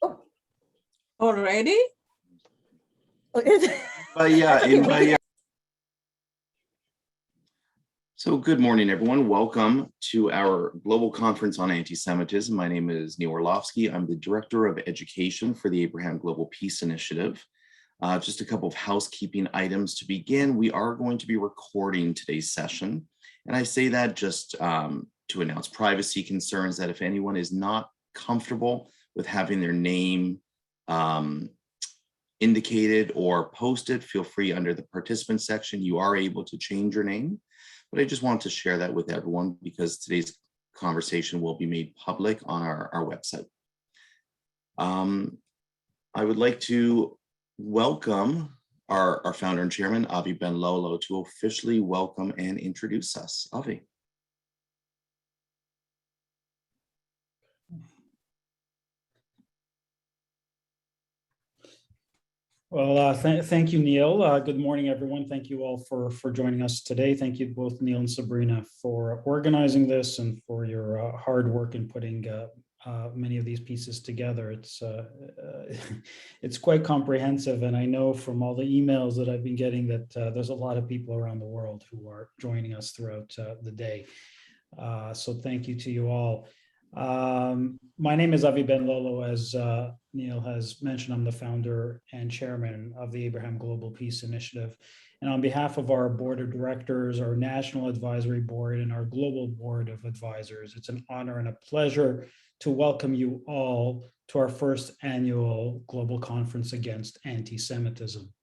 Oh, already? So good morning, everyone. Welcome to our global conference on anti-Semitism. My name is Neil Orlovsky. I'm the Director of Education for the Abraham Global Peace Initiative. Just a couple of housekeeping items to begin. We are going to be recording today's session. And I say that just to announce privacy concerns, that if anyone is not comfortable with having their name indicated or posted, feel free under the participant section. You are able to change your name. But I just wanted to share that with everyone because today's conversation will be made public on our website. I would like to welcome our founder and chairman, Avi Ben Lolo, to officially welcome and introduce us. Avi. Well, thank you, Neil. Good morning, everyone. Thank you all for joining us today. Thank you both, Neil and Sabrina, for organizing this and for your hard work in putting many of these pieces together. It's quite comprehensive, and I know from all the emails that I've been getting that there's a lot of people around the world who are joining us throughout the day. So thank you to you all. My name is Avi Ben Lolo. As Neil has mentioned, I'm the founder and chairman of the Abraham Global Peace Initiative. And on behalf of our board of directors, our national advisory board, and our global board of advisors, it's an honor and a pleasure to welcome you all to our first annual global conference against anti-Semitism.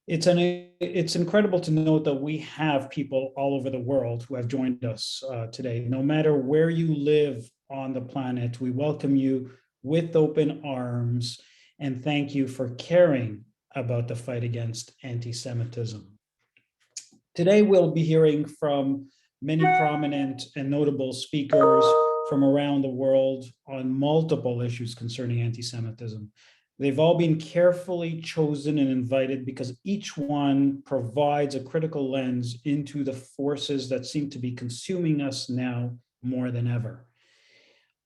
It's incredible to note that we have people all over the world who have joined us today. No matter where you live on the planet, we welcome you with open arms and thank you for caring about the fight against anti-Semitism. Today, we'll be hearing from many prominent and notable speakers from around the world on multiple issues concerning anti-Semitism. They've all been carefully chosen and invited because each one provides a critical lens into the forces that seem to be consuming us now more than ever.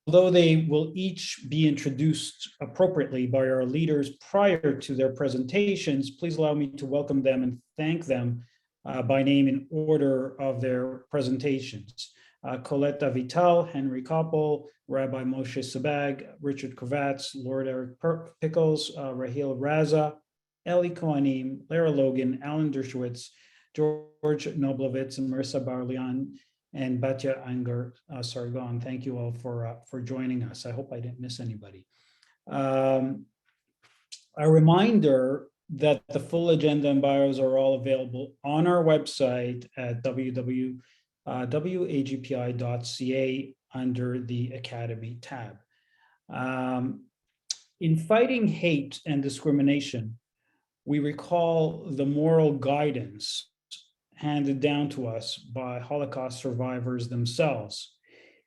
Although they will each be introduced appropriately by our leaders prior to their presentations, please allow me to welcome them and thank them by name in order of their presentations. Colette Vital, Henry Koppel, Rabbi Moshe Sabag, Richard Kovatz, Lord Eric Pickles, Rahil Raza, Eli Kohanim, Lara Logan, Alan Dershowitz, George Noblovitz, and Marissa Barlian, and Batya Anger Sargon. Thank you all for joining us. I hope I didn't miss anybody. A reminder that the full agenda and bios are all available on our website at www.agpi.ca under the Academy tab. In fighting hate and discrimination, we recall the moral guidance handed down to us by Holocaust survivors themselves,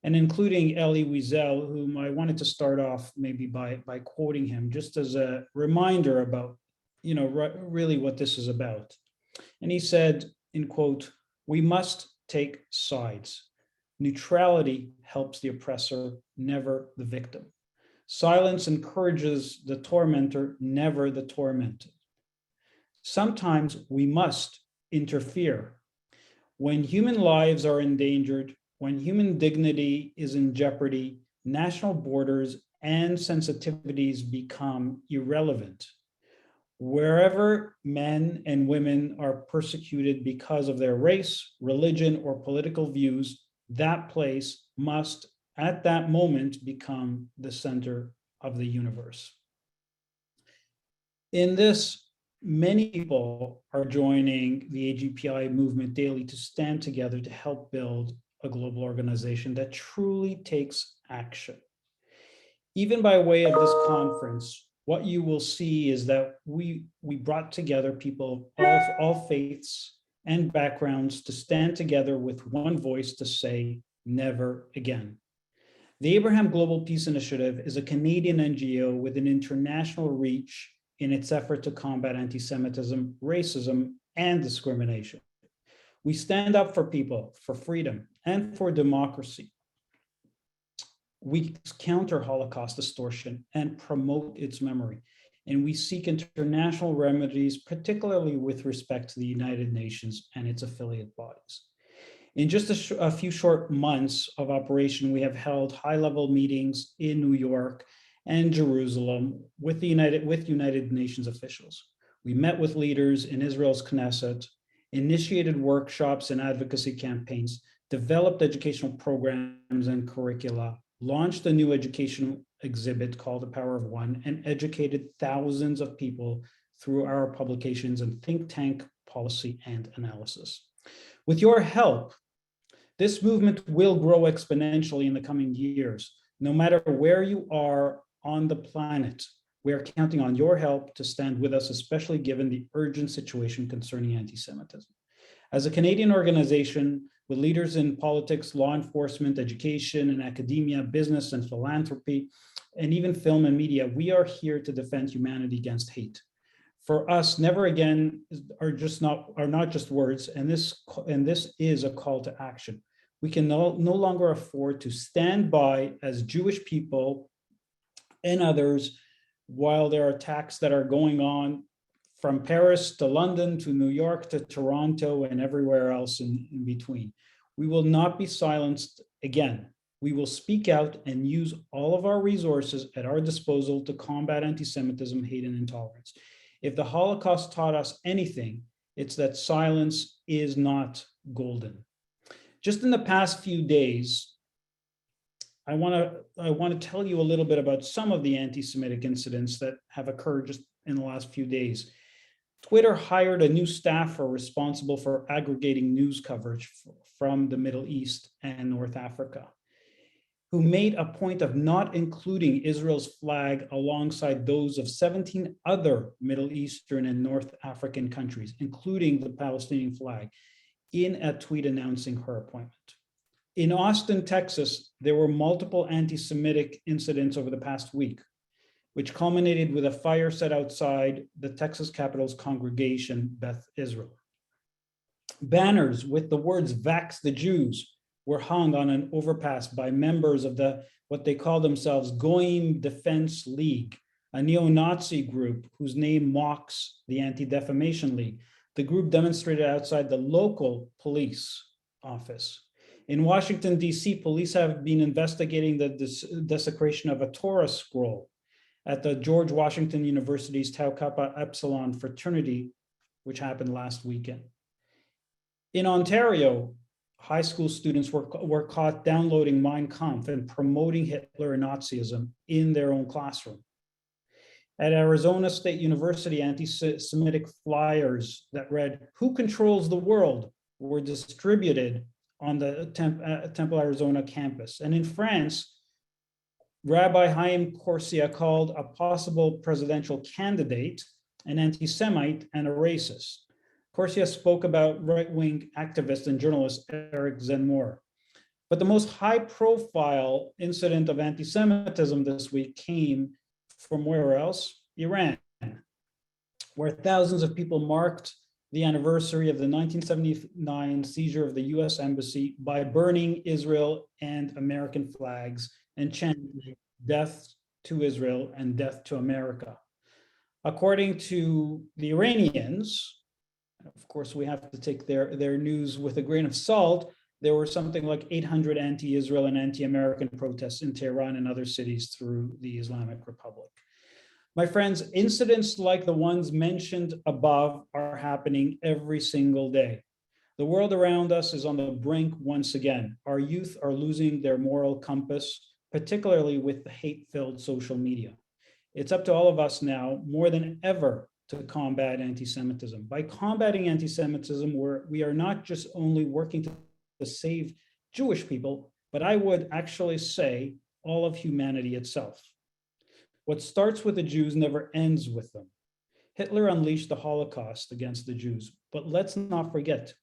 and including Elie Wiesel, whom I wanted to start off maybe by quoting him, just as a reminder about, really what this is about. And he said, in quote, "We must take sides. Neutrality helps the oppressor, never the victim. Silence encourages the tormentor, never the tormented. Sometimes we must interfere. When human lives are endangered, when human dignity is in jeopardy, national borders and sensitivities become irrelevant. Wherever men and women are persecuted because of their race, religion, or political views, that place must, at that moment, become the center of the universe." In this, many people are joining the AGPI movement daily to stand together to help build a global organization that truly takes action. Even by way of this conference, what you will see is that we brought together people of all faiths and backgrounds to stand together with one voice to say, never again. The Abraham Global Peace Initiative is a Canadian NGO with an international reach in its effort to combat anti-Semitism, racism, and discrimination. We stand up for people, for freedom, and for democracy. we counter Holocaust distortion and promote its memory. And we seek international remedies, particularly with respect to the United Nations and its affiliate bodies. In just a few short months of operation, we have held high-level meetings in New York and Jerusalem with United Nations officials. We met with leaders in Israel's Knesset, initiated workshops and advocacy campaigns, developed educational programs and curricula, launched a new educational exhibit called The Power of One, and educated thousands of people through our publications and think tank policy and analysis. With your help, this movement will grow exponentially in the coming years. No matter where you are on the planet, we are counting on your help to stand with us, especially given the urgent situation concerning anti-Semitism. As a Canadian organization with leaders in politics, law enforcement, education, and academia, business and philanthropy, and even film and media, we are here to defend humanity against hate. For us, never again are not just words, and this is a call to action. We can no longer afford to stand by as Jewish people and others while there are attacks that are going on from Paris to London to New York to Toronto and everywhere else in between. We will not be silenced again. We will speak out and use all of our resources at our disposal to combat anti-Semitism, hate, and intolerance. If the Holocaust taught us anything, it's that silence is not golden. Just in the past few days, I want to tell you a little bit about some of the anti-Semitic incidents that have occurred just in the last few days. Twitter hired a new staffer responsible for aggregating news coverage from the Middle East and North Africa, who made a point of not including Israel's flag alongside those of 17 other Middle Eastern and North African countries, including the Palestinian flag, in a tweet announcing her appointment. In Austin, Texas, there were multiple anti-Semitic incidents over the past week, which culminated with a fire set outside the Texas Capitol's congregation, Beth Israel. Banners with the words "Vax the Jews" were hung on an overpass by members of what they call themselves Goyim Defense League, a neo-Nazi group whose name mocks the Anti-Defamation League. The group demonstrated outside the local police office. In Washington, D.C., police have been investigating the desecration of a Torah scroll at the George Washington University's Tau Kappa Epsilon fraternity, which happened last weekend. In Ontario, high school students were caught downloading Mein Kampf and promoting Hitler and Nazism in their own classroom. At Arizona State University, anti-Semitic flyers that read, "Who controls the world?" were distributed on the Temple, Arizona campus. And in France, Rabbi Haim Corsia called a possible presidential candidate an anti-Semite and a racist. Corsia spoke about right-wing activist and journalist Eric Zenmore. But the most high-profile incident of anti-Semitism this week came from where else? Iran, where thousands of people marked the anniversary of the 1979 seizure of the US embassy by burning Israel and American flags and chanting "Death to Israel" and "Death to America." According to the Iranians, of course, we have to take their news with a grain of salt, there were something like 800 anti-Israel and anti-American protests in Tehran and other cities through the Islamic Republic. My friends, incidents like the ones mentioned above are happening every single day. The world around us is on the brink once again. Our youth are losing their moral compass, particularly with the hate-filled social media. It's up to all of us now, more than ever, to combat anti-Semitism. By combating anti-Semitism, we are not just only working to save Jewish people, but I would actually say all of humanity itself. What starts with the Jews never ends with them. Hitler unleashed the Holocaust against the Jews, but let's not forget,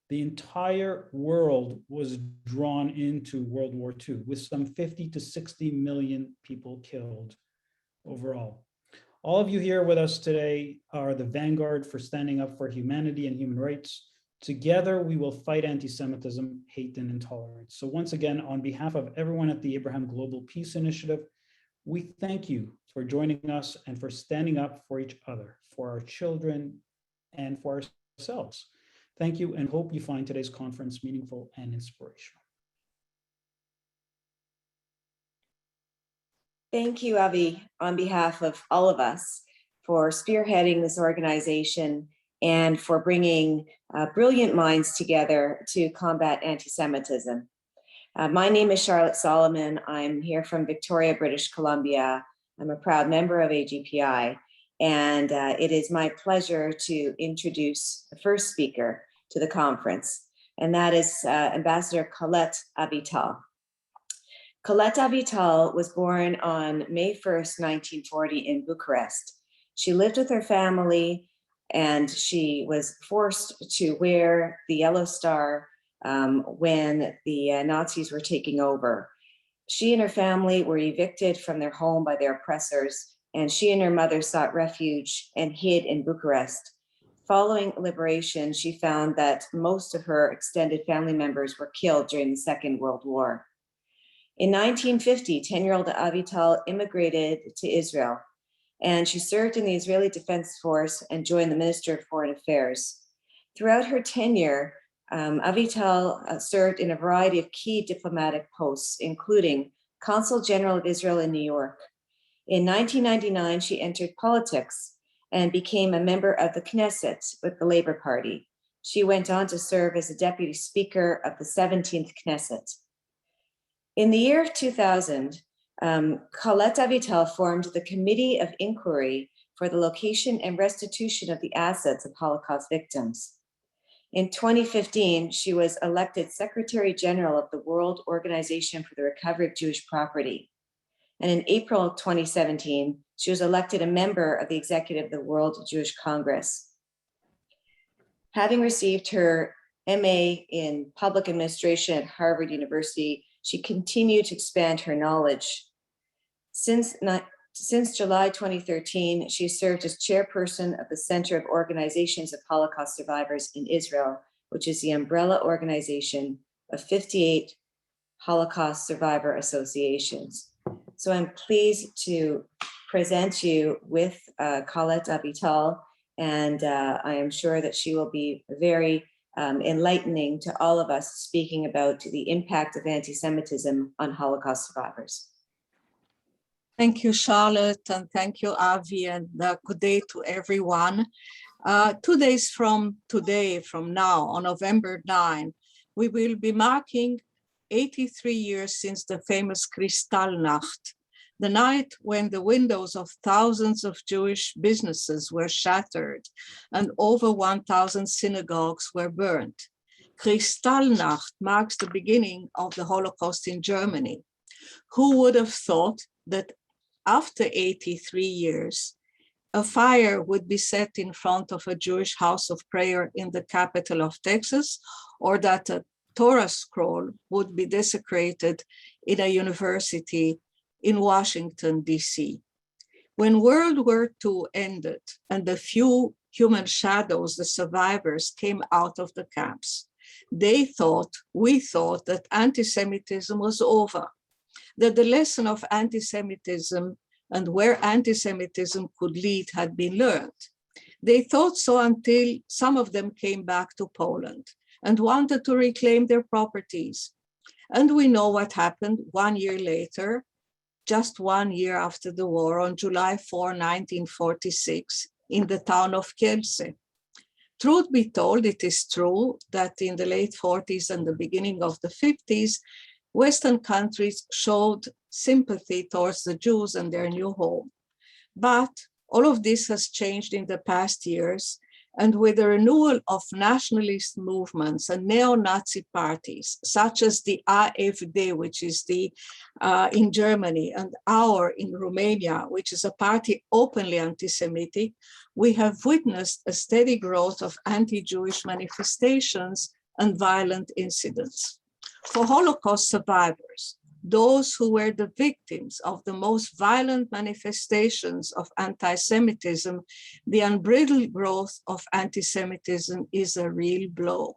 the entire world was drawn into World War II, with some 50 to 60 million people killed overall. All of you here with us today are the vanguard for standing up for humanity and human rights. Together, we will fight anti-Semitism, hate, and intolerance. So once again, on behalf of everyone at the Abraham Global Peace Initiative, we thank you for joining us and for standing up for each other, for our children, and for ourselves. Thank you, and hope you find today's conference meaningful and inspirational. Thank you, Avi, on behalf of all of us for spearheading this organization and for bringing brilliant minds together to combat anti-Semitism. My name is Charlotte Solomon. I'm here from Victoria, British Columbia. I'm a proud member of AGPI, and it is my pleasure to introduce the first speaker to the conference, and that is Ambassador Colette Avital. Colette Avital was born on May 1st, 1940 in Bucharest. She lived with her family, and she was forced to wear the yellow star when the Nazis were taking over. She and her family were evicted from their home by their oppressors, and she and her mother sought refuge and hid in Bucharest. Following liberation, she found that most of her extended family members were killed during the Second World War. In 1950, 10-year-old Avital immigrated to Israel, and she served in the Israeli Defense Force and joined the Ministry of Foreign Affairs. Throughout her tenure, Avital served in a variety of key diplomatic posts, including Consul General of Israel in New York. In 1999, she entered politics and became a member of the Knesset with the Labour Party. She went on to serve as a deputy speaker of the 17th Knesset. In the year of 2000, Colette Avital formed the Committee of Inquiry for the Location and Restitution of the Assets of Holocaust Victims. In 2015, she was elected Secretary General of the World Organization for the Recovery of Jewish Property. And in April 2017, she was elected a member of the Executive of the World Jewish Congress. Having received her MA in Public Administration at Harvard University, she continued to expand her knowledge. Since July 2013, she served as chairperson of the Center of Organizations of Holocaust Survivors in Israel, which is the umbrella organization of 58 Holocaust survivor associations. So I'm pleased to present you with Colette Avital, and I am sure that she will be very enlightening to all of us, speaking about the impact of anti-Semitism on Holocaust survivors. Thank you, Charlotte, and thank you, Avi, and good day to everyone. 2 days from today, from now, on November 9, we will be marking 83 years since the famous Kristallnacht, the night when the windows of thousands of Jewish businesses were shattered and over 1,000 synagogues were burnt. Kristallnacht marks the beginning of the Holocaust in Germany. Who would have thought that after 83 years, a fire would be set in front of a Jewish house of prayer in the capital of Texas, or that a Torah scroll would be desecrated in a university in Washington, D.C. When World War II ended and the few human shadows, the survivors, came out of the camps, we thought that anti-Semitism was over, that the lesson of anti-Semitism and where anti-Semitism could lead had been learned. They thought so until some of them came back to Poland and wanted to reclaim their properties. And we know what happened 1 year later, just 1 year after the war, on July 4, 1946, in the town of Kielce. Truth be told, it is true that in the late 40s and the beginning of the 50s, Western countries showed sympathy towards the Jews and their new home. But all of this has changed in the past years, and with the renewal of nationalist movements and neo-Nazi parties, such as the AfD, which is in Germany, and our in Romania, which is a party openly anti-Semitic, we have witnessed a steady growth of anti-Jewish manifestations and violent incidents. For Holocaust survivors, those who were the victims of the most violent manifestations of anti-Semitism, the unbridled growth of anti-Semitism is a real blow.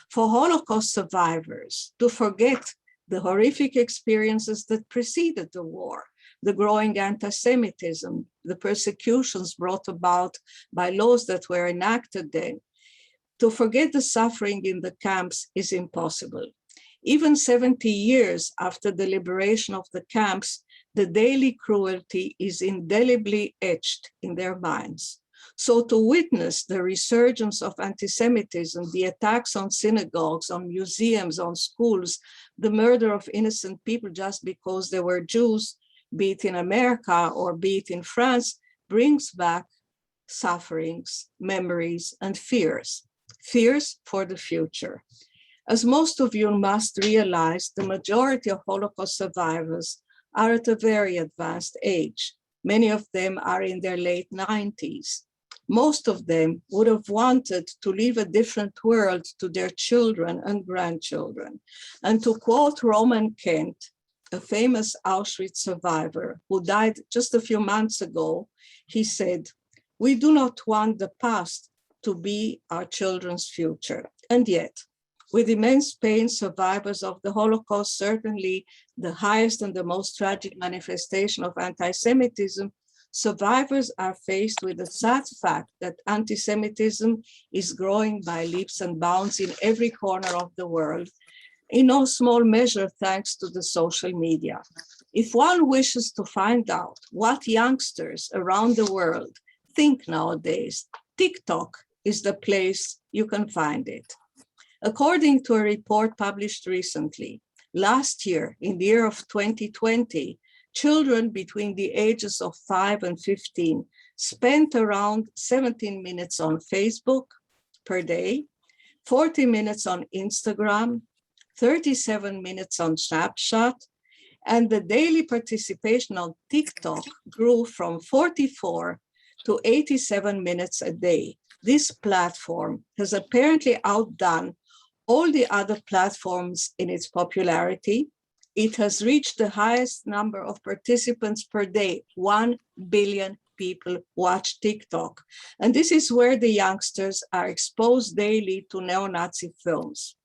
For Holocaust survivors, to forget the horrific experiences that preceded the war, the growing anti-Semitism, the persecutions brought about by laws that were enacted then, to forget the suffering in the camps is impossible. Even 70 years after the liberation of the camps, the daily cruelty is indelibly etched in their minds. So to witness the resurgence of anti-Semitism, the attacks on synagogues, on museums, on schools, the murder of innocent people just because they were Jews, be it in America or be it in France, brings back sufferings, memories, and fears for the future. As most of you must realize, the majority of Holocaust survivors are at a very advanced age. Many of them are in their late 90s. Most of them would have wanted to leave a different world to their children and grandchildren. And to quote Roman Kent, a famous Auschwitz survivor who died just a few months ago, he said, "We do not want the past to be our children's future." And yet, with immense pain, survivors of the Holocaust, certainly the highest and the most tragic manifestation of anti-Semitism, survivors are faced with the sad fact that anti-Semitism is growing by leaps and bounds in every corner of the world, in no small measure thanks to the social media. If one wishes to find out what youngsters around the world think nowadays, TikTok is the place you can find it. According to a report published recently, last year, in the year of 2020, children between the ages of 5 and 15 spent around 17 minutes on Facebook per day, 40 minutes on Instagram, 37 minutes on Snapchat, and the daily participation on TikTok grew from 44 to 87 minutes a day. This platform has apparently outdone all the other platforms in its popularity. It has reached the highest number of participants per day. 1 billion people watch TikTok. And this is where the youngsters are exposed daily to neo-Nazi films.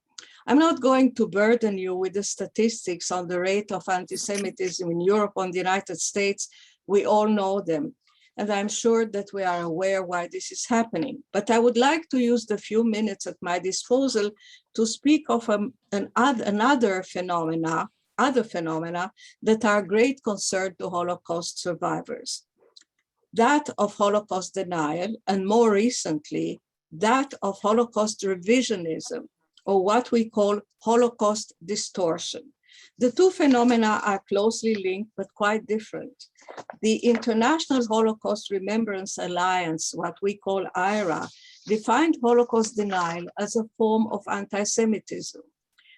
I'm not going to burden you with the statistics on the rate of anti-Semitism in Europe or the United States. We all know them. And I'm sure that we are aware why this is happening. But I would like to use the few minutes at my disposal to speak of other phenomena that are great concern to Holocaust survivors. That of Holocaust denial, and more recently, that of Holocaust revisionism, or what we call Holocaust distortion. The two phenomena are closely linked, but quite different. The International Holocaust Remembrance Alliance, what we call IRA, defined Holocaust denial as a form of anti-Semitism.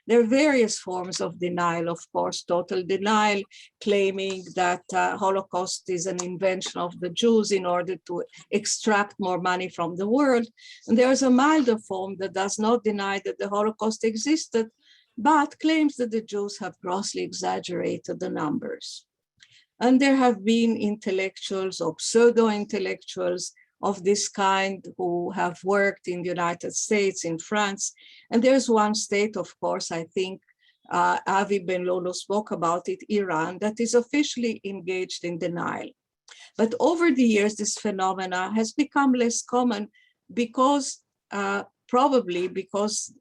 There are various forms of denial, of course, total denial, claiming that Holocaust is an invention of the Jews in order to extract more money from the world. And there is a milder form that does not deny that the Holocaust existed, but claims that the Jews have grossly exaggerated the numbers. And there have been intellectuals or pseudo-intellectuals of this kind who have worked in the United States, in France. And there's one state, of course, I think Avi Ben Lolo spoke about it, Iran, that is officially engaged in denial. But over the years, this phenomena has become less common because probably because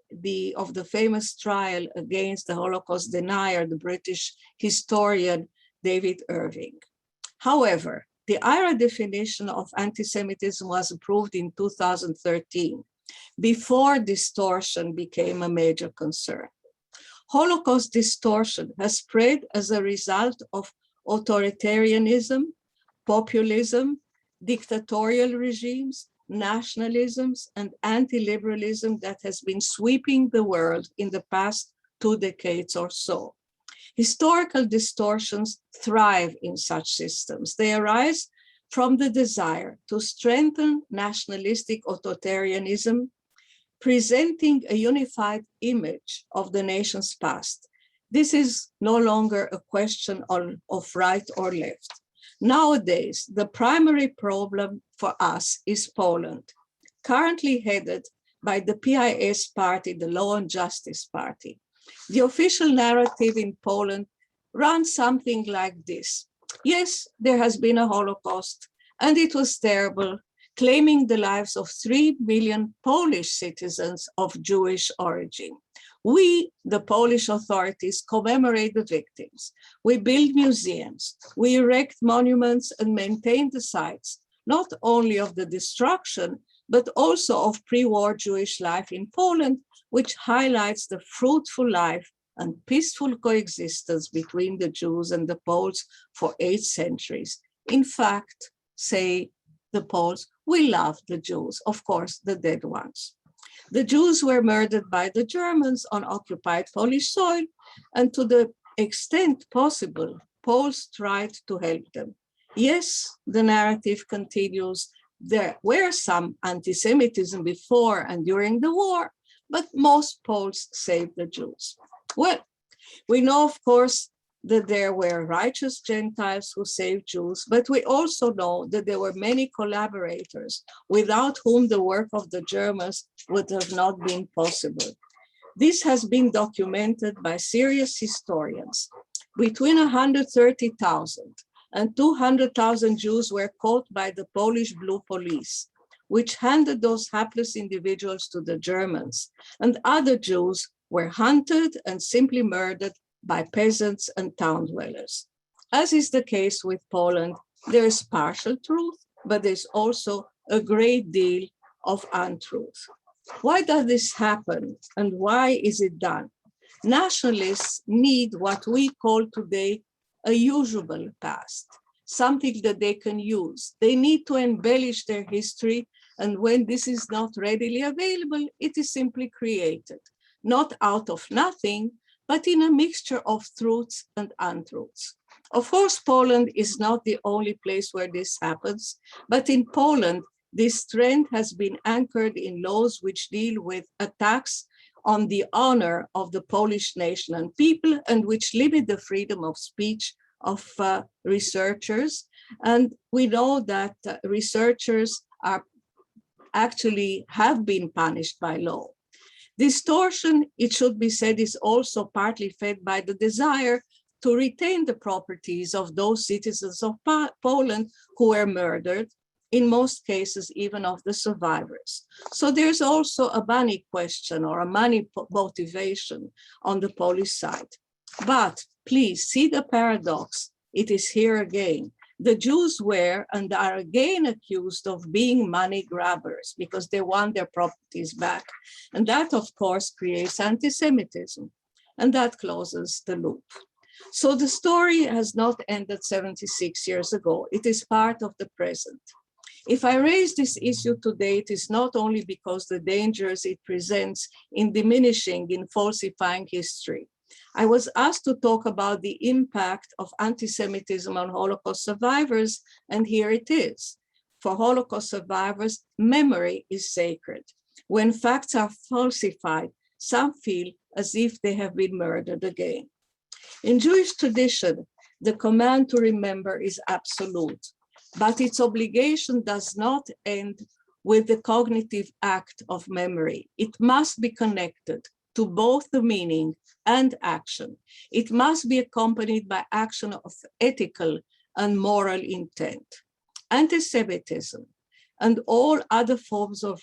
of the famous trial against the Holocaust denier, the British historian David Irving. However, the IRA definition of anti-Semitism was approved in 2013, before distortion became a major concern. Holocaust distortion has spread as a result of authoritarianism, populism, dictatorial regimes, nationalisms, and anti-liberalism that has been sweeping the world in the past 2 decades or so. Historical distortions thrive in such systems. They arise from the desire to strengthen nationalistic authoritarianism, presenting a unified image of the nation's past. This is no longer a question of right or left. Nowadays, the primary problem for us is Poland, currently headed by the PIS party, the Law and Justice Party. The official narrative in Poland runs something like this. Yes, there has been a Holocaust, and it was terrible, claiming the lives of 3 million Polish citizens of Jewish origin. We, the Polish authorities, commemorate the victims. We build museums, we erect monuments and maintain the sites, not only of the destruction, but also of pre-war Jewish life in Poland, which highlights the fruitful life and peaceful coexistence between the Jews and the Poles for 8 centuries. In fact, say the Poles, we love the Jews, of course, the dead ones. The Jews were murdered by the Germans on occupied Polish soil, and to the extent possible, Poles tried to help them. Yes, the narrative continues. There were some anti-Semitism before and during the war, but most Poles saved the Jews. Well, we know, of course, that there were righteous Gentiles who saved Jews, but we also know that there were many collaborators without whom the work of the Germans would have not been possible. This has been documented by serious historians. Between 130,000 and 200,000 Jews were caught by the Polish Blue Police, which handed those hapless individuals to the Germans, and other Jews were hunted and simply murdered by peasants and town dwellers. As is the case with Poland, there is partial truth, but there's also a great deal of untruth. Why does this happen and why is it done? Nationalists need what we call today a usable past, something that they can use. They need to embellish their history, and when this is not readily available, it is simply created, not out of nothing, but in a mixture of truths and untruths. Of course, Poland is not the only place where this happens, but in Poland, this trend has been anchored in laws which deal with attacks on the honor of the Polish nation and people, and which limit the freedom of speech of researchers. And we know that researchers are actually have been punished by law. Distortion, it should be said, is also partly fed by the desire to retain the properties of those citizens of Poland who were murdered, in most cases even of the survivors. So there's also a money question or a money motivation on the Polish side. But please see the paradox. It is here again. The Jews were and are again accused of being money grabbers because they want their properties back. And that, of course, creates anti-Semitism. And that closes the loop. So the story has not ended 76 years ago. It is part of the present. If I raise this issue today, it is not only because the dangers it presents in diminishing, in falsifying history. I was asked to talk about the impact of anti-Semitism on Holocaust survivors, and here it is. For Holocaust survivors, memory is sacred. When facts are falsified, some feel as if they have been murdered again. In Jewish tradition, the command to remember is absolute, but its obligation does not end with the cognitive act of memory. It must be connected to both the meaning and action. It must be accompanied by action of ethical and moral intent. Anti-Semitism and all other forms of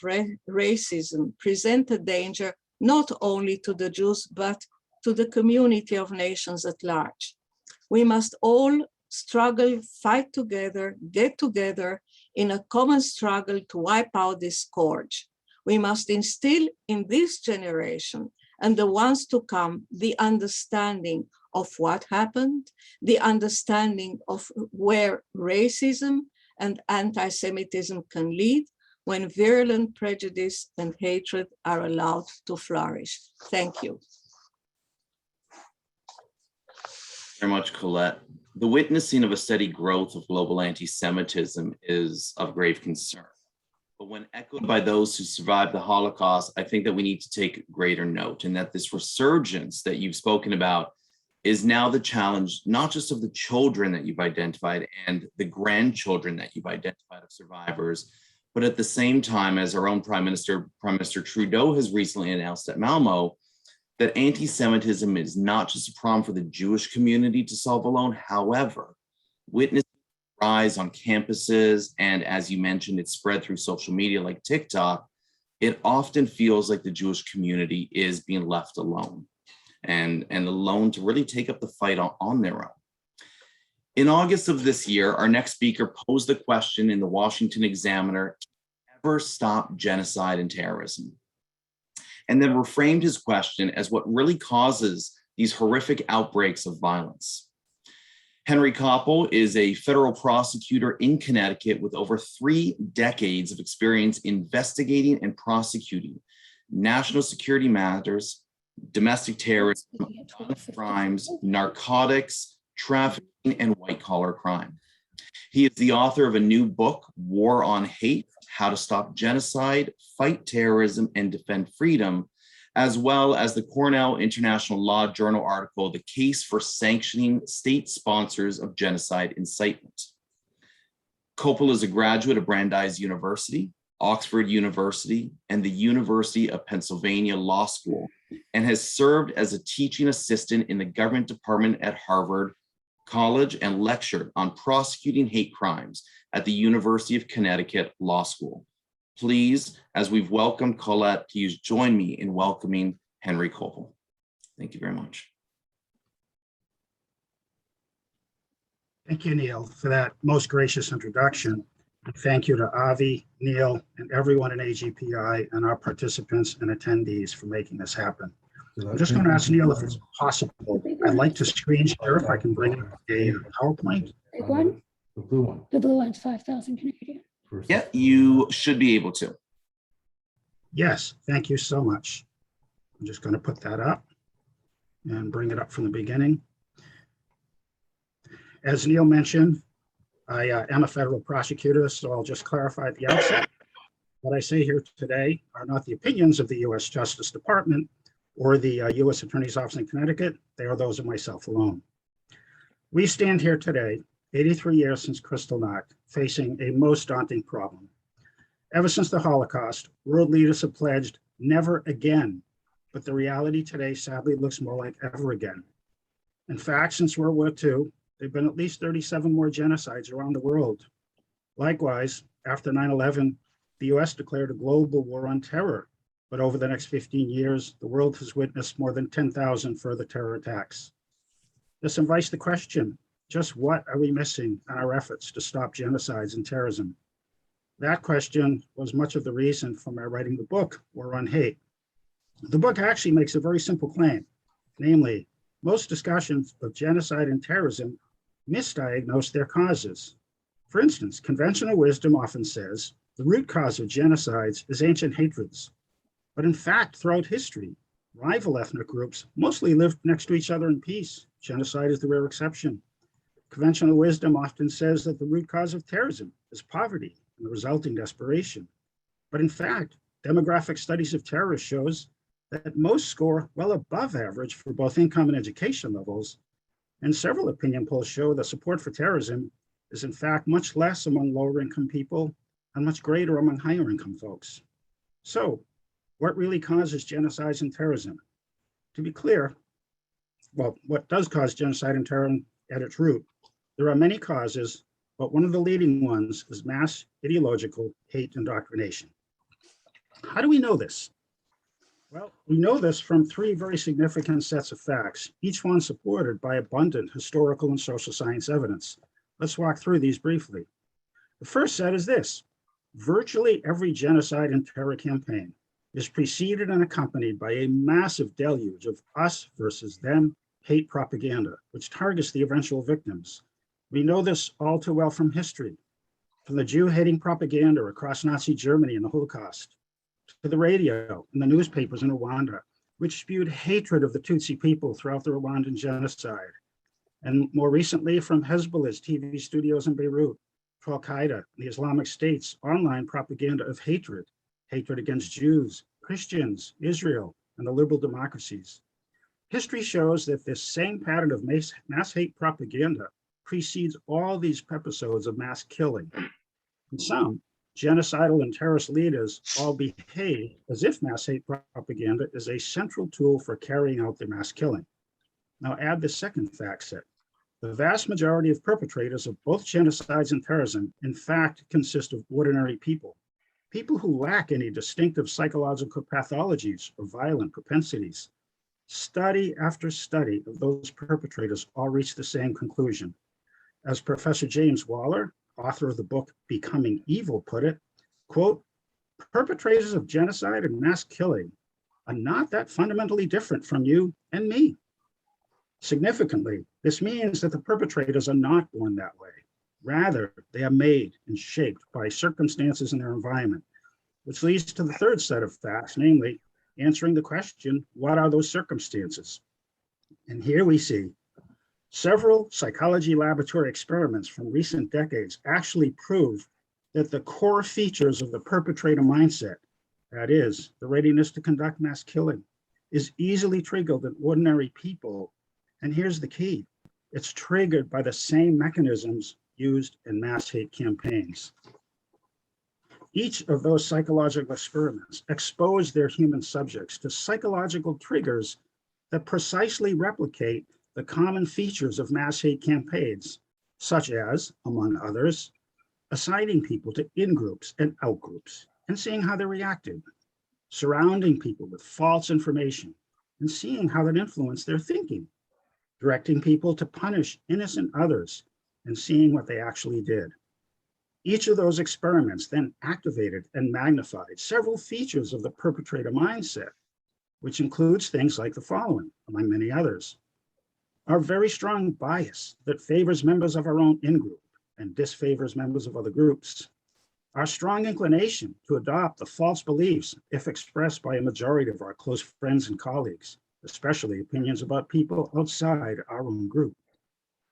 racism present a danger not only to the Jews, but to the community of nations at large. We must all struggle, fight together, get together in a common struggle to wipe out this scourge. We must instill in this generation and the ones to come the understanding of what happened, the understanding of where racism and anti-Semitism can lead when virulent prejudice and hatred are allowed to flourish. Thank you. Very much, Colette. The witnessing of a steady growth of global anti-Semitism is of grave concern. But when echoed by those who survived the Holocaust, I think that we need to take greater note, and that this resurgence that you've spoken about is now the challenge, not just of the children that you've identified and the grandchildren that you've identified of survivors, but at the same time, as our own Prime Minister Trudeau has recently announced at Malmo, that anti-Semitism is not just a problem for the Jewish community to solve alone. However, witnessing the rise on campuses, and as you mentioned, it's spread through social media like TikTok, it often feels like the Jewish community is being left alone and alone to really take up the fight on their own. In August of this year, our next speaker posed the question in the Washington Examiner, ever stop genocide and terrorism? And then reframed his question as what really causes these horrific outbreaks of violence. Henry Koppel is a federal prosecutor in Connecticut with over 3 decades of experience investigating and prosecuting national security matters, domestic terrorism, crimes, narcotics, trafficking, and white-collar crime. He is the author of a new book, War on Hate: How to Stop Genocide, Fight Terrorism, and Defend Freedom, as well as the Cornell International Law Journal article, The Case for Sanctioning State Sponsors of Genocide Incitement. Koppel is a graduate of Brandeis University, Oxford University, and the University of Pennsylvania Law School, and has served as a teaching assistant in the government department at Harvard College and lectured on prosecuting hate crimes at the University of Connecticut Law School. Please, as we've welcomed Colette, please join me in welcoming Henry Koppel. Thank you very much. Thank you, Neil, for that most gracious introduction. And thank you to Avi, Neil, and everyone in AGPI and our participants and attendees for making this happen. I'm just going to ask Neil if it's possible. I'd like to screen share if I can bring up a PowerPoint. Big one? The blue one. The blue one's 5,000 Canadian. Yeah, you should be able to. Yes, thank you so much. I'm just going to put that up and bring it up from the beginning. As Neil mentioned, I am a federal prosecutor, so I'll just clarify at the outset. What I say here today are not the opinions of the U.S. Justice Department or the U.S. Attorney's Office in Connecticut. They are those of myself alone. We stand here today, 83 years since Kristallnacht, facing a most daunting problem. Ever since the Holocaust, world leaders have pledged never again, but the reality today sadly looks more like ever again. In fact, since World War II, there have been at least 37 more genocides around the world. Likewise, after 9/11, the US declared a global war on terror, but over the next 15 years, the world has witnessed more than 10,000 further terror attacks. This invites the question, just what are we missing in our efforts to stop genocides and terrorism? That question was much of the reason for my writing the book, War on Hate. The book actually makes a very simple claim, namely, most discussions of genocide and terrorism misdiagnose their causes. For instance, conventional wisdom often says the root cause of genocides is ancient hatreds. But in fact, throughout history, rival ethnic groups mostly lived next to each other in peace. Genocide is the rare exception. Conventional wisdom often says that the root cause of terrorism is poverty and the resulting desperation. But in fact, demographic studies of terrorists shows that most score well above average for both income and education levels. And several opinion polls show that support for terrorism is in fact much less among lower income people and much greater among higher income folks. So what really causes genocides and terrorism? To be clear, well, what does cause genocide and terror at its root? There are many causes, but one of the leading ones is mass ideological hate indoctrination. How do we know this? Well, we know this from 3 very significant sets of facts, each one supported by abundant historical and social science evidence. Let's walk through these briefly. The first set is this: virtually every genocide and terror campaign is preceded and accompanied by a massive deluge of us versus them hate propaganda, which targets the eventual victims. We know this all too well from history, from the Jew-hating propaganda across Nazi Germany in the Holocaust, to the radio and the newspapers in Rwanda, which spewed hatred of the Tutsi people throughout the Rwandan genocide. And more recently, from Hezbollah's TV studios in Beirut, to Al-Qaeda and the Islamic State's online propaganda of hatred against Jews, Christians, Israel, and the liberal democracies. History shows that this same pattern of mass hate propaganda precedes all these episodes of mass killing. And some genocidal and terrorist leaders all behave as if mass hate propaganda is a central tool for carrying out their mass killing. Now add the second fact set. The vast majority of perpetrators of both genocides and terrorism, in fact, consist of ordinary people, people who lack any distinctive psychological pathologies or violent propensities. Study after study of those perpetrators all reach the same conclusion. As Professor James Waller, author of the book Becoming Evil, put it, quote, perpetrators of genocide and mass killing are not that fundamentally different from you and me. Significantly, this means that the perpetrators are not born that way. Rather, they are made and shaped by circumstances in their environment, which leads to the third set of facts, namely answering the question, what are those circumstances? And here we see several psychology laboratory experiments from recent decades actually prove that the core features of the perpetrator mindset, that is, the readiness to conduct mass killing, is easily triggered in ordinary people. And here's the key, it's triggered by the same mechanisms used in mass hate campaigns. Each of those psychological experiments expose their human subjects to psychological triggers that precisely replicate the common features of mass hate campaigns, such as, among others, assigning people to in-groups and out-groups and seeing how they reacted, surrounding people with false information and seeing how that influenced their thinking, directing people to punish innocent others and seeing what they actually did. Each of those experiments then activated and magnified several features of the perpetrator mindset, which includes things like the following, among many others. Our very strong bias that favors members of our own in-group and disfavors members of other groups. Our strong inclination to adopt the false beliefs if expressed by a majority of our close friends and colleagues, especially opinions about people outside our own group.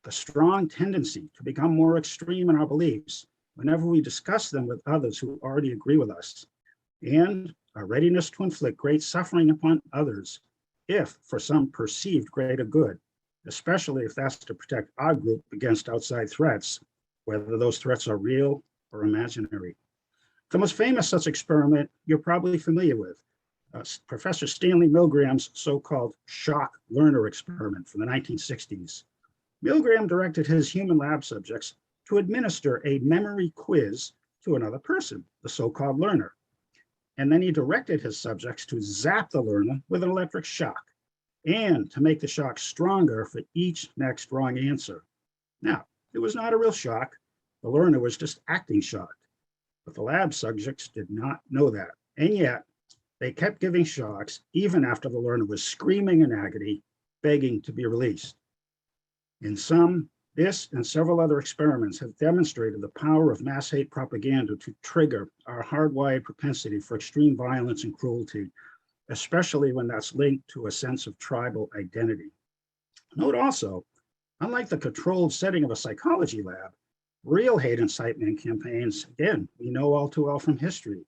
The strong tendency to become more extreme in our beliefs whenever we discuss them with others who already agree with us, and our readiness to inflict great suffering upon others if for some perceived greater good, especially if that's to protect our group against outside threats, whether those threats are real or imaginary. The most famous such experiment you're probably familiar with, Professor Stanley Milgram's so-called shock learner experiment from the 1960s. Milgram directed his human lab subjects to administer a memory quiz to another person, the so-called learner. And then he directed his subjects to zap the learner with an electric shock and to make the shock stronger for each next wrong answer. Now, it was not a real shock. The learner was just acting shocked, but the lab subjects did not know that. And yet they kept giving shocks even after the learner was screaming in agony, begging to be released. In sum, this and several other experiments have demonstrated the power of mass hate propaganda to trigger our hardwired propensity for extreme violence and cruelty, especially when that's linked to a sense of tribal identity. Note also, unlike the controlled setting of a psychology lab, real hate incitement campaigns, again, we know all too well from history,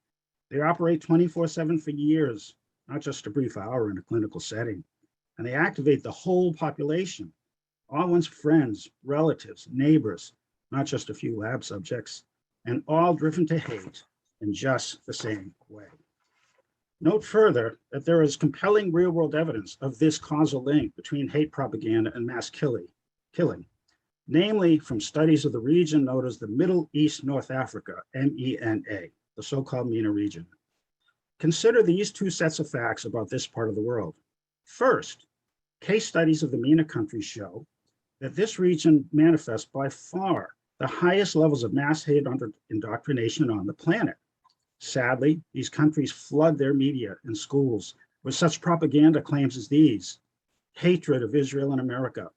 they operate 24/7 for years, not just a brief hour in a clinical setting, and they activate the whole population, all one's friends, relatives, neighbors, not just a few lab subjects, and all driven to hate in just the same way. Note further that there is compelling real-world evidence of this causal link between hate propaganda and mass killing, namely from studies of the region known as the Middle East North Africa, MENA, the so-called MENA region. Consider these two sets of facts about this part of the world. First, case studies of the MENA countries show that this region manifests by far the highest levels of mass hate indoctrination on the planet. Sadly, these countries flood their media and schools with such propaganda claims as these: hatred of Israel and America,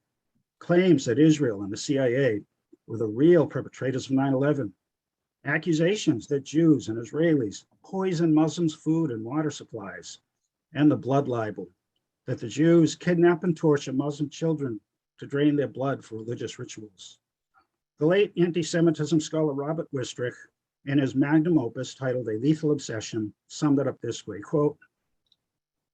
claims that Israel and the CIA were the real perpetrators of 9/11, accusations that Jews and Israelis poison Muslims' food and water supplies, and the blood libel, that the Jews kidnap and torture Muslim children to drain their blood for religious rituals. The late anti-Semitism scholar Robert Wistrich, in his magnum opus titled A Lethal Obsession, summed it up this way, quote,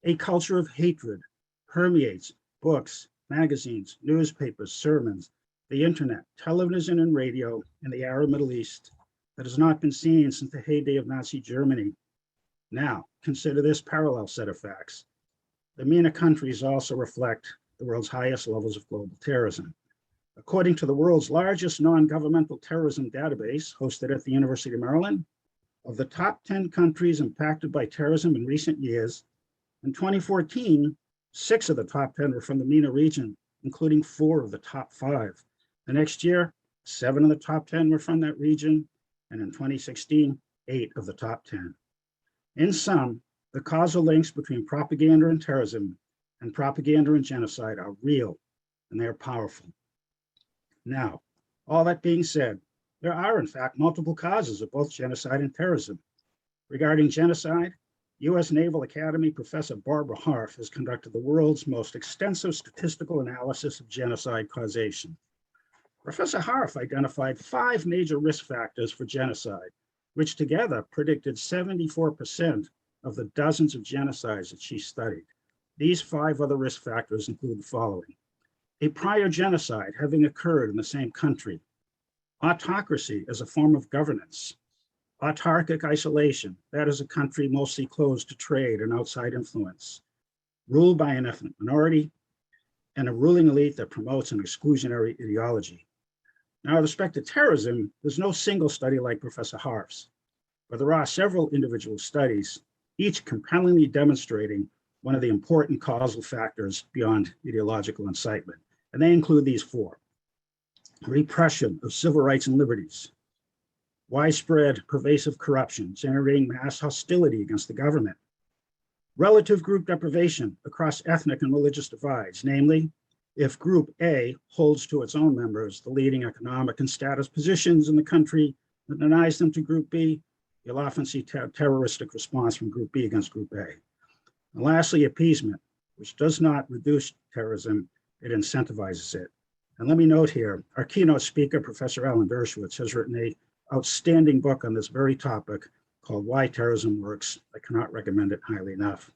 "A culture of hatred permeates books, magazines, newspapers, sermons, the internet, television and radio in the Arab Middle East that has not been seen since the heyday of Nazi Germany. Now, consider this parallel set of facts. The MENA countries also reflect the world's highest levels of global terrorism. According to the world's largest non-governmental terrorism database hosted at the University of Maryland, of the top 10 countries impacted by terrorism in recent years, in 2014, 6 of the top 10 were from the MENA region, including 4 of the top 5. The next year, 7 of the top 10 were from that region, and in 2016, 8 of the top 10. In sum, the causal links between propaganda and terrorism and propaganda and genocide are real, and they are powerful. Now, all that being said, there are in fact multiple causes of both genocide and terrorism. Regarding genocide, U.S. Naval Academy Professor Barbara Harf has conducted the world's most extensive statistical analysis of genocide causation. Professor Harf identified 5 major risk factors for genocide, which together predicted 74% of the dozens of genocides that she studied. These 5 other risk factors include the following: a prior genocide having occurred in the same country, autocracy as a form of governance, autarkic isolation, that is a country mostly closed to trade and outside influence, ruled by an ethnic minority, and a ruling elite that promotes an exclusionary ideology. Now, with respect to terrorism, there's no single study like Professor Harf's, but there are several individual studies, each compellingly demonstrating one of the important causal factors beyond ideological incitement. And they include these 4: repression of civil rights and liberties, widespread pervasive corruption, generating mass hostility against the government, relative group deprivation across ethnic and religious divides, namely, if Group A holds to its own members the leading economic and status positions in the country and denies them to Group B, you'll often see terroristic response from Group B against Group A. And lastly, appeasement, which does not reduce terrorism, it incentivizes it. And let me note here, our keynote speaker, Professor Alan Dershowitz, has written an outstanding book on this very topic called Why Terrorism Works. I cannot recommend it highly enough.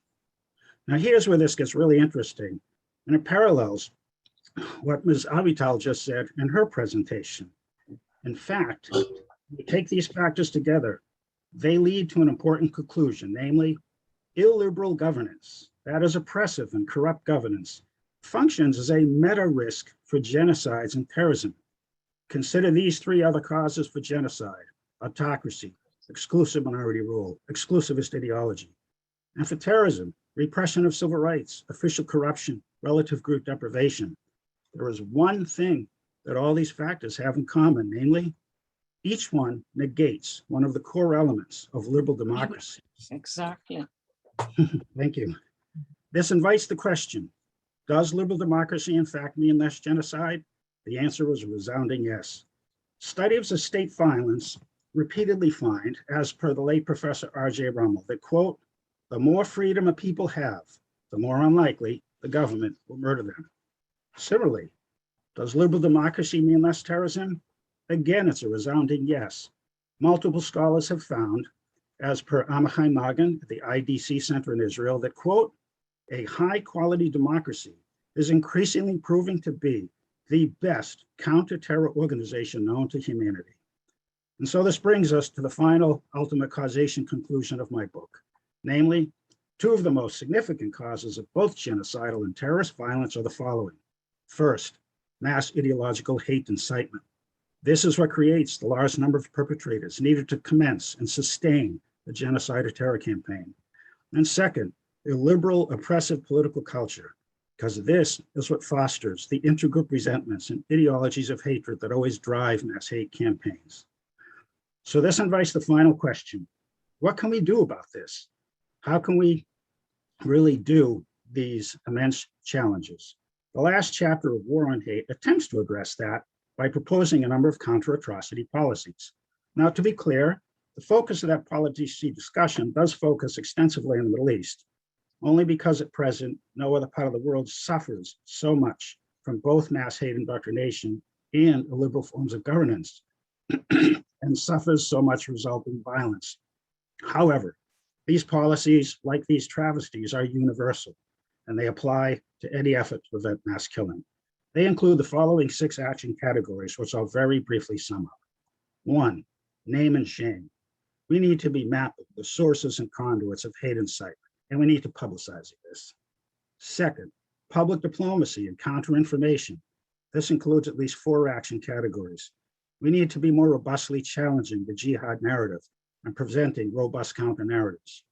Now, here's where this gets really interesting, and it parallels what Ms. Avital just said in her presentation. In fact, we take these factors together, they lead to an important conclusion, namely, illiberal governance, that is oppressive and corrupt governance, functions as a meta risk for genocides and terrorism. Consider these 3 other causes for genocide: autocracy, exclusive minority rule, exclusivist ideology. And for terrorism, repression of civil rights, official corruption, relative group deprivation. There is one thing that all these factors have in common, namely, each one negates one of the core elements of liberal democracy. Exactly. Thank you. This invites the question, does liberal democracy in fact mean less genocide? The answer is a resounding yes. Studies of state violence repeatedly find, as per the late Professor R.J. Rummel, that, quote, the more freedom a people have, the more unlikely the government will murder them. Similarly, does liberal democracy mean less terrorism? Again, it's a resounding yes. Multiple scholars have found, as per Amichai Magen at the IDC Center in Israel, that, quote, a high-quality democracy is increasingly proving to be the best counter-terror organization known to humanity. And so this brings us to the final ultimate causation conclusion of my book. Namely, 2 of the most significant causes of both genocidal and terrorist violence are the following. First, mass ideological hate incitement. This is what creates the large number of perpetrators needed to commence and sustain the genocide or terror campaign. And second, illiberal, oppressive political culture, because this is what fosters the intergroup resentments and ideologies of hatred that always drive mass hate campaigns. So this invites the final question. What can we do about this? How can we really do these immense challenges? The last chapter of War on Hate attempts to address that by proposing a number of counter-atrocity policies. Now, to be clear, the focus of that policy discussion does focus extensively on the Middle East, only because at present, no other part of the world suffers so much from both mass hate indoctrination and illiberal forms of governance, and suffers so much resulting violence. However, these policies, like these travesties, are universal, and they apply to any effort to prevent mass killing. They include the following 6 action categories, which I'll very briefly sum up. 1, name and shame. We need to be mapping the sources and conduits of hate incitement, and we need to publicize this. 2nd, public diplomacy and counter-information. This includes at least 4 action categories. We need to be more robustly challenging the jihad narrative and presenting robust counter-narratives.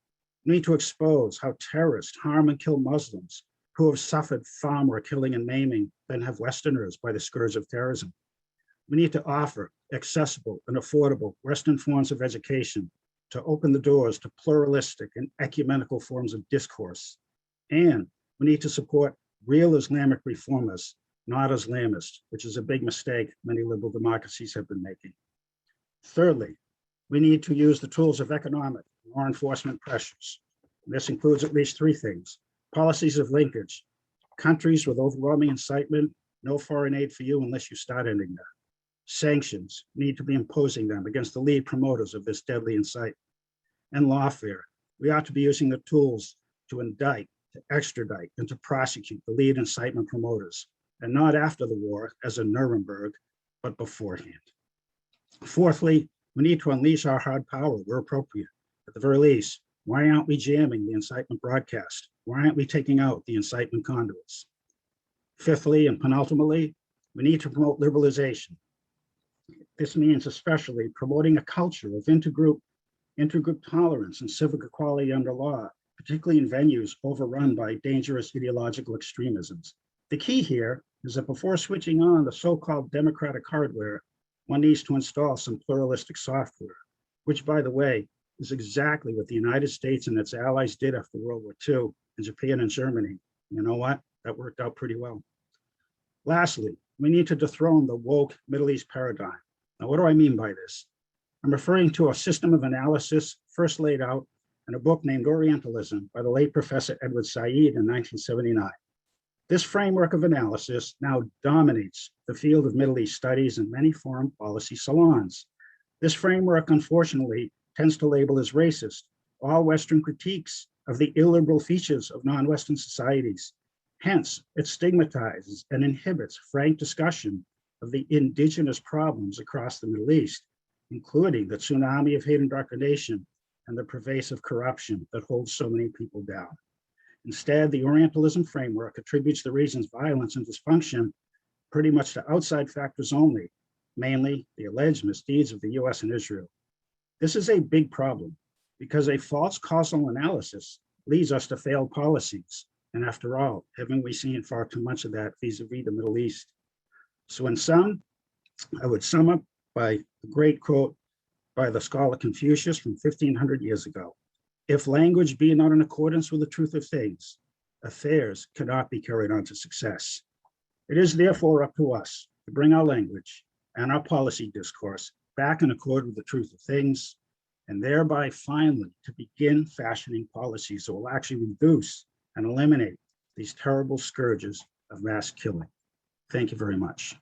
We need to expose how terrorists harm and kill Muslims who have suffered far more killing and maiming than have Westerners by the scourge of terrorism. We need to offer accessible and affordable Western forms of education to open the doors to pluralistic and ecumenical forms of discourse. And we need to support real Islamic reformers, not Islamists, which is a big mistake many liberal democracies have been making. Thirdly, we need to use the tools of economic and law enforcement pressures. This includes at least 3 things: policies of linkage, countries with overwhelming incitement, no foreign aid for you unless you start ending that. Sanctions, need to be imposing them against the lead promoters of this deadly incitement. And lawfare, we ought to be using the tools to indict, to extradite, and to prosecute the lead incitement promoters, and not after the war as in Nuremberg, but beforehand. Fourthly, we need to unleash our hard power where appropriate. At the very least, why aren't we jamming the incitement broadcast? Why aren't we taking out the incitement conduits? Fifthly, and penultimately, we need to promote liberalization. This means especially promoting a culture of intergroup tolerance and civic equality under law, particularly in venues overrun by dangerous ideological extremisms. The key here is that before switching on the so-called democratic hardware, one needs to install some pluralistic software, which, by the way, is exactly what the United States and its allies did after World War II in Japan and Germany. You know what? That worked out pretty well. Lastly, we need to dethrone the woke Middle East paradigm. Now, what do I mean by this? I'm referring to a system of analysis first laid out in a book named Orientalism by the late Professor Edward Said in 1979. This framework of analysis now dominates the field of Middle East studies in many foreign policy salons. This framework, unfortunately, tends to label as racist all Western critiques of the illiberal features of non-Western societies. Hence, it stigmatizes and inhibits frank discussion of the indigenous problems across the Middle East, including the tsunami of hate indoctrination and the pervasive corruption that holds so many people down. Instead, the Orientalism framework attributes the reasons violence and dysfunction pretty much to outside factors only, mainly the alleged misdeeds of the US and Israel. This is a big problem because a false causal analysis leads us to failed policies. And after all, haven't we seen far too much of that vis-a-vis the Middle East? So in sum, I would sum up by a great quote by the scholar Confucius from 1500 years ago. If language be not in accordance with the truth of things, affairs cannot be carried on to success. It is therefore up to us to bring our language and our policy discourse back in accord with the truth of things, and thereby finally to begin fashioning policies that will actually reduce and eliminate these terrible scourges of mass killing. Thank you very much.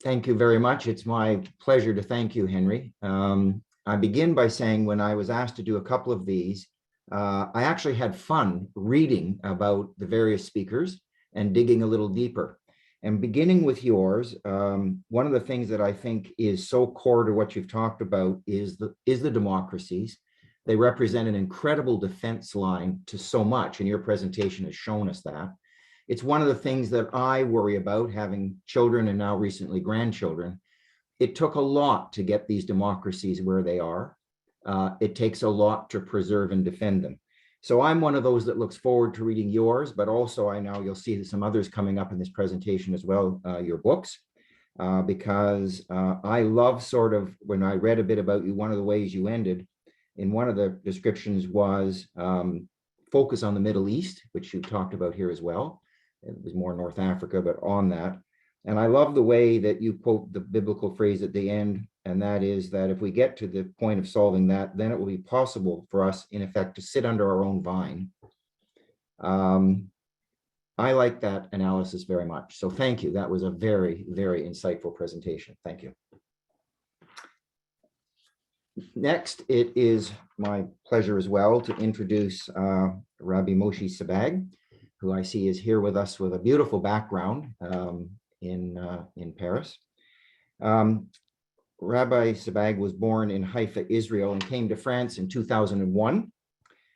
Thank you very much. It's my pleasure to thank you, Henry. I begin by saying when I was asked to do a couple of these, I actually had fun reading about the various speakers and digging a little deeper. And beginning with yours, one of the things that I think is so core to what you've talked about is the democracies. They represent an incredible defense line to so much, and your presentation has shown us that. It's one of the things that I worry about, having children and now recently grandchildren. It took a lot to get these democracies where they are. It takes a lot to preserve and defend them. So I'm one of those that looks forward to reading yours, but also I know you'll see some others coming up in this presentation as well, your books, because I love sort of, when I read a bit about you, one of the ways you ended in one of the descriptions was focus on the Middle East, which you talked about here as well. It was more North Africa, but on that. And I love the way that you quote the biblical phrase at the end, and that is that if we get to the point of solving that, then it will be possible for us, in effect, to sit under our own vine. I like that analysis very much. So thank you. That was a very, very insightful presentation. Thank you. Next, it is my pleasure as well to introduce Rabbi Moshe Sabag, who I see is here with us with a beautiful background in Paris. Rabbi Sabag was born in Haifa, Israel, and came to France in 2001,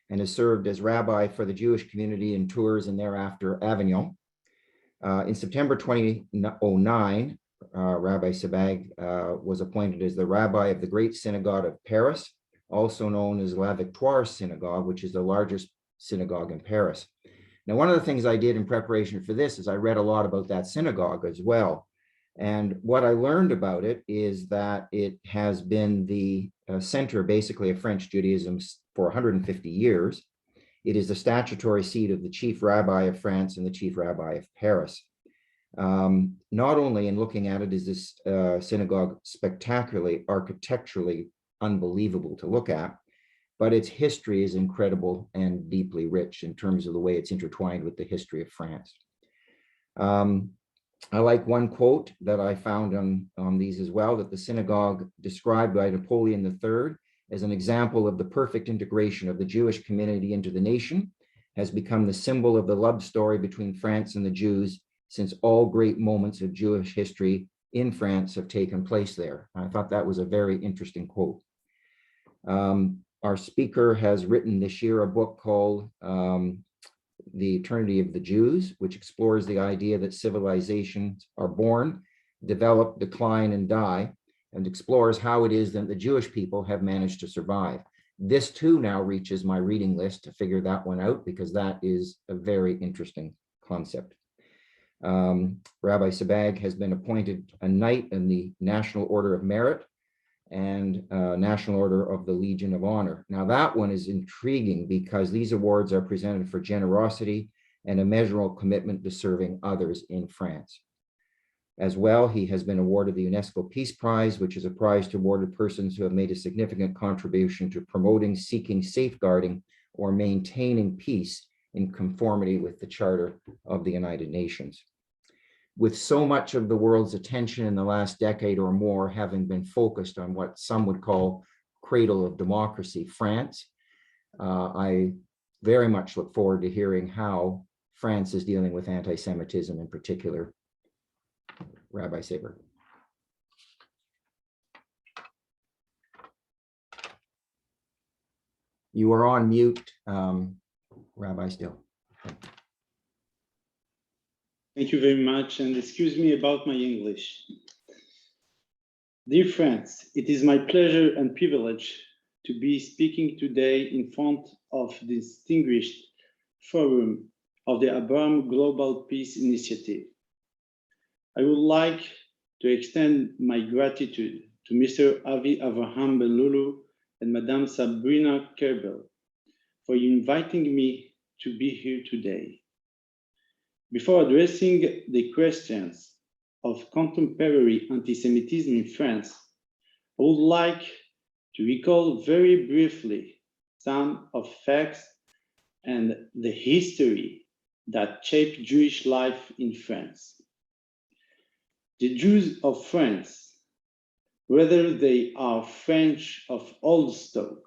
and has served as rabbi for the Jewish community in Tours and thereafter Avignon. In September 2009, Rabbi Sabag was appointed as the rabbi of the Great Synagogue of Paris, also known as La Victoire Synagogue, which is the largest synagogue in Paris. Now, one of the things I did in preparation for this is I read a lot about that synagogue as well. And what I learned about it is that it has been the center, basically, of French Judaism for 150 years. It is the statutory seat of the chief rabbi of France and the chief rabbi of Paris. Not only in looking at it is this synagogue spectacularly, architecturally unbelievable to look at, but its history is incredible and deeply rich in terms of the way it's intertwined with the history of France. I like one quote that I found on these as well, that the synagogue described by Napoleon III as an example of the perfect integration of the Jewish community into the nation has become the symbol of the love story between France and the Jews since all great moments of Jewish history in France have taken place there. I thought that was a very interesting quote. Our speaker has written this year a book called The Eternity of the Jews, which explores the idea that civilizations are born, develop, decline, and die, and explores how it is that the Jewish people have managed to survive. This too now reaches my reading list to figure that one out, because that is a very interesting concept. Rabbi Sabag has been appointed a Knight in the National Order of Merit and National Order of the Legion of Honor. Now that one is intriguing because these awards are presented for generosity and a measurable commitment to serving others in France. As well, he has been awarded the UNESCO Peace Prize, which is a prize to awarded persons who have made a significant contribution to promoting, seeking, safeguarding, or maintaining peace in conformity with the Charter of the United Nations. With so much of the world's attention in the last decade or more having been focused on what some would call cradle of democracy, France, I very much look forward to hearing how France is dealing with anti-Semitism in particular. Rabbi Saber. You are on mute, Rabbi still. Thank you very much, and excuse me about my English. Dear friends, it is my pleasure and privilege to be speaking today in front of the distinguished forum of the Abraham Global Peace Initiative. I would like to extend my gratitude to Mr. Avi Avraham Ben-Lulu and Madame Sabrina Kerbel for inviting me to be here today. Before addressing the questions of contemporary anti-Semitism in France, I would like to recall very briefly some of facts and the history that shaped Jewish life in France. The Jews of France, whether they are French of old stock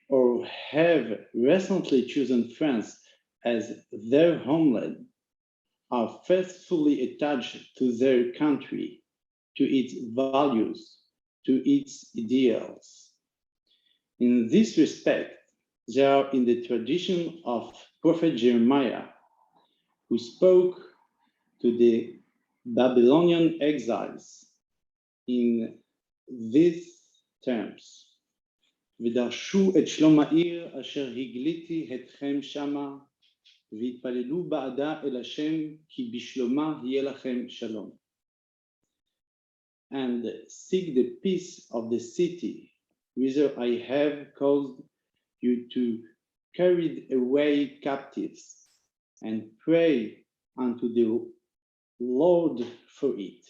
or have recently chosen France as their homeland, are faithfully attached to their country, to its values, to its ideals. In this respect, they are in the tradition of Prophet Jeremiah, who spoke to the Babylonian exiles in these terms. ודרשו את שלום העיר אשר הגליתי אתכם שמה, והתפללו בעדה אל השם, כי בשלומה יהיה לכם שלום. And seek the peace of the city, whither I have caused you to carry away captives, and pray unto the Lord for it,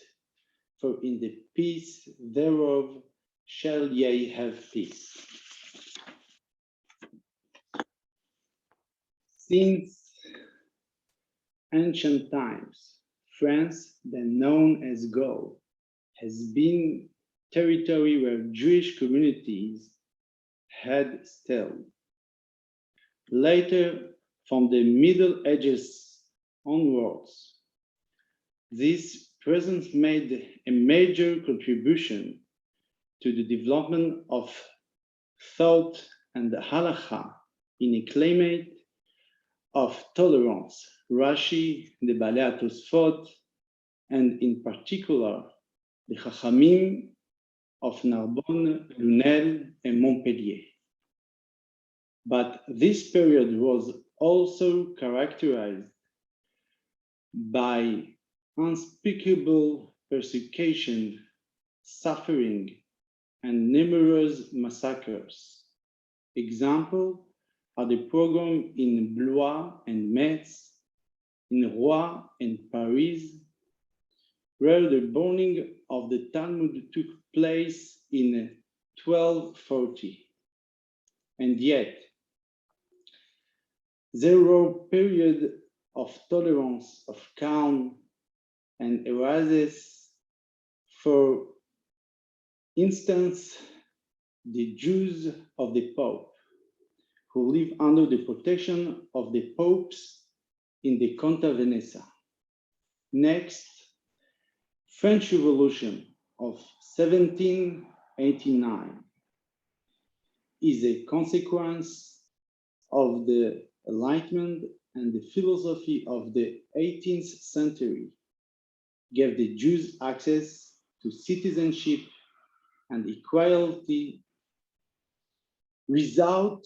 for in the peace thereof shall ye have peace. Since ancient times, France, then known as Gaul, has been territory where Jewish communities had settled. Later, from the Middle Ages onwards, this presence made a major contribution to the development of thought and halakha in a climate of tolerance. Rashi, the Balei HaTosfot, and in particular, the Chachamim of Narbonne, Lunel, and Montpellier. But this period was also characterized by unspeakable persecution, suffering, and numerous massacres. Examples are the pogrom in Blois and Metz, in Rouen and Paris, where the burning of the Talmud took place in 1240. And yet, there were periods of tolerance, of calm, and oases. For instance, the Jews of the Pope, who live under the protection of the popes in the Conta Veneza. Next, French Revolution of 1789 is a consequence of the Enlightenment, and the philosophy of the 18th century gave the Jews access to citizenship and equality without,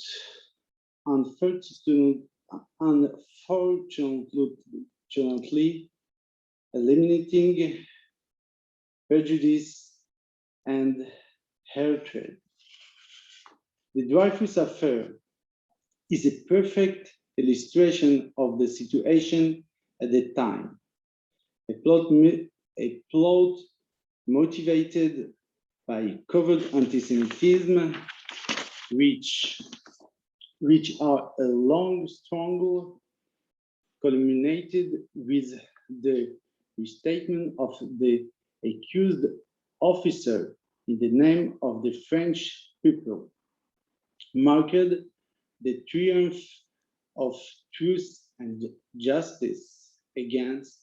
unfortunately, eliminating prejudice and hatred. The Dreyfus Affair is a perfect illustration of the situation at the time. A plot motivated by covert anti-Semitism, which are a long struggle culminated with the restatement of the accused officer in the name of the French people, marked the triumph of truth and justice against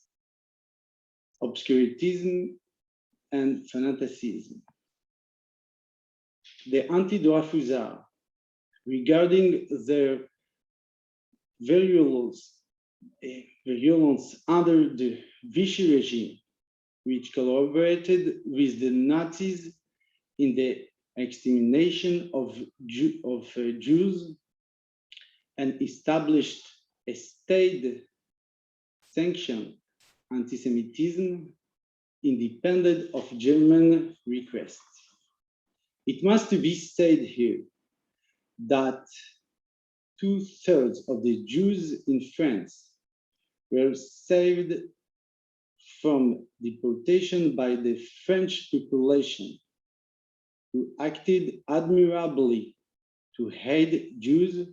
obscurantism and fanaticism. The anti-Dreyfusards, regarding their virulence under the Vichy regime, which collaborated with the Nazis in the extermination of Jews and established a state-sanctioned anti-Semitism independent of German requests. It must be said here that 2/3 of the Jews in France were saved from deportation by the French population, who acted admirably to aid Jews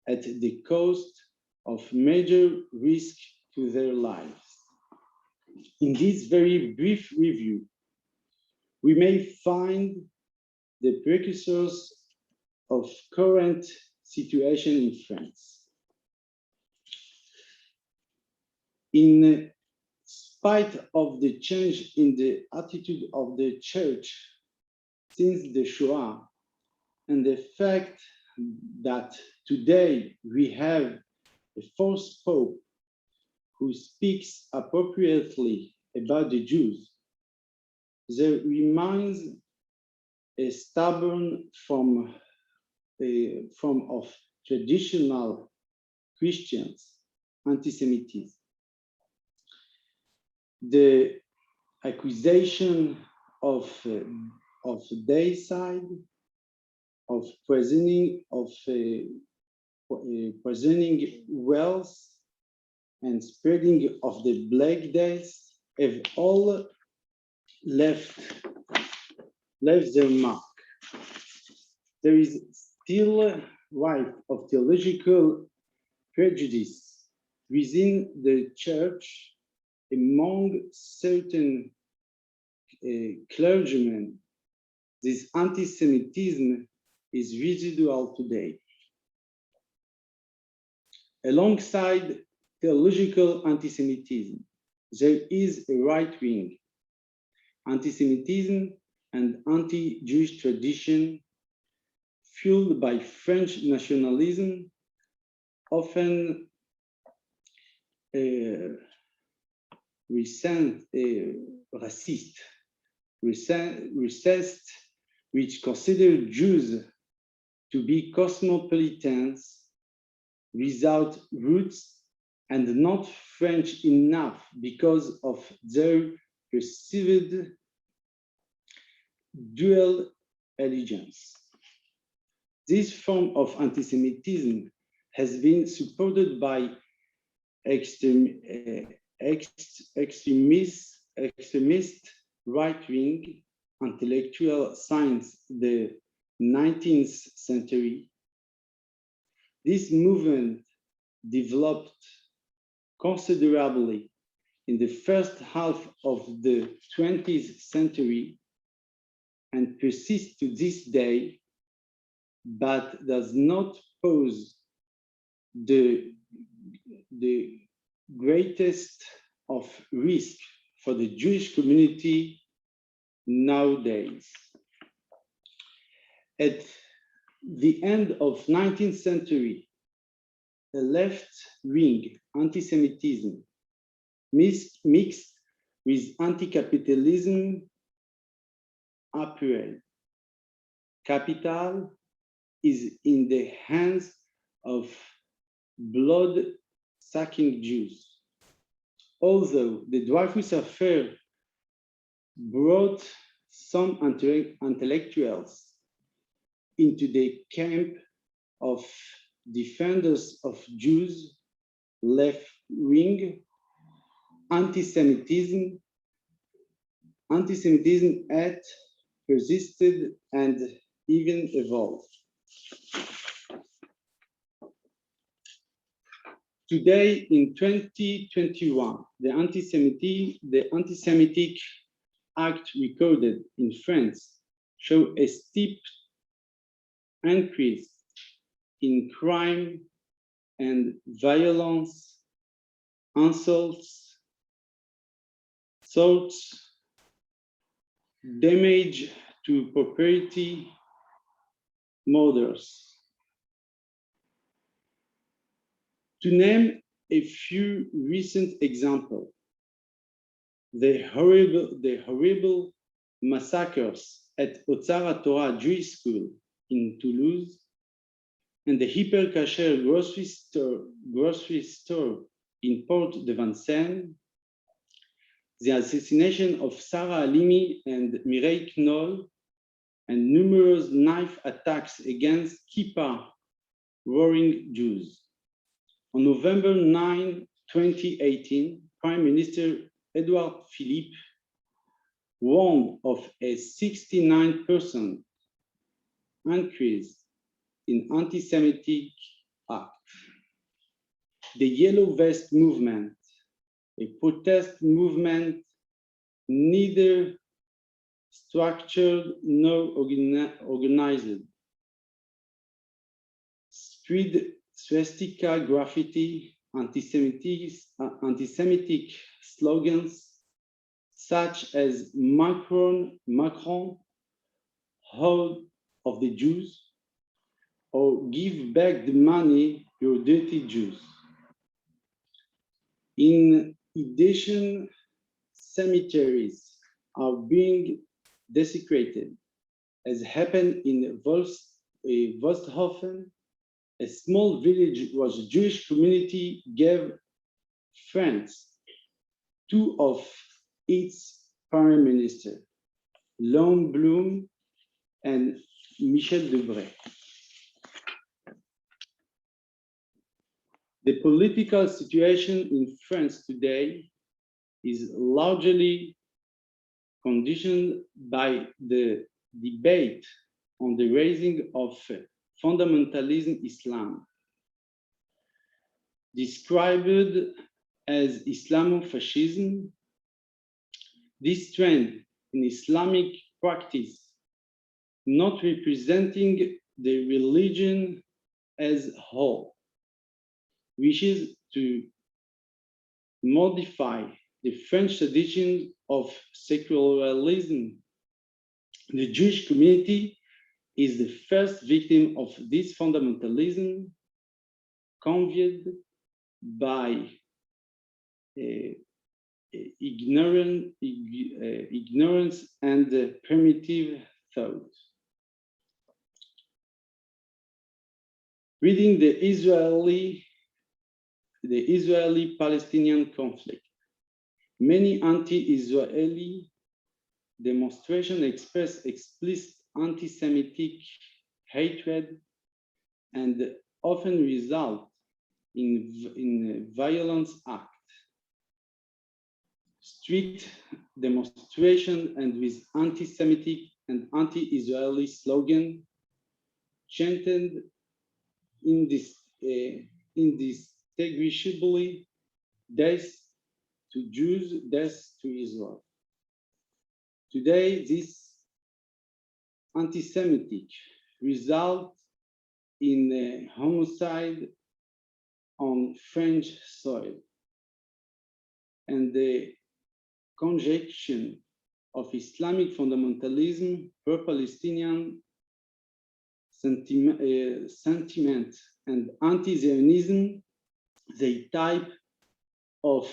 at the cost of major risk to their lives. In this very brief review, we may find the precursors of current situation in France. In spite of the change in the attitude of the church since the Shoah, and the fact that today we have a fourth pope who speaks appropriately about the Jews, there remains a stubborn form of traditional Christians anti-Semitism. The accusation of deicide, of poisoning wealth, and spreading of the Black Days have all left their mark. There is still a right of theological prejudice within the church among certain clergymen this anti-Semitism is residual today. Alongside theological anti-Semitism, there is a right-wing anti-Semitism and anti-Jewish tradition fueled by French nationalism, often racist, which consider Jews to be cosmopolitans without roots and not French enough because of their perceived dual allegiance. This form of anti-Semitism has been supported by extremist right-wing intellectual since the 19th century. This movement developed considerably in the first half of the 20th century and persists to this day, but does not pose the greatest of risk for the Jewish community nowadays. At the end of 19th century, a left-wing anti-Semitism mixed with anti-capitalism appeared. Capital is in the hands of blood-sucking Jews. Although the Dreyfus Affair brought some intellectuals into the camp of defenders of Jews, left-wing anti-Semitism had persisted and even evolved. Today, in 2021, the anti-Semitic act recorded in France show a steep increase in crime and violence, insults, damage to property, murders. To name a few recent examples, the horrible massacres at Otzar Torah Jewish School in Toulouse and the hyper kosher grocery store in Port de Vincennes, the assassination of Sarah Halimi and Mireille Knoll, and numerous knife attacks against Kippur-wearing Jews. On November 9, 2018, Prime Minister Edouard Philippe warned of a 69% increase in anti-Semitic acts. The Yellow Vest movement, a protest movement neither structured nor organized, spread swastika graffiti, anti-Semitic slogans such as Macron, Horde of the Jews, or give back the money, you dirty Jews. In addition, cemeteries are being desecrated, as happened in Wolsthofen, a small village where the Jewish community gave France two of its prime minister, Léon Blum and Michel Debré. The political situation in France today is largely conditioned by the debate on the raising of fundamentalism Islam, described as Islamofascism. This trend in Islamic practice not representing the religion as a whole, wishes to modify the French tradition of secularism. The Jewish community is the first victim of this fundamentalism, conveyed by ignorance and primitive thought. Reading the Israeli-Palestinian conflict, many anti-Israeli demonstrations express explicit anti-Semitic hatred and often result in violence acts. Street demonstration and with anti-Semitic and anti-Israeli slogan chanted indistinguishably, death to Jews, death to Israel. Today, this anti-Semitic result in a homicide on French soil, and the conjunction of Islamic fundamentalism, pro-Palestinian sentiment, and anti-Zionism, the type of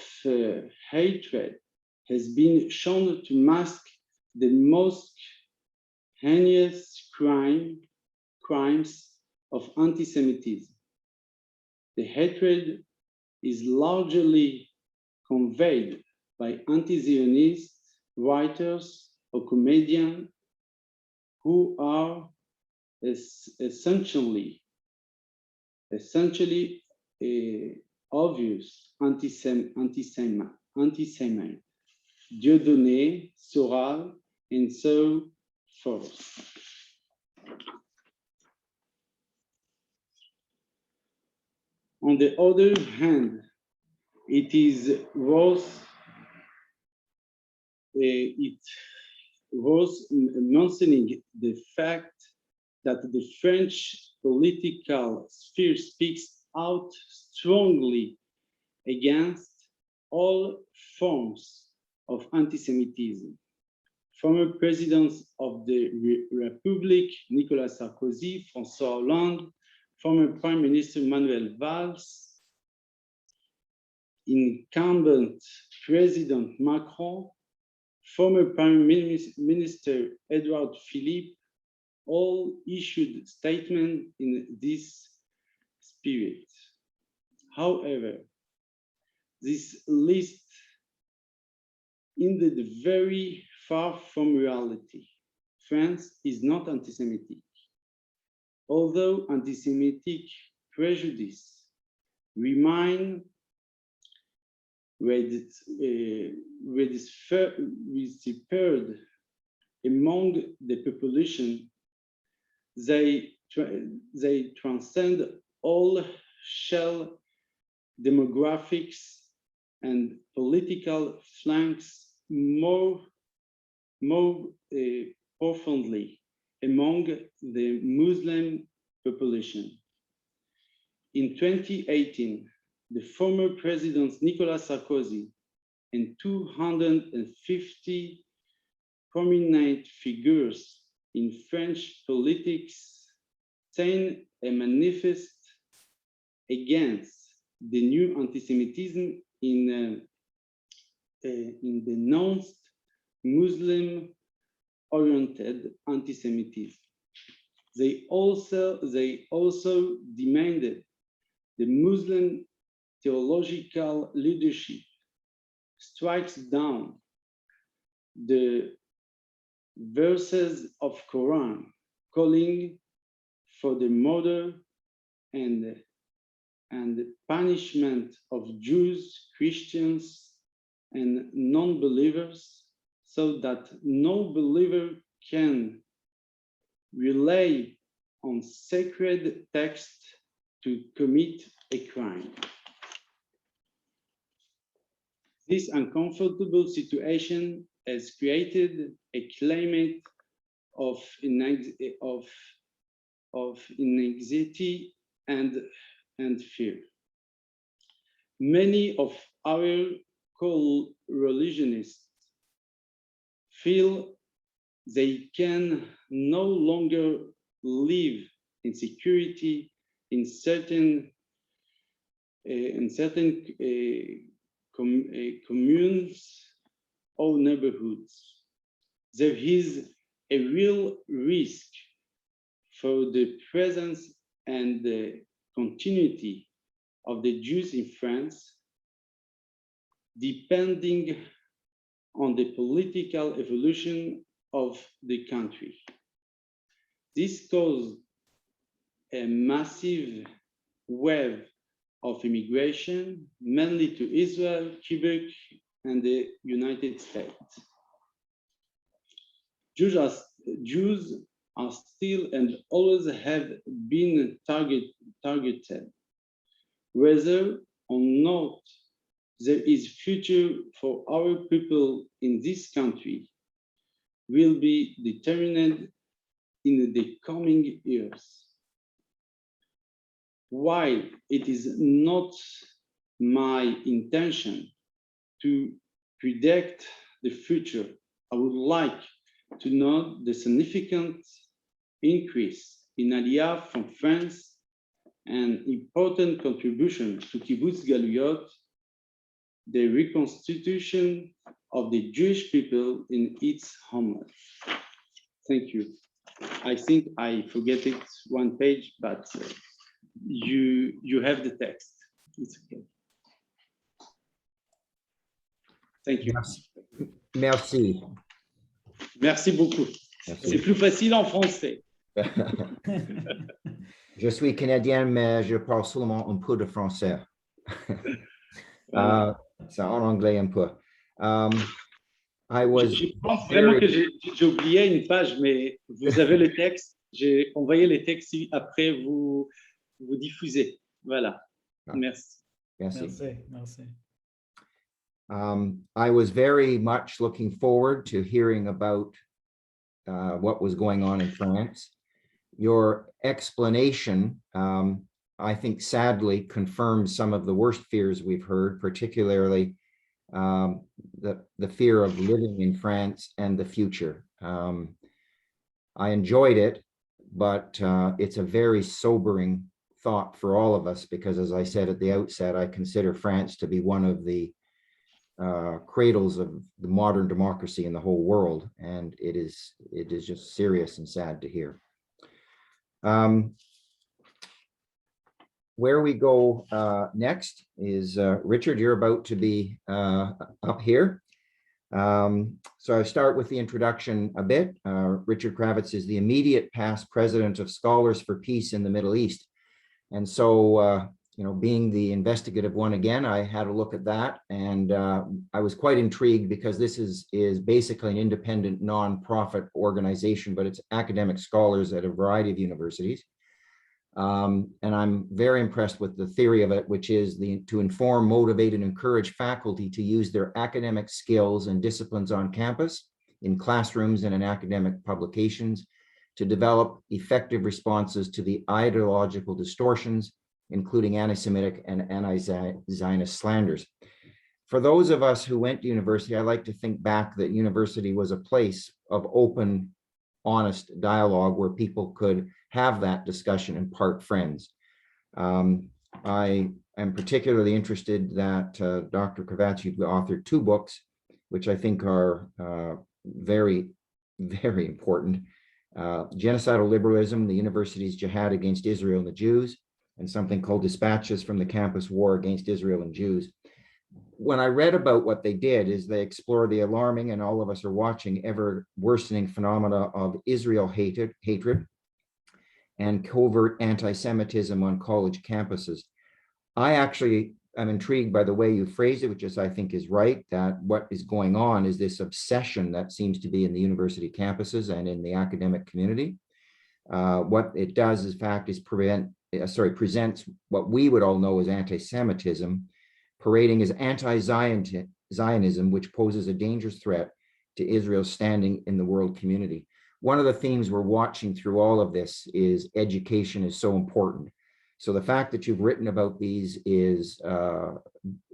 hatred has been shown to mask the most heinous crimes of anti-Semitism. The hatred is largely conveyed by anti-Zionist writers or comedians who are essentially obvious anti-Semite, Dieudonné, Soral, and so forth. On the other hand, it was mentioning the fact that the French political sphere speaks out strongly against all forms of anti-Semitism. Former presidents of the Republic, Nicolas Sarkozy, François Hollande, former Prime Minister Manuel Valls, incumbent President Macron, former Prime Minister Edouard Philippe, all issued statements in this spirit. However, this list ended very far from reality. France is not anti-Semitic. Although anti-Semitic prejudice remain widespread among the population, they transcend all shell demographics and political flanks more profoundly among the Muslim population. In 2018, the former presidents Nicolas Sarkozy and 250 prominent figures in French politics signed a manifest against the new anti-Semitism in denounced Muslim-oriented anti-Semitism. They also demanded the Muslim theological leadership strikes down the verses of Quran calling for the murder and punishment of Jews, Christians, and non-believers, so that no believer can rely on sacred text to commit a crime. This uncomfortable situation has created a climate of anxiety and fear. Many of our co-religionists feel they can no longer live in security in certain communes or neighborhoods. There is a real risk for the presence and the continuity of the Jews in France, depending on the political evolution of the country. This caused a massive wave of immigration, mainly to Israel, Quebec, and the United States. Jews are still and always have been targeted. Whether or not there is future for our people in this country will be determined in the coming years. While it is not my intention to predict the future, I would like to note the significant increase in Aliyah from France and important contribution to Kibbutz Galuyot, the reconstitution of the Jewish people in its homeland. Thank you. I think I forget it one page, but you have the text. It's okay. Thank you. Merci. Merci beaucoup. Merci. C'est plus facile en français. Je suis canadien, mais je parle seulement un peu de français. C'est en anglais un peu. Je pense vraiment que j'ai oublié une page, mais vous avez le texte. J'ai envoyé les textes après vous diffusez. Voilà. Merci. Merci. Merci. I was very much looking forward to hearing about what was going on in France. Your explanation, I think, sadly confirms some of the worst fears we've heard, particularly the fear of living in France and the future. I enjoyed it, but it's a very sobering thought for all of us, because as I said at the outset, I consider France to be one of the cradles of the modern democracy in the whole world, and it is just serious and sad to hear. Where we go next is Richard, you're about to be up here. So I start with the introduction a bit. Richard Kravitz is the immediate past president of Scholars for Peace in the Middle East. And so, being the investigative one again, I had a look at that, and I was quite intrigued because this is basically an independent nonprofit organization, but it's academic scholars at a variety of universities. And I'm very impressed with the theory of it, which is to inform, motivate, and encourage faculty to use their academic skills and disciplines on campus, in classrooms, and in academic publications, to develop effective responses to the ideological distortions, including anti-Semitic and anti-Zionist slanders. For those of us who went to university, I like to think back that university was a place of open, honest dialogue where people could have that discussion and part friends. I am particularly interested that Dr. Kravitz, you've authored 2 books, which I think are very, very important. Genocidal Liberalism, the university's jihad against Israel and the Jews, and something called Dispatches from the Campus War Against Israel and Jews. When I read about what they did, is they explore the alarming, and all of us are watching, ever worsening phenomena of Israel hatred and covert anti-Semitism on college campuses. I actually am intrigued by the way you phrase it, which is, I think, is right, that what is going on is this obsession that seems to be in the university campuses and in the academic community. What it does, in fact, is presents what we would all know as anti-Semitism, parading as anti-Zionism, which poses a dangerous threat to Israel's standing in the world community. one of the themes we're watching through all of this is education is so important. So the fact that you've written about these is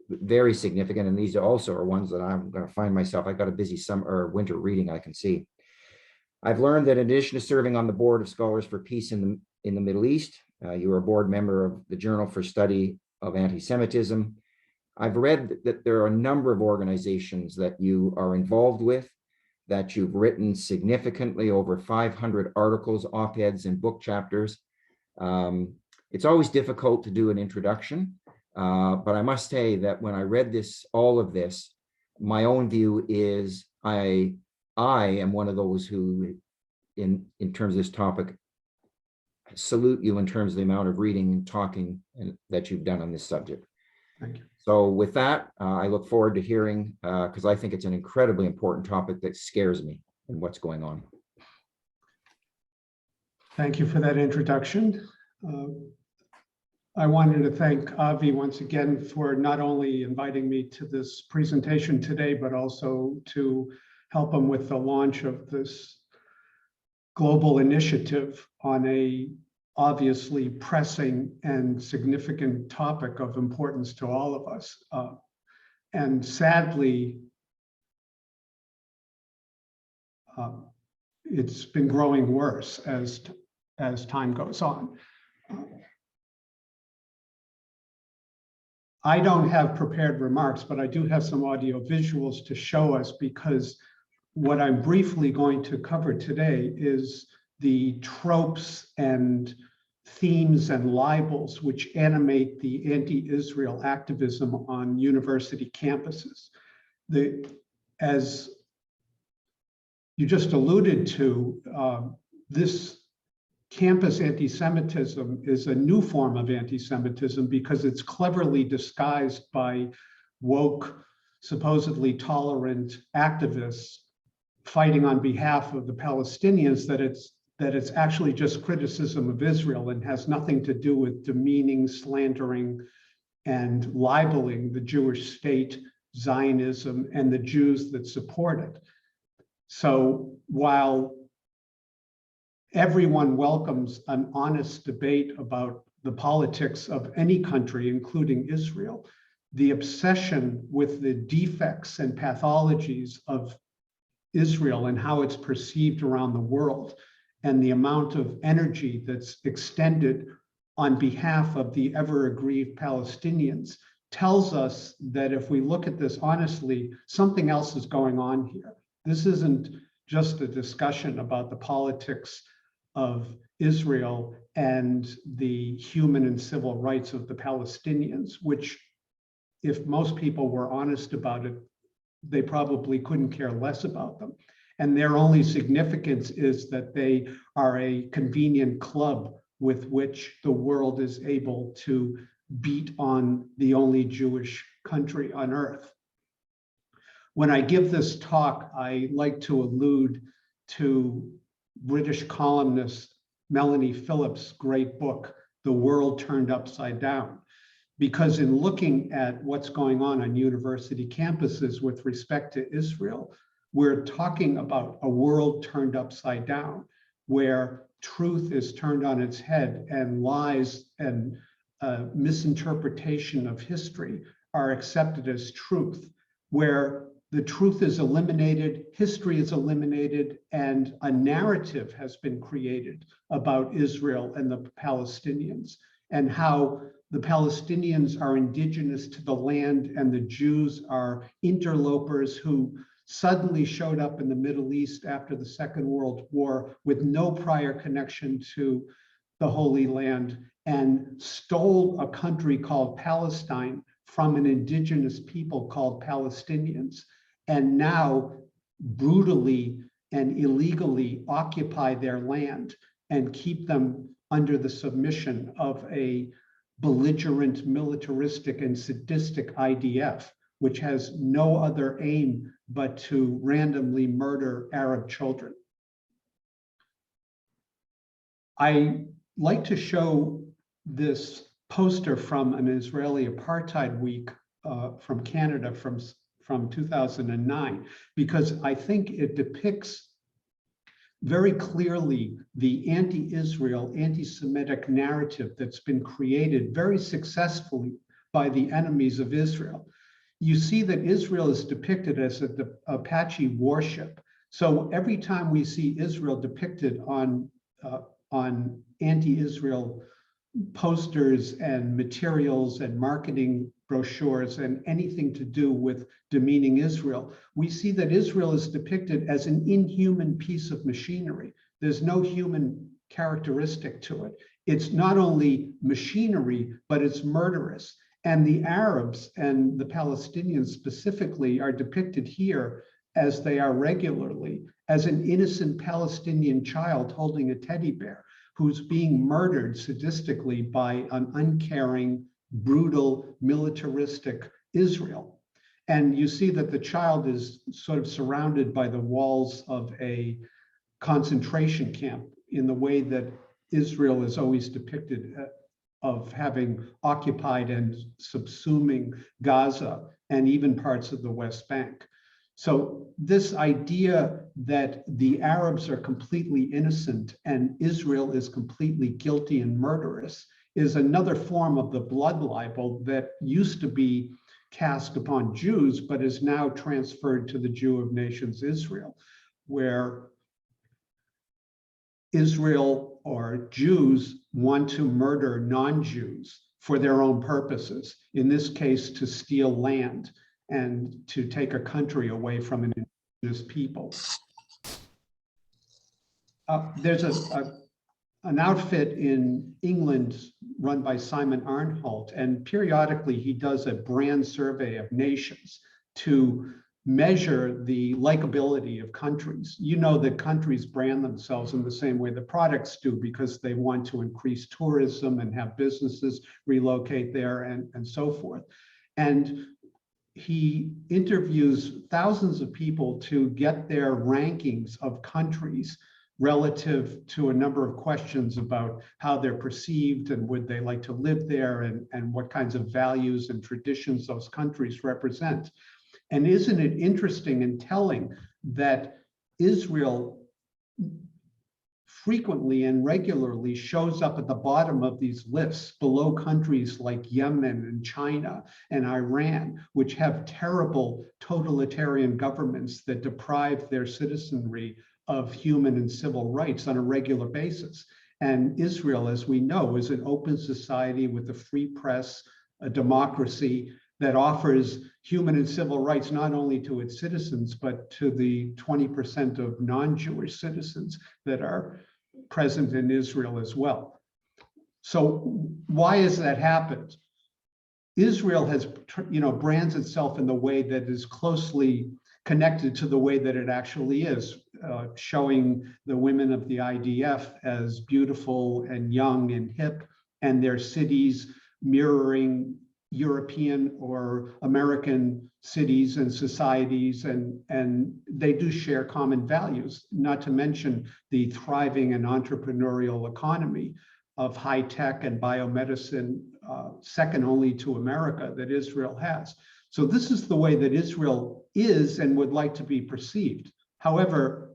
very significant. And these also are ones that I'm going to find myself. I've got a busy summer or winter reading, I can see. I've learned that in addition to serving on the board of Scholars for Peace in the Middle East, you are a board member of the Journal for Study of Antisemitism. I've read that there are a number of organizations that you are involved with, that you've written significantly, over 500 articles, op-eds, and book chapters. It's always difficult to do an introduction, but I must say that when I read all of this, my own view is I am one of those who, in terms of this topic, salute you in terms of the amount of reading and talking that you've done on this subject. Thank you. So with that, I look forward to hearing, because I think it's an incredibly important topic that scares me and what's going on. Thank you for that introduction. I wanted to thank Avi once again for not only inviting me to this presentation today, but also to help him with the launch of this global initiative on a obviously pressing and significant topic of importance to all of us. And sadly, it's been growing worse as time goes on. I don't have prepared remarks, but I do have some audio visuals to show us, because what I'm briefly going to cover today is the tropes and themes and libels which animate the anti-Israel activism on university campuses. As you just alluded to, this campus anti-Semitism is a new form of anti-Semitism because it's cleverly disguised by woke, supposedly tolerant activists fighting on behalf of the Palestinians, that it's actually just criticism of Israel and has nothing to do with demeaning, slandering, and libeling the Jewish state, Zionism, and the Jews that support it. So while everyone welcomes an honest debate about the politics of any country, including Israel, the obsession with the defects and pathologies of Israel and how it's perceived around the world, and the amount of energy that's extended on behalf of the ever-aggrieved Palestinians tells us that if we look at this honestly, something else is going on here. This isn't just a discussion about the politics of Israel and the human and civil rights of the Palestinians, which, if most people were honest about it, they probably couldn't care less about them. And their only significance is that they are a convenient club with which the world is able to beat on the only Jewish country on earth. When I give this talk, I like to allude to British columnist Melanie Phillips' great book, The World Turned Upside Down. Because in looking at what's going on university campuses with respect to Israel, we're talking about a world turned upside down, where truth is turned on its head and lies and misinterpretation of history are accepted as truth, where the truth is eliminated, history is eliminated, and a narrative has been created about Israel and the Palestinians, and how the Palestinians are indigenous to the land and the Jews are interlopers who suddenly showed up in the Middle East after the Second World War with no prior connection to the Holy Land and stole a country called Palestine from an indigenous people called Palestinians, and now brutally and illegally occupy their land and keep them under the submission of a belligerent, militaristic, and sadistic IDF, which has no other aim but to randomly murder Arab children. I like to show this poster from an Israeli apartheid week from Canada from 2009, because I think it depicts very clearly the anti-Israel, anti-Semitic narrative that's been created very successfully by the enemies of Israel. You see that Israel is depicted as the Apache warship. So every time we see Israel depicted on anti-Israel posters and materials and marketing brochures and anything to do with demeaning Israel, we see that Israel is depicted as an inhuman piece of machinery. There's no human characteristic to it. It's not only machinery, but it's murderous. And the Arabs and the Palestinians specifically are depicted here, as they are regularly, as an innocent Palestinian child holding a teddy bear who's being murdered sadistically by an uncaring, brutal, militaristic Israel. And you see that the child is sort of surrounded by the walls of a concentration camp in the way that Israel is always depicted of having occupied and subsuming Gaza and even parts of the West Bank. So this idea that the Arabs are completely innocent and Israel is completely guilty and murderous is another form of the blood libel that used to be cast upon Jews, but is now transferred to the Jew of nations Israel, where Israel or Jews want to murder non-Jews for their own purposes, in this case, to steal land and to take a country away from an indigenous people. There's an outfit in England run by Simon Arnholt, and periodically he does a brand survey of nations to measure the likability of countries. You know that countries brand themselves in the same way the products do, because they want to increase tourism and have businesses relocate there and so forth. And he interviews thousands of people to get their rankings of countries relative to a number of questions about how they're perceived and would they like to live there, and what kinds of values and traditions those countries represent. And isn't it interesting and telling that Israel frequently and regularly shows up at the bottom of these lists, below countries like Yemen and China and Iran, which have terrible totalitarian governments that deprive their citizenry of human and civil rights on a regular basis. And Israel, as we know, is an open society with a free press, a democracy that offers human and civil rights not only to its citizens, but to the 20% of non-Jewish citizens that are present in Israel as well. So why has that happened? Israel has, brands itself in the way that is closely connected to the way that it actually is, showing the women of the IDF as beautiful and young and hip, and their cities mirroring European or American cities and societies, and they do share common values, not to mention the thriving and entrepreneurial economy of high tech and biomedicine, second only to America, that Israel has. So this is the way that Israel is and would like to be perceived. However,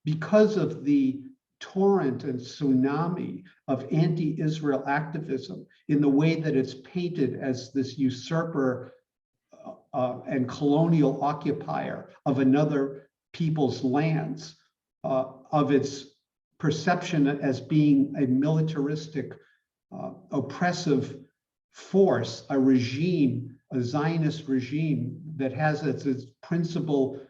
because of the torrent and tsunami of anti-Israel activism in the way that it's painted as this usurper and colonial occupier of another people's lands, of its perception as being a militaristic, oppressive force, a regime, a Zionist regime that has as its principal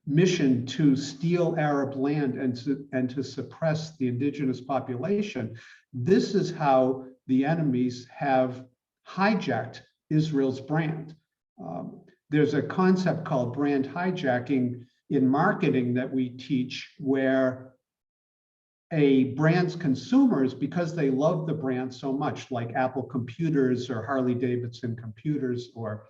mission to steal Arab land and to suppress the indigenous population. This is how the enemies have hijacked Israel's brand. There's a concept called brand hijacking in marketing that we teach, where a brand's consumers, because they love the brand so much, like Apple computers or Harley-Davidson computers or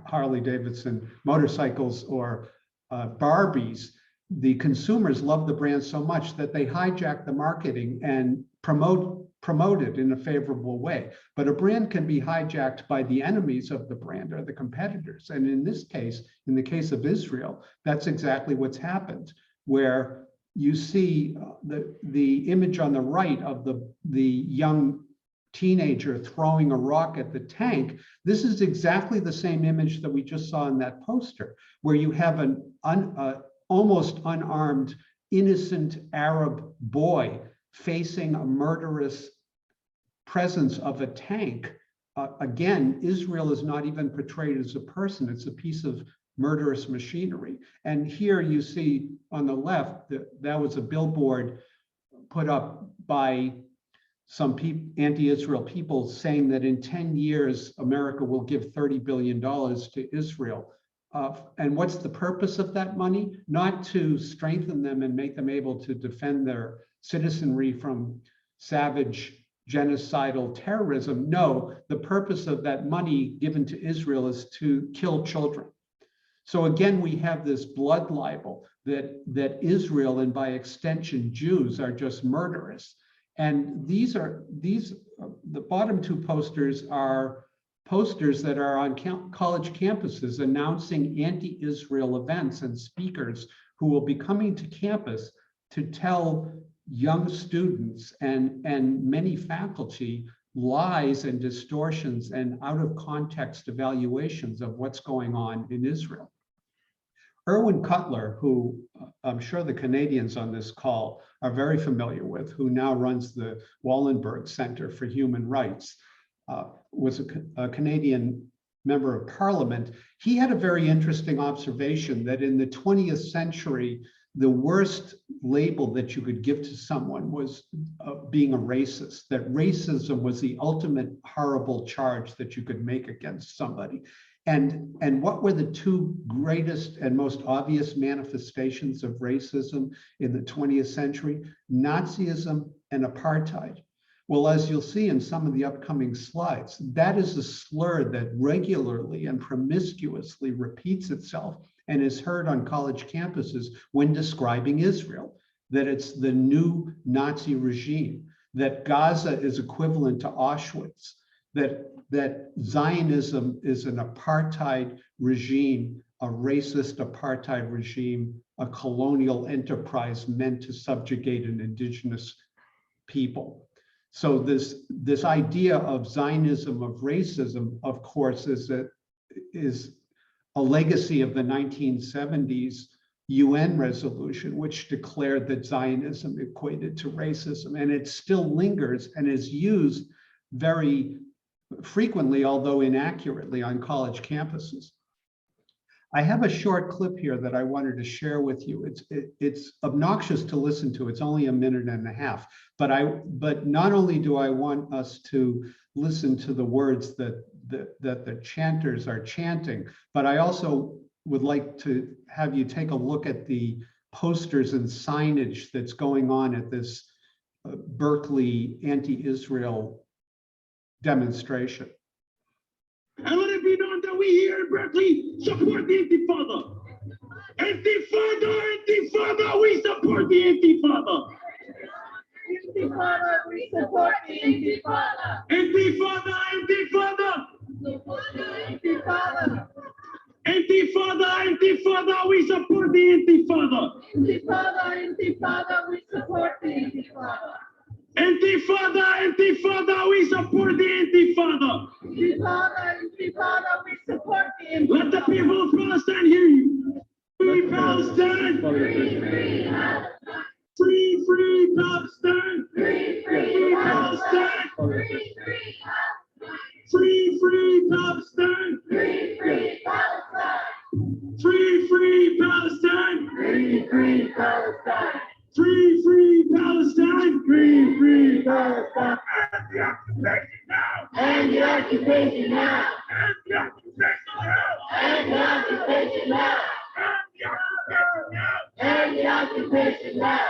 Harley-Davidson motorcycles or Barbies, the consumers love the brand so much that they hijack the marketing and promote it in a favorable way. But a brand can be hijacked by the enemies of the brand or the competitors. And in this case, in the case of Israel, that's exactly what's happened, where you see the image on the right of the young teenager throwing a rock at the tank. This is exactly the same image that we just saw in that poster, where you have an almost unarmed, innocent Arab boy facing a murderous presence of a tank. Again, Israel is not even portrayed as a person. It's a piece of murderous machinery. And here you see on the left that was a billboard put up by some anti-Israel people saying that in 10 years, America will give $30 billion to Israel. And what's the purpose of that money? Not to strengthen them and make them able to defend their citizenry from savage genocidal terrorism. No, the purpose of that money given to Israel is to kill children. So again, we have this blood libel that Israel, and by extension Jews, are just murderous. And the bottom two posters are posters that are on college campuses announcing anti-Israel events and speakers who will be coming to campus to tell young students and many faculty lies and distortions and out of context evaluations of what's going on in Israel. Erwin Cutler, who I'm sure the Canadians on this call are very familiar with, who now runs the Wallenberg Center for Human Rights, was a Canadian member of parliament. He had a very interesting observation that in the 20th century, the worst label that you could give to someone was being a racist, that racism was the ultimate horrible charge that you could make against somebody. And what were the two greatest and most obvious manifestations of racism in the 20th century? Nazism and apartheid. Well, as you'll see in some of the upcoming slides, that is a slur that regularly and promiscuously repeats itself and is heard on college campuses when describing Israel, that it's the new Nazi regime, that Gaza is equivalent to Auschwitz, that Zionism is an apartheid regime, a racist apartheid regime, a colonial enterprise meant to subjugate an indigenous people. So this idea of Zionism, of racism, of course, is a legacy of the 1970s UN resolution, which declared that Zionism equated to racism, and it still lingers and is used very frequently, although inaccurately, on college campuses. I have a short clip here that I wanted to share with you. It's obnoxious to listen to. It's only a minute and a half, but not only do I want us to listen to the words that the chanters are chanting, but I also would like to have you take a look at the posters and signage that's going on at this Berkeley anti-Israel demonstration. And let it be known that we here in Berkeley support the Intifada. Intifada, Intifada, we support the Intifada. Intifada, we support the Intifada. Intifada, Intifada. Intifada. Intifada, Intifada, we support the Intifada. Intifada, Intifada, we support the Intifada. Intifada, Intifada, we support the Intifada. Intifada, Intifada, we support the Intifada. Let the people of Palestine hear you. Free Palestine. Free, free Palestine. Free, free Palestine. Free, free Palestine. Free, free Palestine. Free, free Palestine. Free, free Palestine. Free, free Palestine. Free, free Palestine. Free, free Palestine. Free, free Palestine. And the occupation now. And the occupation now. And the occupation now. And the occupation now. And the occupation now.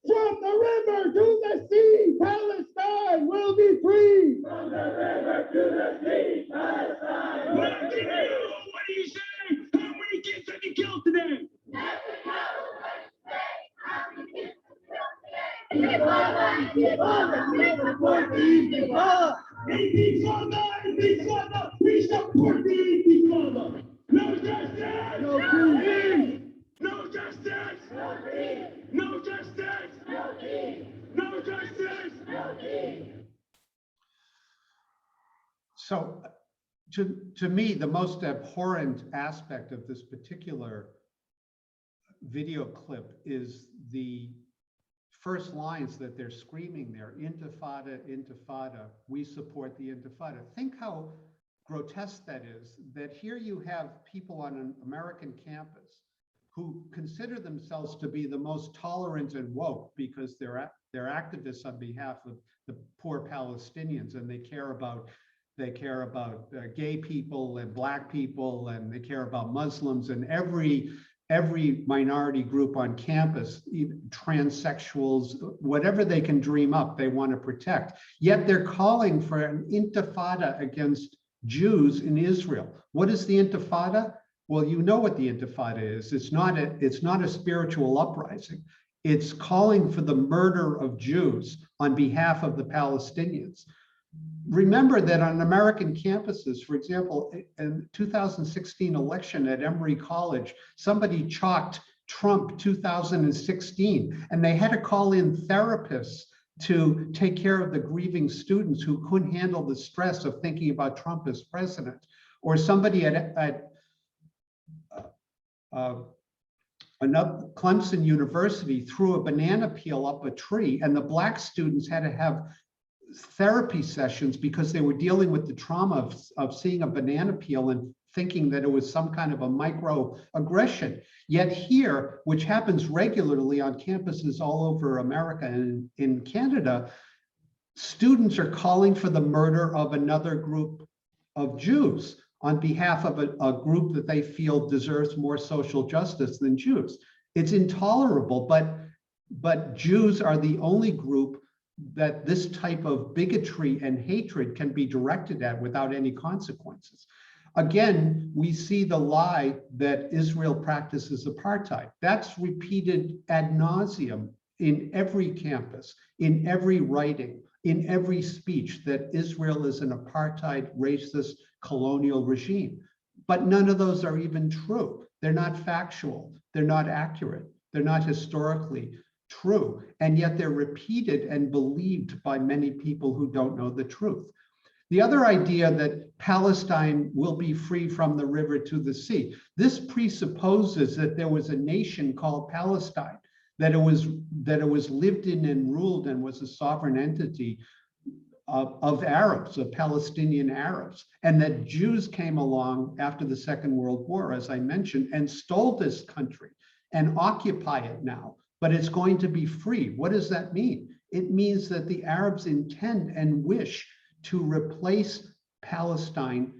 From the river to the sea, Palestine will be free. From the river to the sea, Palestine. What do you say? How many kids have you killed today? Intifada, Intifada, we support the Intifada. Intifada, Intifada, we support the Intifada. No justice, No peace. no justice, No peace. no justice. So to me, the most abhorrent aspect of this particular video clip is the first lines that they're screaming there: Intifada, Intifada, we support the Intifada. Think how grotesque that is, that here you have people on an American campus who consider themselves to be the most tolerant and woke because they're activists on behalf of the poor Palestinians, and they care about gay people and Black people, and they care about Muslims and every minority group on campus, even transsexuals, whatever they can dream up, they want to protect. Yet they're calling for an intifada against Jews in Israel. What is the intifada? Well, you know what the intifada is. It's not a spiritual uprising. It's calling for the murder of Jews on behalf of the Palestinians. Remember that on American campuses, for example, in 2016 election at Emory College, somebody chalked Trump 2016, and they had to call in therapists to take care of the grieving students who couldn't handle the stress of thinking about Trump as president. Or somebody at another Clemson University threw a banana peel up a tree, and the Black students had to have therapy sessions because they were dealing with the trauma of seeing a banana peel and thinking that it was some kind of a microaggression. Yet here, which happens regularly on campuses all over America and in Canada, students are calling for the murder of another group of Jews on behalf of a group that they feel deserves more social justice than Jews. It's intolerable, but Jews are the only group that this type of bigotry and hatred can be directed at without any consequences. Again, we see the lie that Israel practices apartheid. That's repeated ad nauseum in every campus, in every writing, in every speech, that Israel is an apartheid, racist, colonial regime. But none of those are even true. They're not factual. They're not accurate. They're not historically true. And yet they're repeated and believed by many people who don't know the truth. The other idea that Palestine will be free from the river to the sea, this presupposes that there was a nation called Palestine, that it was lived in and ruled and was a sovereign entity of Arabs, of Palestinian Arabs, and that Jews came along after the Second World War, as I mentioned, and stole this country and occupy it now. But it's going to be free. What does that mean? It means that the Arabs intend and wish to replace Palestine,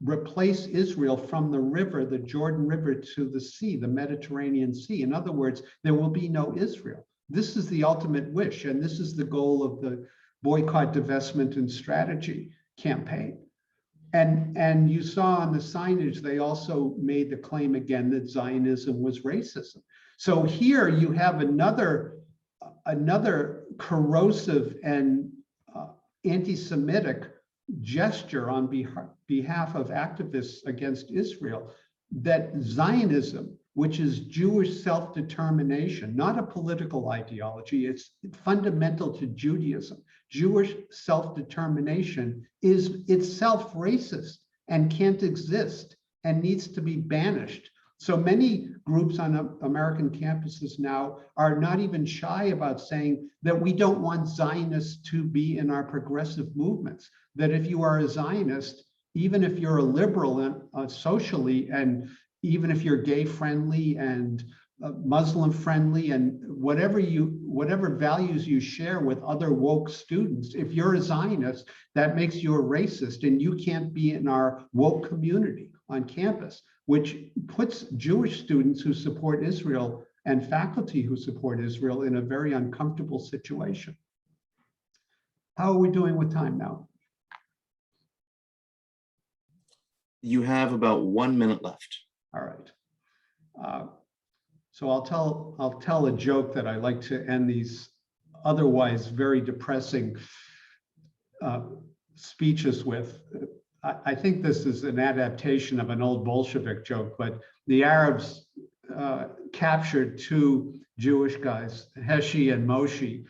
replace Israel from the river, the Jordan River, to the sea, the Mediterranean Sea. In other words, there will be no Israel. This is the ultimate wish, and this is the goal of the boycott, divestment, and strategy campaign. And you saw on the signage, they also made the claim again that Zionism was racism. So here you have another corrosive and anti-Semitic gesture on behalf of activists against Israel, that Zionism, which is Jewish self-determination, not a political ideology, it's fundamental to Judaism. Jewish self-determination is itself racist and can't exist and needs to be banished. So many groups on American campuses now are not even shy about saying that we don't want Zionists to be in our progressive movements, that if you are a Zionist, even if you're a liberal and socially, and even if you're gay friendly and Muslim friendly and whatever values you share with other woke students, if you're a Zionist, that makes you a racist and you can't be in our woke community on campus, which puts Jewish students who support Israel and faculty who support Israel in a very uncomfortable situation. How are we doing with time now? You have about 1 minute left. All right. So I'll tell a joke that I like to end these otherwise very depressing speeches with. I think this is an adaptation of an old Bolshevik joke, but the Arabs captured two Jewish guys, Heshi and Moshe,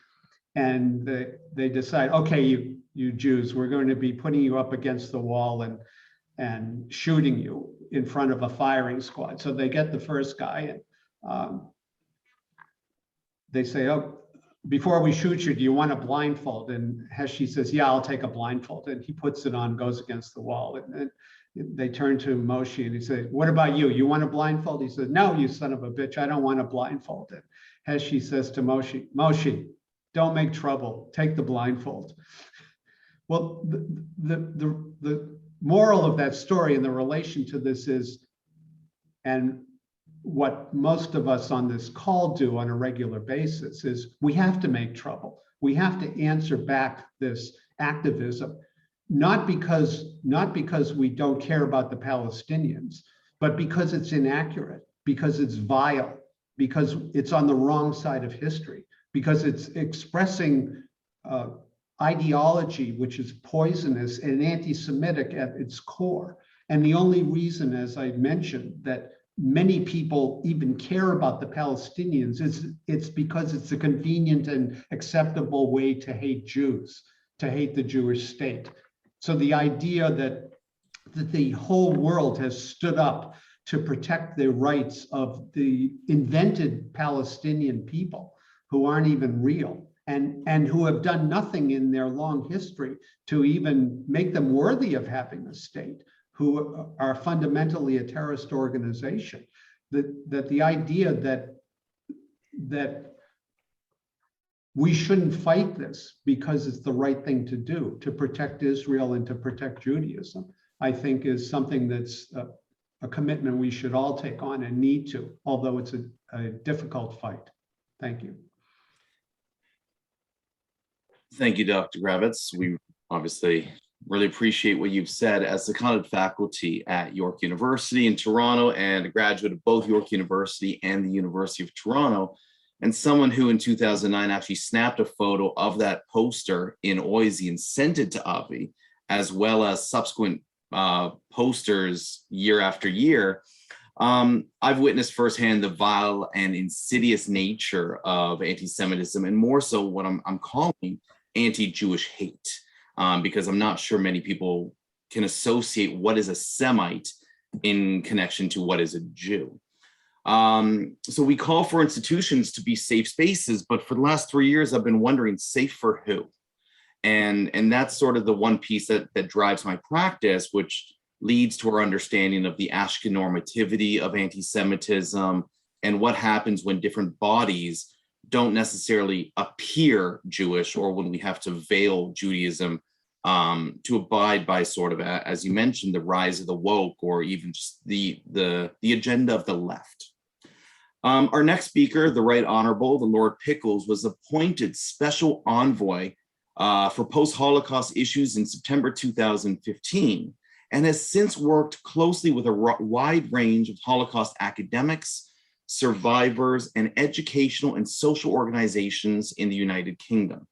and they decide, okay, you Jews. We're going to be putting you up against the wall and shooting you in front of a firing squad. So they get the first guy and they say, oh, before we shoot you, do you want a blindfold? And Heshi says, yeah, I'll take a blindfold. And he puts it on, goes against the wall. And they turn to Moshe and he says, what about you? You want a blindfold? He says, no, you son of a bitch, I don't want a blindfold. And Heshi says to Moshe, Moshe, don't make trouble, take the blindfold. Well, the moral of that story and the relation to this is, and what most of us on this call do on a regular basis, is we have to make trouble. We have to answer back this activism, not because we don't care about the Palestinians, but because it's inaccurate, because it's vile, because it's on the wrong side of history, because it's expressing ideology which is poisonous and anti-Semitic at its core. And the only reason, as I mentioned, that many people even care about the Palestinians it's because it's a convenient and acceptable way to hate Jews, to hate the Jewish state. So the idea that the whole world has stood up to protect the rights of the invented Palestinian people who aren't even real and who have done nothing in their long history to even make them worthy of having a state, who are fundamentally a terrorist organization, that the idea that we shouldn't fight this because it's the right thing to do, to protect Israel and to protect Judaism, I think is something that's a commitment we should all take on and need to, although it's a difficult fight. Thank you. Thank you, Dr. Gravitz. We obviously really appreciate what you've said. As seconded faculty at York University in Toronto and a graduate of both York University and the University of Toronto, and someone who in 2009 actually snapped a photo of that poster in Oise and sent it to Avi, as well as subsequent posters year after year, I've witnessed firsthand the vile and insidious nature of anti-Semitism, and more so what I'm calling anti-Jewish hate, because I'm not sure many people can associate what is a Semite in connection to what is a Jew. So we call for institutions to be safe spaces, but for the last 3 years, I've been wondering, safe for who? And that's sort of the one piece that drives my practice, which leads to our understanding of the Ashken normativity of anti-Semitism and what happens when different bodies don't necessarily appear Jewish, or when we have to veil Judaism to abide by sort of, as you mentioned, the rise of the woke, or even just the agenda of the left. Our next speaker, the Right Honorable, the Lord Pickles, was appointed special envoy for post-Holocaust issues in September 2015, and has since worked closely with a wide range of Holocaust academics, survivors, and educational and social organizations in the United Kingdom.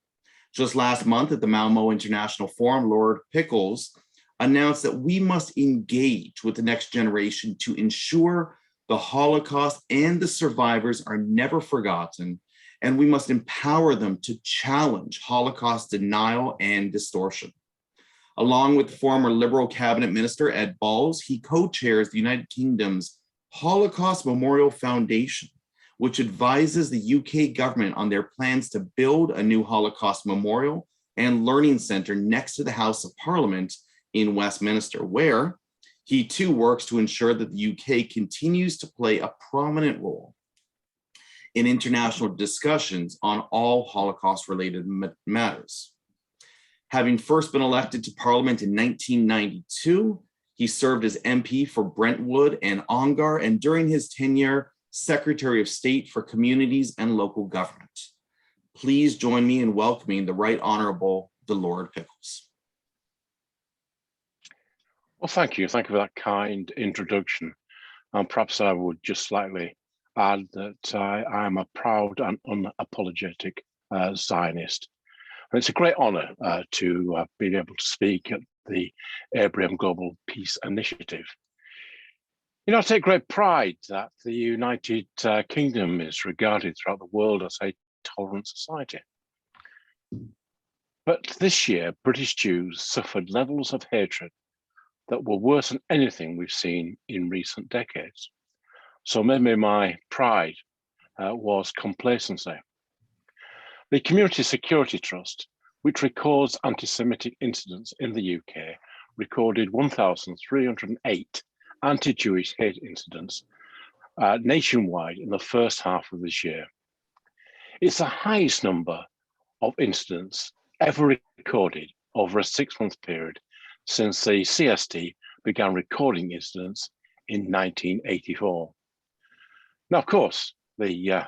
Just last month at the Malmo International Forum, Lord Pickles announced that we must engage with the next generation to ensure the Holocaust and the survivors are never forgotten, and we must empower them to challenge Holocaust denial and distortion. Along with former Liberal Cabinet Minister Ed Balls, he co-chairs the United Kingdom's Holocaust Memorial Foundation, which advises the UK government on their plans to build a new Holocaust memorial and learning center next to the House of Parliament in Westminster, where he too works to ensure that the UK continues to play a prominent role in international discussions on all Holocaust-related matters. Having first been elected to Parliament in 1992, he served as MP for Brentwood and Ongar, and during his tenure, Secretary of State for Communities and Local Government. Please join me in welcoming the Right Honorable, the Lord Pickles. Well, thank you. Thank you for that kind introduction. Perhaps I would just slightly add that I am a proud and unapologetic Zionist. And it's a great honor to be able to speak at the Abraham Global Peace Initiative. You know, I take great pride that the United Kingdom is regarded throughout the world as a tolerant society. But this year, British Jews suffered levels of hatred that were worse than anything we've seen in recent decades. So maybe my pride was complacency. The Community Security Trust, which records anti-Semitic incidents in the UK, recorded 1,308 anti-Jewish hate incidents nationwide in the first half of this year. It's the highest number of incidents ever recorded over a 6-month period since the CST began recording incidents in 1984. Now, of course, the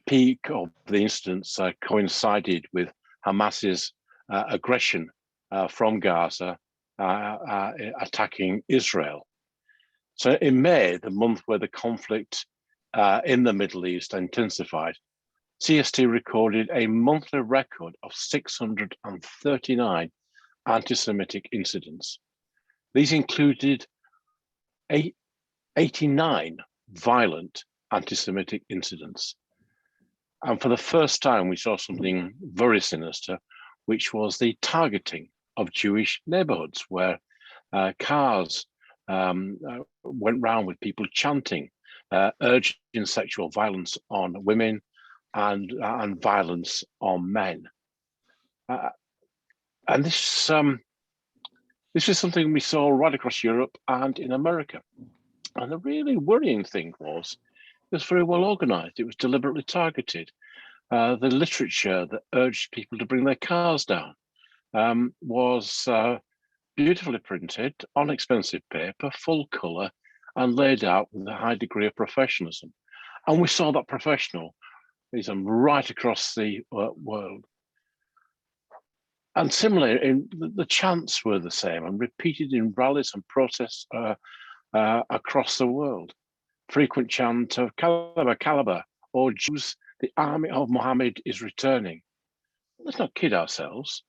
peak of the incidents coincided with Hamas's aggression from Gaza attacking Israel. So in May, the month where the conflict in the Middle East intensified, CST recorded a monthly record of 639 anti-Semitic incidents. These included 89 violent anti-Semitic incidents. And for the first time, we saw something very sinister, which was the targeting of Jewish neighborhoods, where cars went round with people chanting, urging sexual violence on women and violence on men. And this is something we saw right across Europe and in America. And the really worrying thing was, it was very well organized. It was deliberately targeted. The literature that urged people to bring their cars down was beautifully printed on expensive paper, full color, and laid out with a high degree of professionalism. And we saw that professionalism right across the world. And similarly, the chants were the same and repeated in rallies and protests across the world. Frequent chant of Caliber, Caliber, or Jews, the army of Mohammed is returning. Let's not kid ourselves.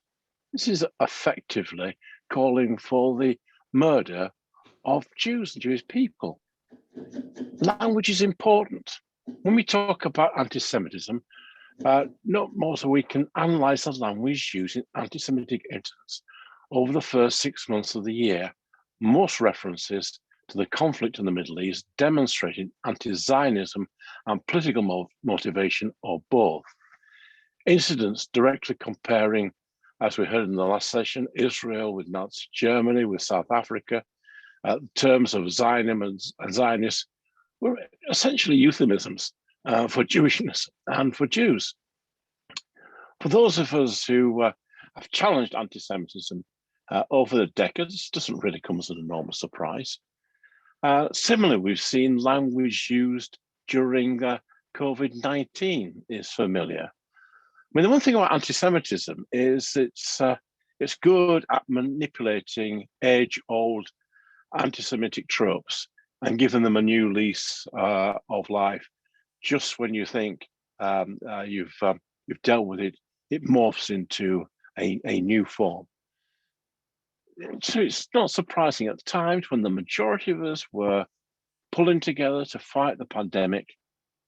This is effectively calling for the murder of Jews and Jewish people. Language is important. When we talk about anti-Semitism, not more so we can analyze the language used in anti-Semitic incidents. Over the first 6 months of the year, most references to the conflict in the Middle East demonstrated anti-Zionism and political motivation, or both. Incidents directly comparing, as we heard in the last session, Israel with Nazi Germany, with South Africa, terms of Zionism and Zionists were essentially euphemisms for Jewishness and for Jews. For those of us who have challenged anti-Semitism over the decades, it doesn't really come as an enormous surprise. Similarly, we've seen language used during COVID-19 is familiar. I mean, the one thing about anti-Semitism is it's good at manipulating age-old anti-Semitic tropes and giving them a new lease of life. Just when you think you've dealt with it, it morphs into a new form. So it's not surprising at times when the majority of us were pulling together to fight the pandemic,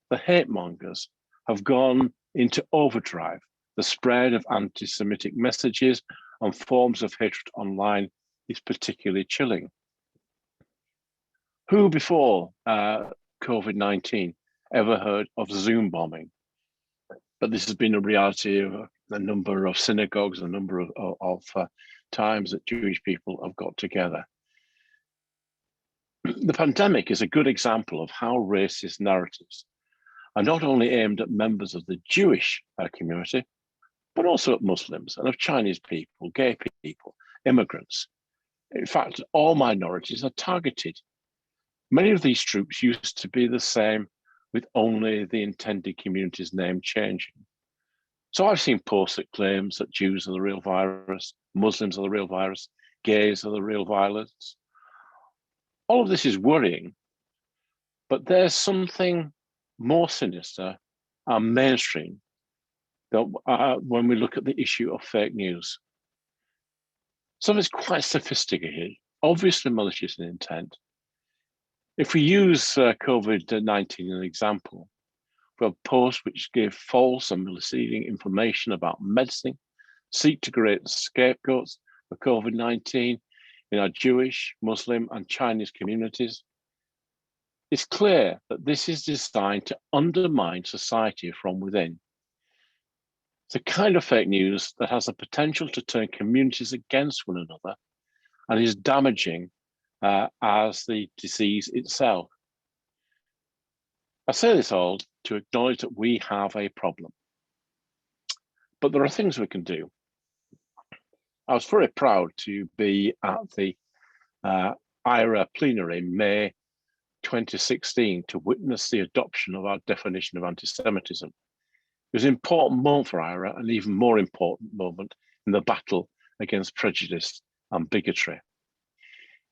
the hate mongers have gone into overdrive. The spread of anti-Semitic messages and forms of hatred online is particularly chilling. Who before COVID-19 ever heard of Zoom bombing? But this has been a reality of a number of synagogues, a number of times that Jewish people have got together. The pandemic is a good example of how racist narratives are not only aimed at members of the Jewish community, but also at Muslims and of Chinese people, gay people, immigrants. In fact, all minorities are targeted. Many of these groups used to be the same, with only the intended community's name changing. So I've seen posts that claims that Jews are the real virus, Muslims are the real virus, gays are the real violence. All of this is worrying, but there's something more sinister and mainstream that, when we look at the issue of fake news. Some is quite sophisticated, obviously malicious in intent. If we use COVID-19 as an example, we have posts which give false and misleading information about medicine, seek to create scapegoats for COVID-19 in our Jewish, Muslim, and Chinese communities. It's clear that this is designed to undermine society from within. It's a kind of fake news that has the potential to turn communities against one another and is damaging as the disease itself. I say this all to acknowledge that we have a problem, but there are things we can do. I was very proud to be at the IRA plenary in May 2016 to witness the adoption of our definition of anti-Semitism. It was an important moment for IRA, an even more important moment in the battle against prejudice and bigotry.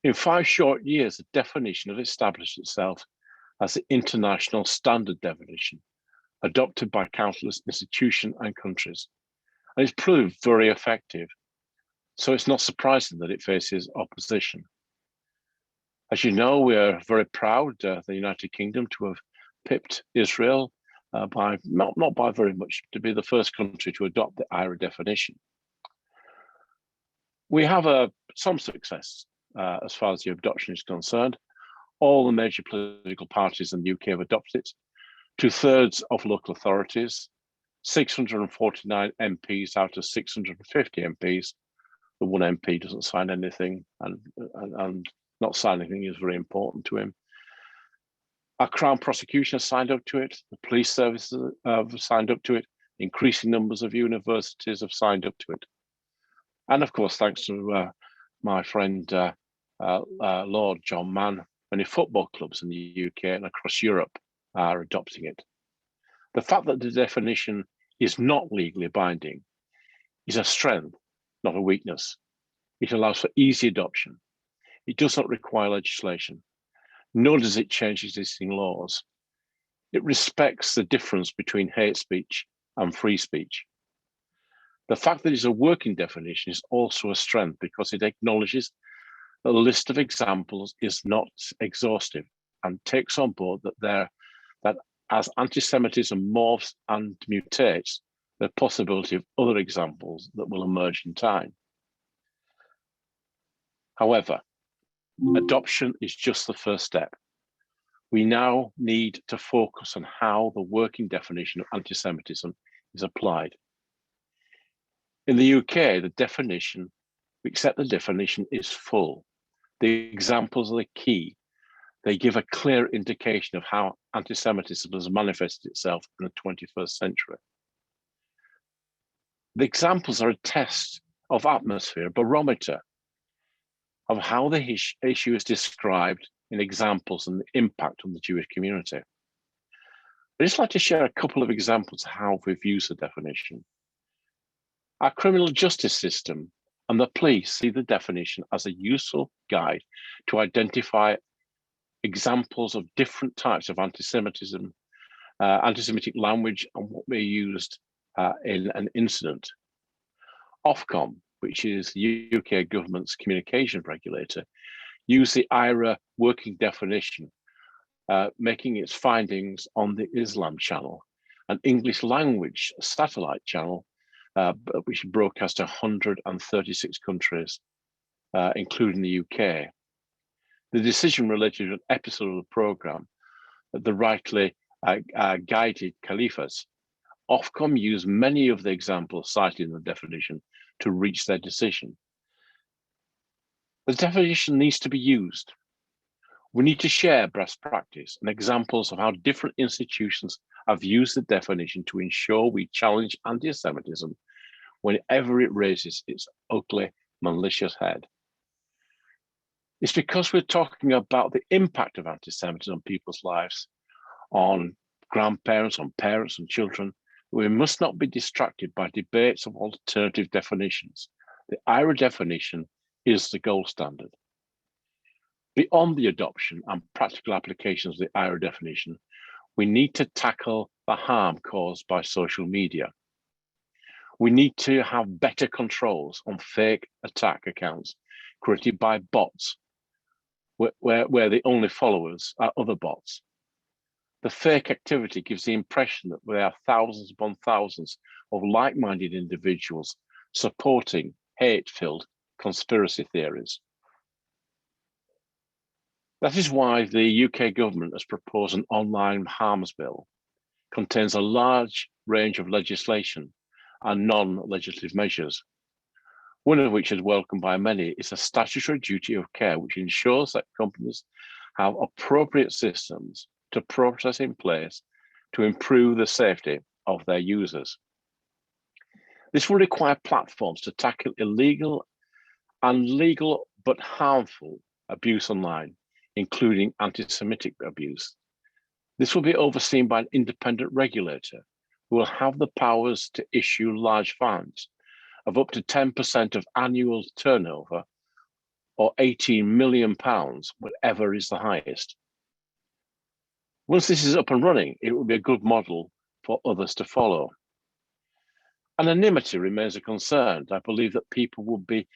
In 5 short years, the definition has established itself as the international standard definition, adopted by countless institutions and countries. And it's proved very effective. So it's not surprising that it faces opposition. As you know, we are very proud, the United Kingdom, to have pipped Israel by not by very much, to be the first country to adopt the IRA definition. We have some success as far as the adoption is concerned. All the major political parties in the UK have adopted it. 2/3 of local authorities, 649 MPs out of 650 MPs. The one MP doesn't sign anything, and not signing anything is very important to him. Our Crown prosecution has signed up to it. The police services have signed up to it. Increasing numbers of universities have signed up to it. And of course, thanks to my friend, Lord John Mann, many football clubs in the UK and across Europe are adopting it. The fact that the definition is not legally binding is a strength, not a weakness. It allows for easy adoption. It does not require legislation, nor does it change existing laws. It respects the difference between hate speech and free speech. The fact that it's a working definition is also a strength because it acknowledges that the list of examples is not exhaustive and takes on board that as anti-Semitism morphs and mutates, the possibility of other examples that will emerge in time. However, adoption is just the first step. We now need to focus on how the working definition of anti-Semitism is applied. In the UK, we accept the definition is full. The examples are the key. They give a clear indication of how anti-Semitism has manifested itself in the 21st century. The examples are a test of atmosphere, a barometer of how the issue is described in examples and the impact on the Jewish community. I'd just like to share a couple of examples of how we've used the definition. Our criminal justice system and the police see the definition as a useful guide to identify examples of different types of anti-Semitism, anti-Semitic language, and what may be used in an incident. Ofcom, which is the UK government's communication regulator, used the IRA working definition, making its findings on the Islam channel, an English language satellite channel, which broadcast to 136 countries, including the UK. The decision related to an episode of the programme, the rightly guided caliphs. Ofcom used many of the examples cited in the definition to reach their decision. The definition needs to be used. We need to share best practice and examples of how different institutions have used the definition to ensure we challenge anti-Semitism whenever it raises its ugly, malicious head. It's because we're talking about the impact of anti-Semitism on people's lives, on grandparents, on parents and children. We must not be distracted by debates of alternative definitions. The IRA definition is the gold standard. Beyond the adoption and practical applications of the IRA definition, we need to tackle the harm caused by social media. We need to have better controls on fake attack accounts created by bots, where the only followers are other bots. The fake activity gives the impression that there are thousands upon thousands of like-minded individuals supporting hate-filled conspiracy theories. That is why the UK government has proposed an online harms bill, contains a large range of legislation and non-legislative measures, one of which is welcomed by many is a statutory duty of care, which ensures that companies have appropriate systems to process in place to improve the safety of their users. This will require platforms to tackle illegal and legal but harmful abuse online, including anti-Semitic abuse. This will be overseen by an independent regulator who will have the powers to issue large fines of up to 10% of annual turnover or £18 million, whatever is the highest. Once this is up and running, it will be a good model for others to follow. Anonymity remains a concern. I believe that people would be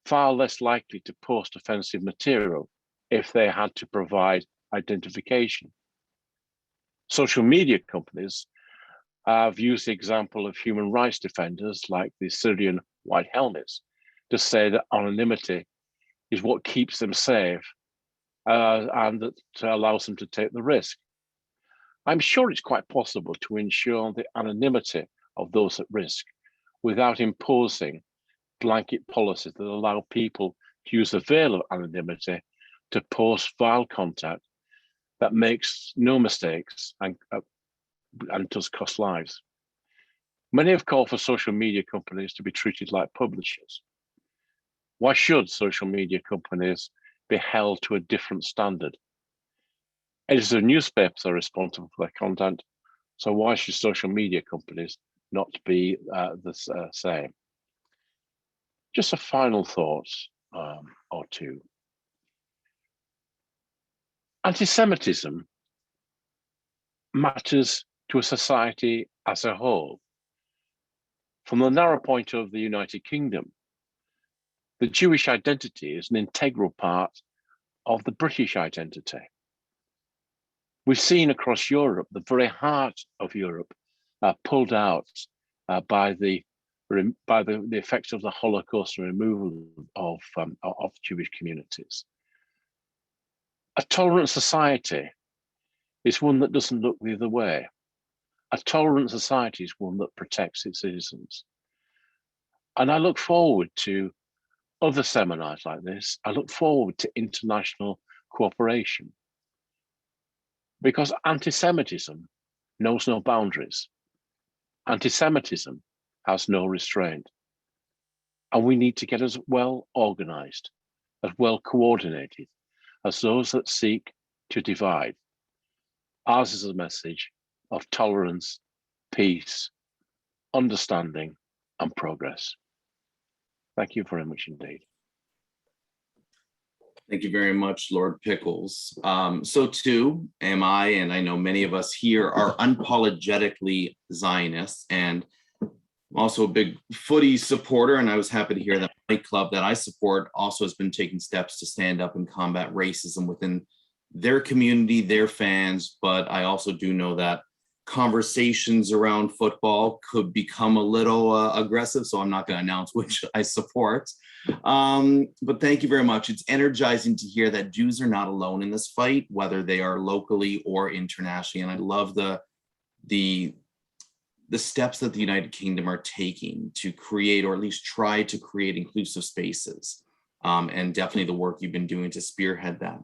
far less likely to post offensive material if they had to provide identification. Social media companies have used the example of human rights defenders like the Syrian White Helmets to say that anonymity is what keeps them safe and that allows them to take the risk. I'm sure it's quite possible to ensure the anonymity of those at risk without imposing blanket policies that allow people to use the veil of anonymity to post vile content that makes no mistakes and does cost lives. Many have called for social media companies to be treated like publishers. Why should social media companies be held to a different standard? Editors of newspapers are responsible for their content, so why should social media companies not be the same? Just a final thought or two. Anti-Semitism matters to a society as a whole. From the narrow point of the United Kingdom, the Jewish identity is an integral part of the British identity. We've seen across Europe, the very heart of Europe pulled out by the effects of the Holocaust and removal of Jewish communities. A tolerant society is one that doesn't look the other way. A tolerant society is one that protects its citizens. And I look forward to other seminars like this. I look forward to international cooperation because anti-Semitism knows no boundaries. Anti-Semitism has no restraint. And we need to get as well organized, as well coordinated as those that seek to divide. Ours is a message of tolerance, peace, understanding, and progress. Thank you very much indeed. Thank you very much, Lord Pickles. So too am I, and I know many of us here are unapologetically Zionists, and I'm also a big footy supporter, and I was happy to hear that my club that I support also has been taking steps to stand up and combat racism within their community, their fans, but I also do know that conversations around football could become a little aggressive, so I'm not going to announce which I support. But thank you very much. It's energizing to hear that Jews are not alone in this fight, whether they are locally or internationally. And I love the steps that the United Kingdom are taking to create, or at least try to create, inclusive spaces. And definitely the work you've been doing to spearhead that.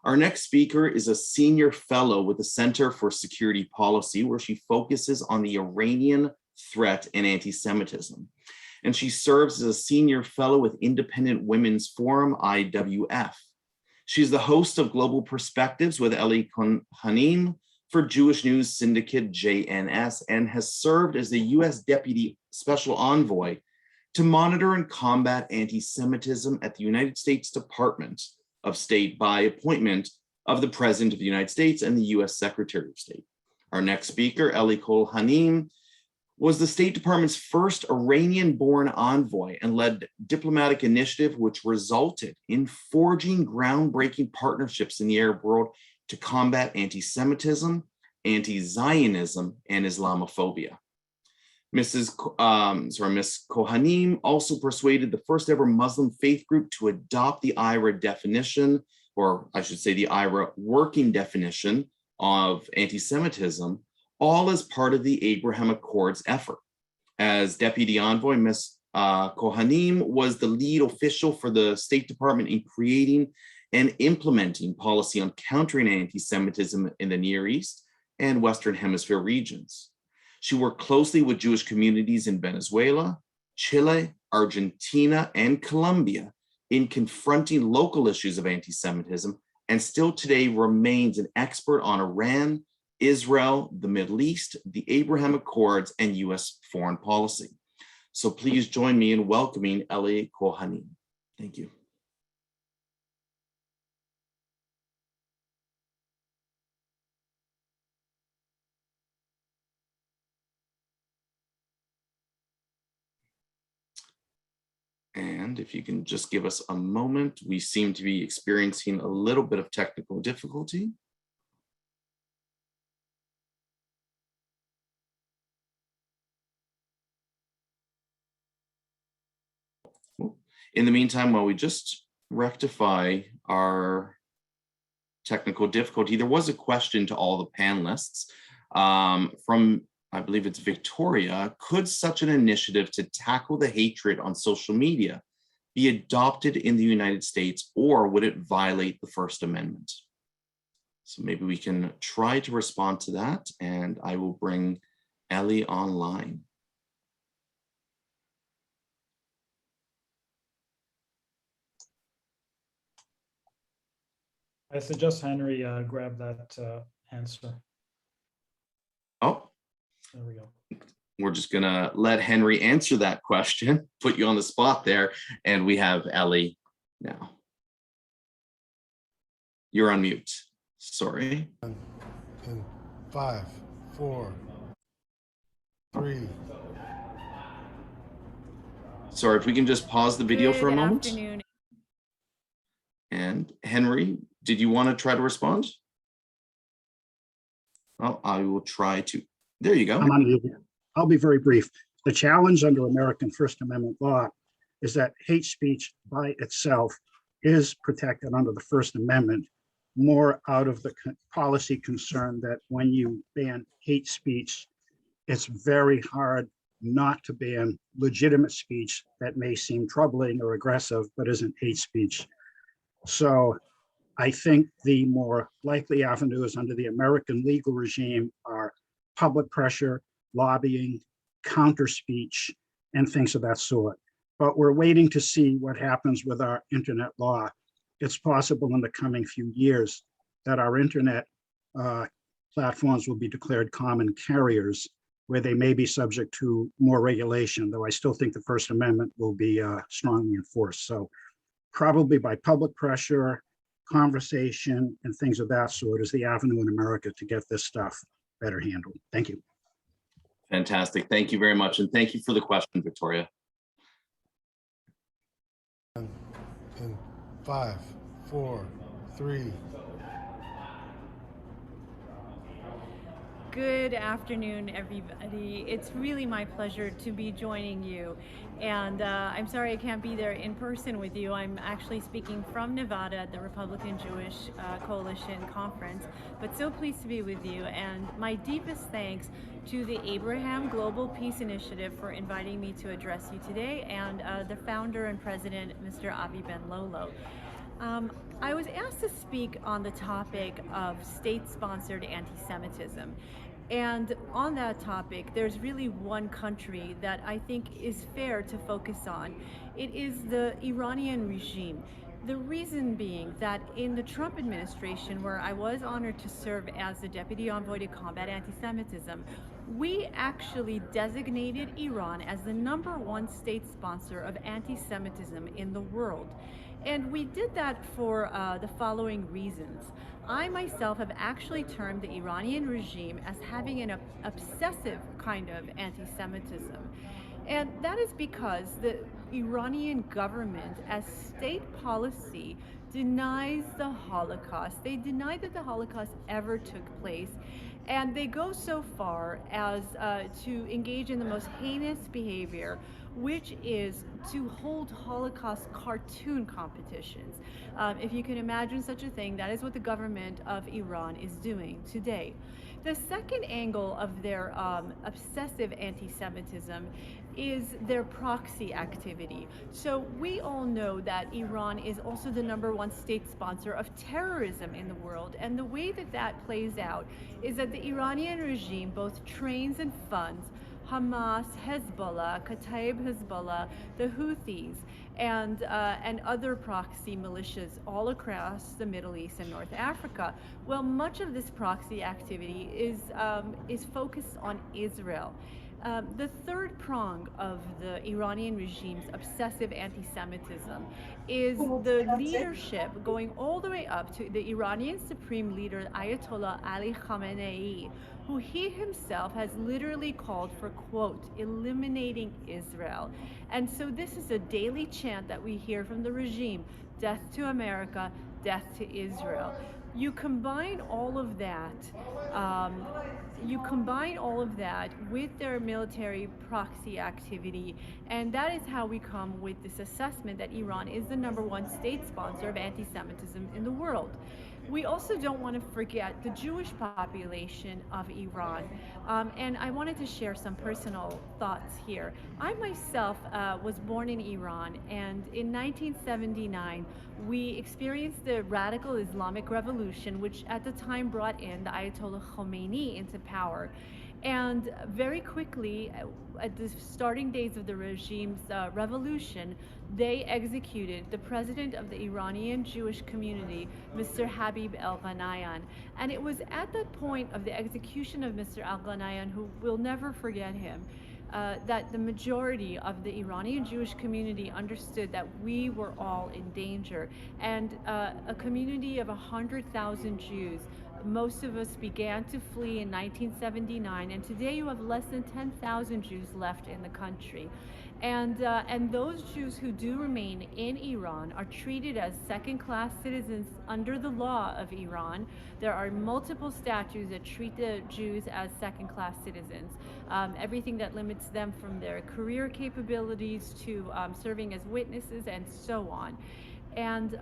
Our next speaker is a senior fellow with the Center for Security Policy, where she focuses on the Iranian threat and anti-Semitism. And she serves as a senior fellow with Independent Women's Forum, IWF. She's the host of Global Perspectives with Eli Hanim for Jewish News Syndicate, JNS, and has served as the US Deputy Special Envoy to monitor and combat anti-Semitism at the United States Department of State by appointment of the President of the United States and the US Secretary of State. Our next speaker, Eli Hanim, was the State Department's first Iranian-born envoy and led diplomatic initiative which resulted in forging groundbreaking partnerships in the Arab world to combat anti-Semitism, anti-Zionism, and Islamophobia. Miss Kohanim also persuaded the first ever Muslim faith group to adopt the IRA definition, or I should say the IRA working definition of anti-Semitism, all as part of the Abraham Accords effort. As Deputy Envoy, Ms. Kohanim was the lead official for the State Department in creating and implementing policy on countering anti-Semitism in the Near East and Western Hemisphere regions. She worked closely with Jewish communities in Venezuela, Chile, Argentina, and Colombia in confronting local issues of anti-Semitism, and still today remains an expert on Iran, Israel, the Middle East, the Abraham Accords, and US foreign policy. So please join me in welcoming Ellie Kohanim. Thank you. And if you can just give us a moment, we seem to be experiencing a little bit of technical difficulty. In the meantime, while we just rectify our technical difficulty, there was a question to all the panelists from, I believe it's Victoria. Could such an initiative to tackle the hatred on social media be adopted in the United States, or would it violate the First Amendment? So maybe we can try to respond to that, and I will bring Ellie online. I suggest Henry grab that answer. Oh, there we go. We're just gonna let Henry answer that question, put you on the spot there, and we have Ellie now. You're on mute. Sorry. In 5, 4, 3. Sorry, if we can just pause the video for a moment. Good afternoon. And Henry, did you want to try to respond? Well, I will try to. There you go. I'm on mute. I'll be very brief. The challenge under American First Amendment law is that hate speech by itself is protected under the First Amendment, more out of the policy concern that when you ban hate speech, it's very hard not to ban legitimate speech that may seem troubling or aggressive, but isn't hate speech. So I think the more likely avenues under the American legal regime are public pressure, lobbying, counter speech, and things of that sort. But we're waiting to see what happens with our internet law. It's possible in the coming few years that our internet platforms will be declared common carriers, where they may be subject to more regulation, though I still think the First Amendment will be strongly enforced. So probably by public pressure, conversation, and things of that sort is the avenue in America to get this stuff better handled. Thank you. Fantastic. Thank you very much. And thank you for the question, Victoria. In 5, 4, 3. Good afternoon, everybody. It's really my pleasure to be joining you. And I'm sorry I can't be there in person with you. I'm actually speaking from Nevada at the Republican Jewish Coalition Conference, but so pleased to be with you. And my deepest thanks to the Abraham Global Peace Initiative for inviting me to address you today, and the founder and president, Mr. Avi Ben-Lolo. I was asked to speak on the topic of state-sponsored anti-Semitism. And on that topic, there's really one country that I think is fair to focus on. It is the Iranian regime. The reason being that in the Trump administration, where I was honored to serve as the Deputy Envoy to Combat Anti-Semitism, we actually designated Iran as the #1 state sponsor of anti-Semitism in the world. And we did that for the following reasons. I myself have actually termed the Iranian regime as having an obsessive kind of anti-Semitism. And that is because the Iranian government, as state policy, denies the Holocaust. They deny that the Holocaust ever took place. And they go so far as to engage in the most heinous behavior, which is to hold Holocaust cartoon competitions. If you can imagine such a thing, that is what the government of Iran is doing today. The second angle of their obsessive anti-Semitism is their proxy activity. So we all know that Iran is also the #1 state sponsor of terrorism in the world. And the way that that plays out is that the Iranian regime both trains and funds Hamas, Hezbollah, Kataib Hezbollah, the Houthis, and other proxy militias all across the Middle East and North Africa. Well, much of this proxy activity is focused on Israel. The third prong of the Iranian regime's obsessive anti-Semitism is the leadership going all the way up to the Iranian supreme leader, Ayatollah Ali Khamenei, who he himself has literally called for, quote, eliminating Israel. And so this is a daily chant that we hear from the regime: death to America, death to Israel. You combine all of that with their military proxy activity, and that is how we come with this assessment that Iran is the #1 state sponsor of anti-Semitism in the world. We also don't want to forget the Jewish population of Iran. And I wanted to share some personal thoughts here. I myself was born in Iran, and in 1979, we experienced the radical Islamic revolution, which at the time brought in the Ayatollah Khomeini into power. And very quickly, at the starting days of the regime's revolution, they executed the president of the Iranian Jewish community, Mr. Habib El-Ghanayan. And it was at that point of the execution of Mr. El-Ghanayan, who will never forget him, that the majority of the Iranian Jewish community understood that we were all in danger. And a community of 100,000 Jews, most of us began to flee in 1979, and today you have less than 10,000 Jews left in the country. And those Jews who do remain in Iran are treated as second-class citizens under the law of Iran. There are multiple statutes that treat the Jews as second-class citizens. Everything that limits them from their career capabilities to serving as witnesses and so on. And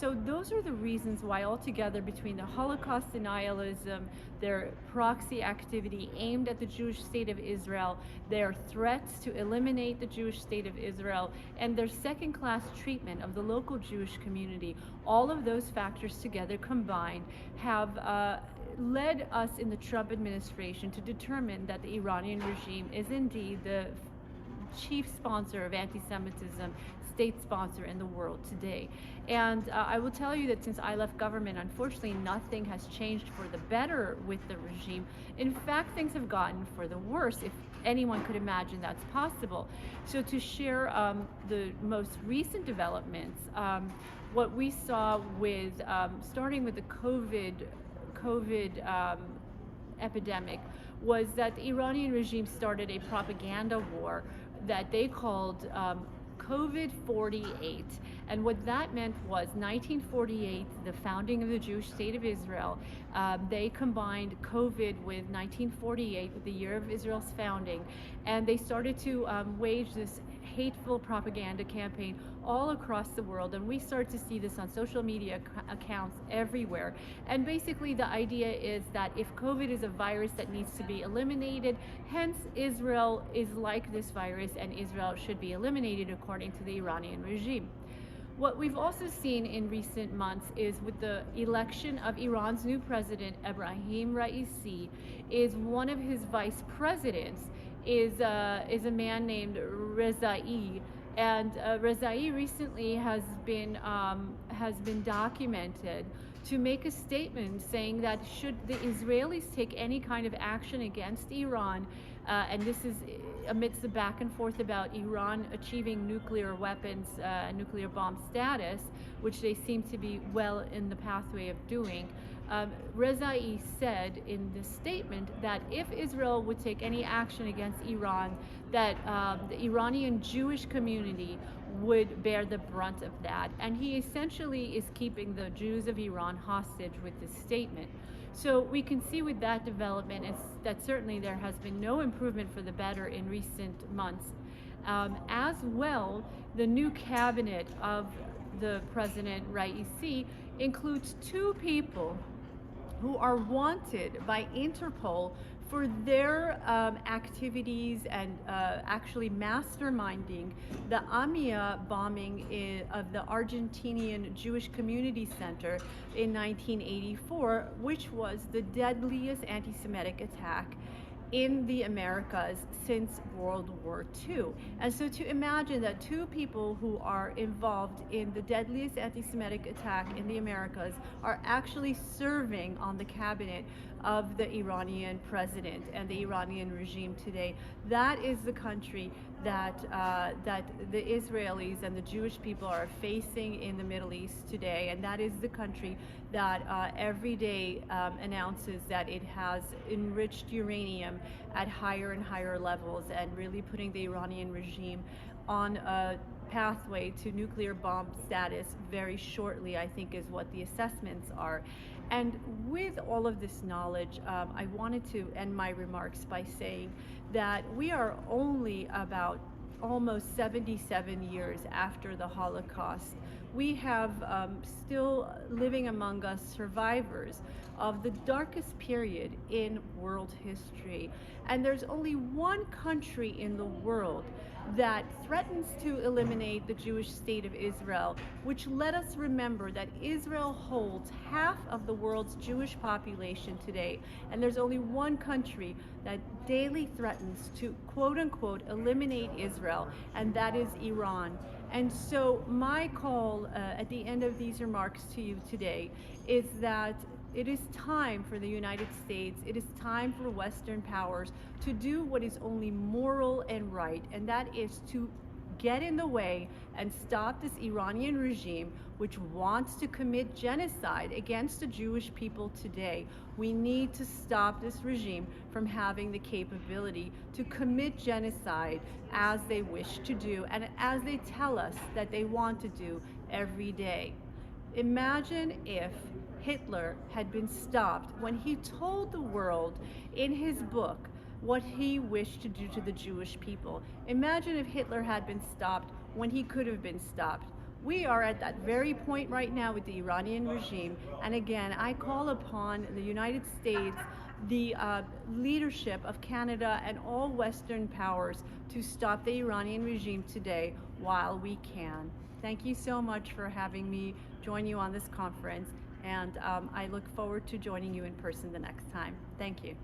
so those are the reasons why altogether, between the Holocaust denialism, their proxy activity aimed at the Jewish state of Israel, their threats to eliminate the Jewish state of Israel, and their second-class treatment of the local Jewish community, all of those factors together combined have led us in the Trump administration to determine that the Iranian regime is indeed the chief sponsor of anti-Semitism, state sponsor in the world today. And I will tell you that since I left government, unfortunately, nothing has changed for the better with the regime. In fact, things have gotten for the worse, if anyone could imagine that's possible. So to share the most recent developments, what we saw with, starting with the COVID epidemic, was that the Iranian regime started a propaganda war that they called COVID 48. And what that meant was 1948, the founding of the Jewish state of Israel. They combined COVID with 1948, with the year of Israel's founding, and they started to wage this hateful propaganda campaign all across the world. And we start to see this on social media accounts everywhere. And basically the idea is that if COVID is a virus that needs to be eliminated, hence Israel is like this virus and Israel should be eliminated according to the Iranian regime. What we've also seen in recent months is with the election of Iran's new president, Ebrahim Raisi, is one of his vice presidents is a man named Rezai. And Rezai recently has been documented to make a statement saying that should the Israelis take any kind of action against Iran, and this is amidst the back and forth about Iran achieving nuclear weapons, nuclear bomb status, which they seem to be well in the pathway of doing. Rezai said in this statement that if Israel would take any action against Iran, that the Iranian Jewish community would bear the brunt of that. And he essentially is keeping the Jews of Iran hostage with this statement. So we can see with that development is that certainly there has been no improvement for the better in recent months. As well, the new cabinet of the President Raisi includes two people who are wanted by Interpol for their activities and actually masterminding the AMIA bombing of the Argentinian Jewish Community Center in 1984, which was the deadliest anti-Semitic attack in the Americas since World War II. And so to imagine that two people who are involved in the deadliest anti-Semitic attack in the Americas are actually serving on the cabinet of the Iranian president and the Iranian regime today, that is the country that that the Israelis and the Jewish people are facing in the Middle East today, and that is the country that every day announces that it has enriched uranium at higher and higher levels, and really putting the Iranian regime on a pathway to nuclear bomb status very shortly, I think is what the assessments are. And with all of this knowledge, I wanted to end my remarks by saying that we are only about almost 77 years after the Holocaust. We have still living among us survivors of the darkest period in world history. And there's only one country in the world that threatens to eliminate the Jewish state of Israel, which let us remember that Israel holds half of the world's Jewish population today. And there's only one country that daily threatens to, quote unquote, eliminate Israel, and that is Iran. And so my call at the end of these remarks to you today is that it is time for the United States, it is time for Western powers to do what is only moral and right, and that is to get in the way and stop this Iranian regime which wants to commit genocide against the Jewish people today. We need to stop this regime from having the capability to commit genocide as they wish to do and as they tell us that they want to do every day. Imagine if Hitler had been stopped when he told the world in his book what he wished to do to the Jewish people. Imagine if Hitler had been stopped when he could have been stopped. We are at that very point right now with the Iranian regime. And again, I call upon the United States, the leadership of Canada and all Western powers to stop the Iranian regime today while we can. Thank you so much for having me join you on this conference. And I look forward to joining you in person the next time. Thank you.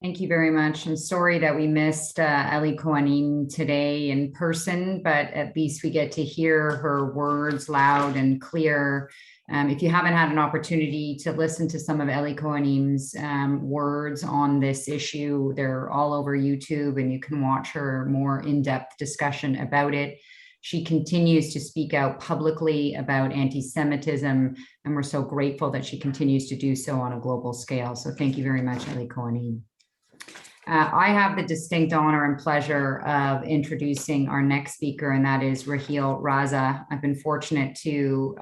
Thank you very much. I'm sorry that we missed Eli Kohanim today in person, but at least we get to hear her words loud and clear. If you haven't had an opportunity to listen to some of Eli Kohanim's words on this issue, they're all over YouTube, and you can watch her more in-depth discussion about it. She continues to speak out publicly about anti-Semitism, and we're so grateful that she continues to do so on a global scale. So thank you very much, Eli Kohanim. I have the distinct honor and pleasure of introducing our next speaker, and that is Raheel Raza. I've been fortunate to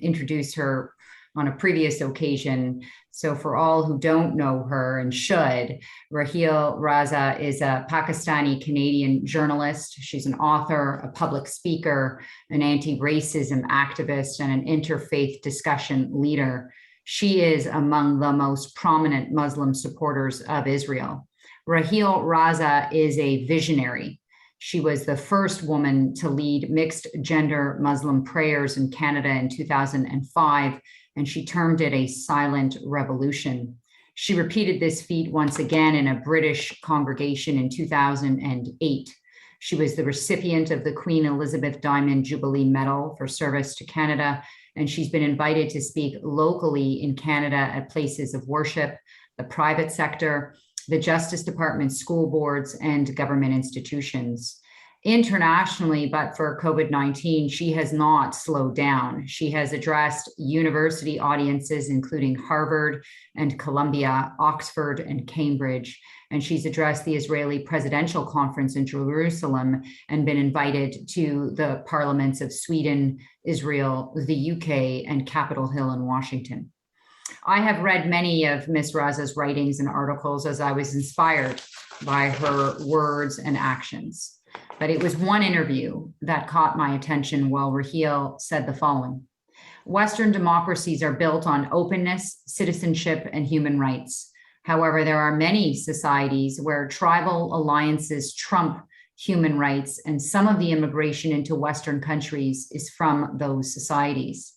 introduce her on a previous occasion. So for all who don't know her and should, Raheel Raza is a Pakistani-Canadian journalist. She's an author, a public speaker, an anti-racism activist, and an interfaith discussion leader. She is among the most prominent Muslim supporters of Israel. Raheel Raza is a visionary. She was the first woman to lead mixed gender Muslim prayers in Canada in 2005, and she termed it a silent revolution. She repeated this feat once again in a British congregation in 2008. She was the recipient of the Queen Elizabeth Diamond Jubilee Medal for service to Canada, and she's been invited to speak locally in Canada at places of worship, the private sector, the Justice Department, school boards, and government institutions. Internationally, but for COVID-19, she has not slowed down. She has addressed university audiences, including Harvard and Columbia, Oxford and Cambridge. And she's addressed the Israeli Presidential Conference in Jerusalem and been invited to the parliaments of Sweden, Israel, the UK, and Capitol Hill in Washington. I have read many of Ms. Raza's writings and articles as I was inspired by her words and actions. But it was one interview that caught my attention while Raheel said the following: Western democracies are built on openness, citizenship, and human rights. However, there are many societies where tribal alliances trump human rights, and some of the immigration into Western countries is from those societies.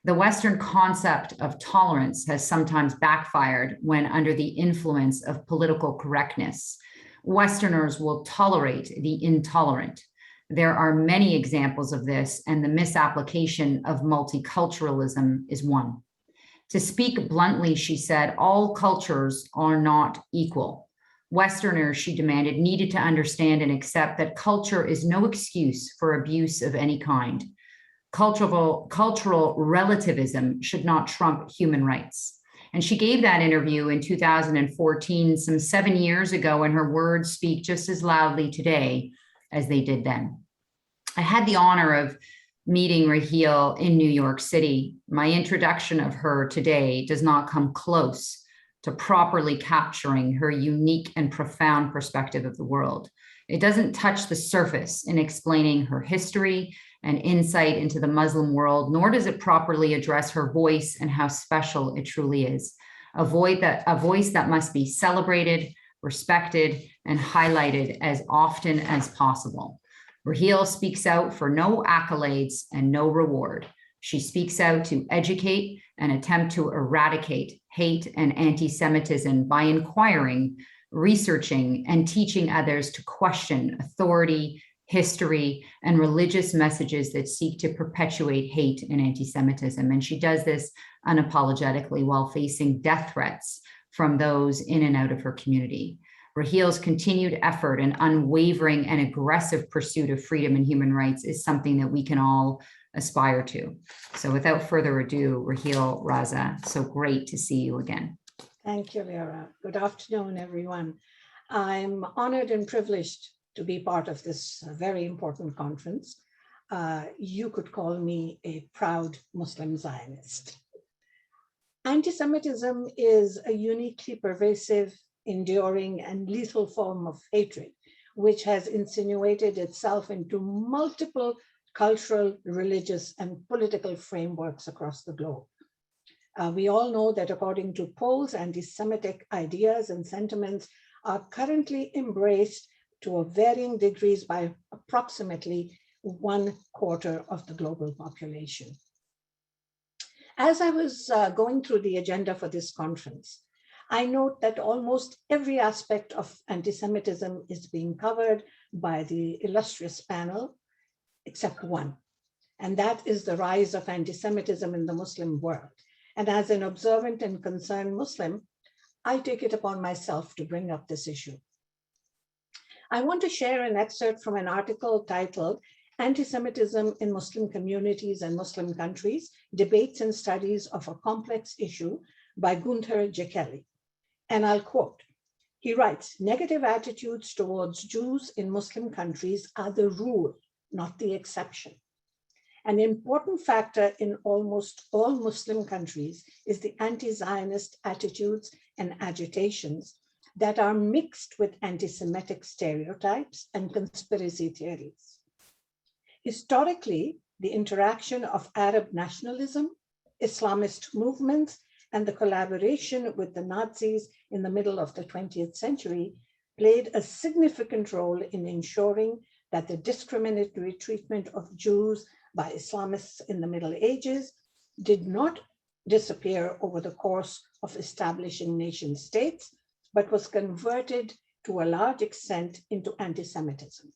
The Western concept of tolerance has sometimes backfired when under the influence of political correctness. Westerners will tolerate the intolerant. There are many examples of this, and the misapplication of multiculturalism is one. To speak bluntly, she said, all cultures are not equal. Westerners, she demanded, needed to understand and accept that culture is no excuse for abuse of any kind. Cultural relativism should not trump human rights. And she gave that interview in 2014, some 7 years ago, and her words speak just as loudly today as they did then. I had the honor of meeting Raheel in New York City. My introduction of her today does not come close to properly capturing her unique and profound perspective of the world. It doesn't touch the surface in explaining her history and insight into the Muslim world, nor does it properly address her voice and how special it truly is. A voice that must be celebrated, respected, and highlighted as often as possible. Raheel speaks out for no accolades and no reward. She speaks out to educate and attempt to eradicate hate and anti-Semitism by inquiring, researching, and teaching others to question authority, history, and religious messages that seek to perpetuate hate and anti-Semitism. And she does this unapologetically while facing death threats from those in and out of her community. Raheel's continued effort and unwavering and aggressive pursuit of freedom and human rights is something that we can all aspire to. So without further ado, Raheel Raza, so great to see you again. Thank you, Vera. Good afternoon, everyone. I'm honored and privileged to be part of this very important conference. You could call me a proud Muslim Zionist. Anti-Semitism is a uniquely pervasive, enduring, and lethal form of hatred, which has insinuated itself into multiple cultural, religious, and political frameworks across the globe. We all know that according to polls, anti-Semitic ideas and sentiments are currently embraced to varying degrees by approximately 1/4 of the global population. As I was going through the agenda for this conference, I note that almost every aspect of anti-Semitism is being covered by the illustrious panel, except one, and that is the rise of anti-Semitism in the Muslim world. And as an observant and concerned Muslim, I take it upon myself to bring up this issue. I want to share an excerpt from an article titled Anti-Semitism in Muslim Communities and Muslim Countries, Debates and Studies of a Complex Issue by Gunther Jekeli. And I'll quote, he writes, negative attitudes towards Jews in Muslim countries are the rule, not the exception. An important factor in almost all Muslim countries is the anti-Zionist attitudes and agitations that are mixed with anti-Semitic stereotypes and conspiracy theories. Historically, the interaction of Arab nationalism, Islamist movements, and the collaboration with the Nazis in the middle of the 20th century played a significant role in ensuring that the discriminatory treatment of Jews by Islamists in the Middle Ages did not disappear over the course of establishing nation states, but was converted to a large extent into anti-Semitism.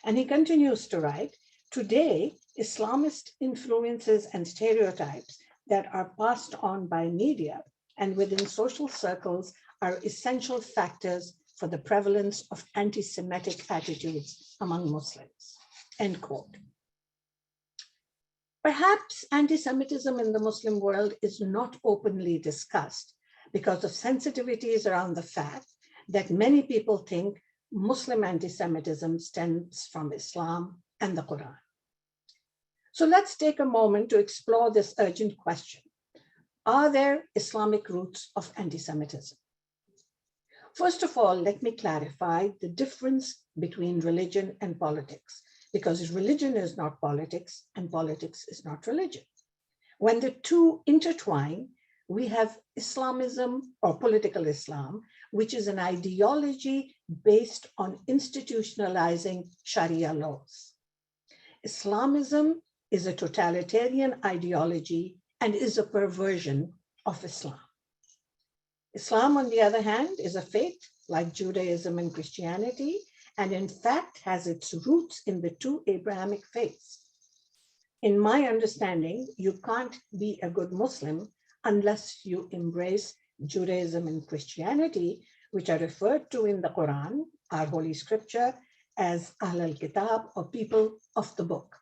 And he continues to write, today, Islamist influences and stereotypes that are passed on by media and within social circles are essential factors for the prevalence of anti-Semitic attitudes among Muslims, end quote. Perhaps anti-Semitism in the Muslim world is not openly discussed because of sensitivities around the fact that many people think Muslim anti-Semitism stems from Islam and the Quran. So let's take a moment to explore this urgent question. Are there Islamic roots of anti-Semitism? First of all, let me clarify the difference between religion and politics, because religion is not politics and politics is not religion. When the two intertwine, we have Islamism or political Islam, which is an ideology based on institutionalizing Sharia laws. Islamism is a totalitarian ideology and is a perversion of Islam. Islam, on the other hand, is a faith like Judaism and Christianity, and in fact has its roots in the two Abrahamic faiths. In my understanding, you can't be a good Muslim unless you embrace Judaism and Christianity, which are referred to in the Quran, our holy scripture, as Ahl al-Kitab, or people of the book.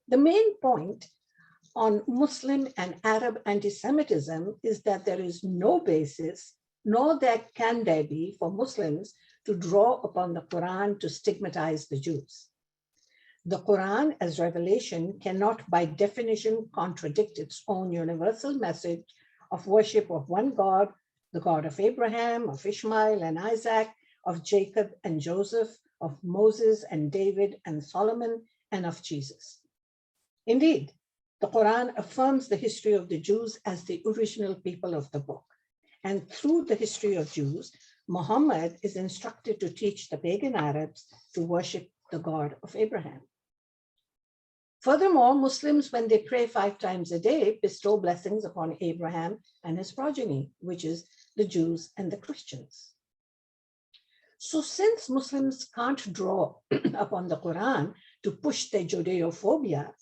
The main point on Muslim and Arab anti-Semitism is that there is no basis, nor that can there be, for Muslims to draw upon the Quran to stigmatize the Jews. The Quran as revelation cannot by definition contradict its own universal message of worship of one God, the God of Abraham, of Ishmael and Isaac, of Jacob and Joseph, of Moses and David and Solomon, and of Jesus. Indeed, the Quran affirms the history of the Jews as the original people of the book. And through the history of Jews, Muhammad is instructed to teach the pagan Arabs to worship the God of Abraham. Furthermore, Muslims, when they pray 5 times a day, bestow blessings upon Abraham and his progeny, which is the Jews and the Christians. So since Muslims can't draw upon the Quran to push their Judeophobia,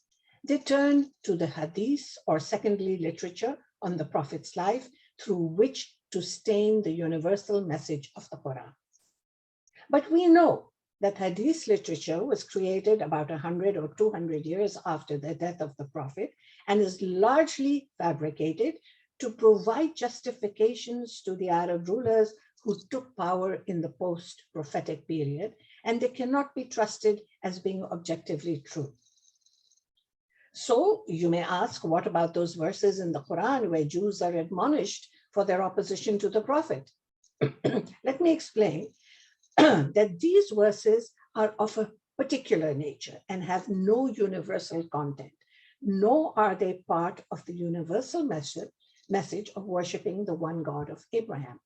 they turn to the Hadith, or secondary literature on the Prophet's life, through which to stain the universal message of the Quran. But we know that Hadith literature was created about 100 or 200 years after the death of the Prophet and is largely fabricated to provide justifications to the Arab rulers who took power in the post-prophetic period, and they cannot be trusted as being objectively true. So you may ask, what about those verses in the Quran where Jews are admonished for their opposition to the Prophet? Let me explain that these verses are of a particular nature and have no universal content, nor are they part of the universal message of worshiping the one God of Abraham.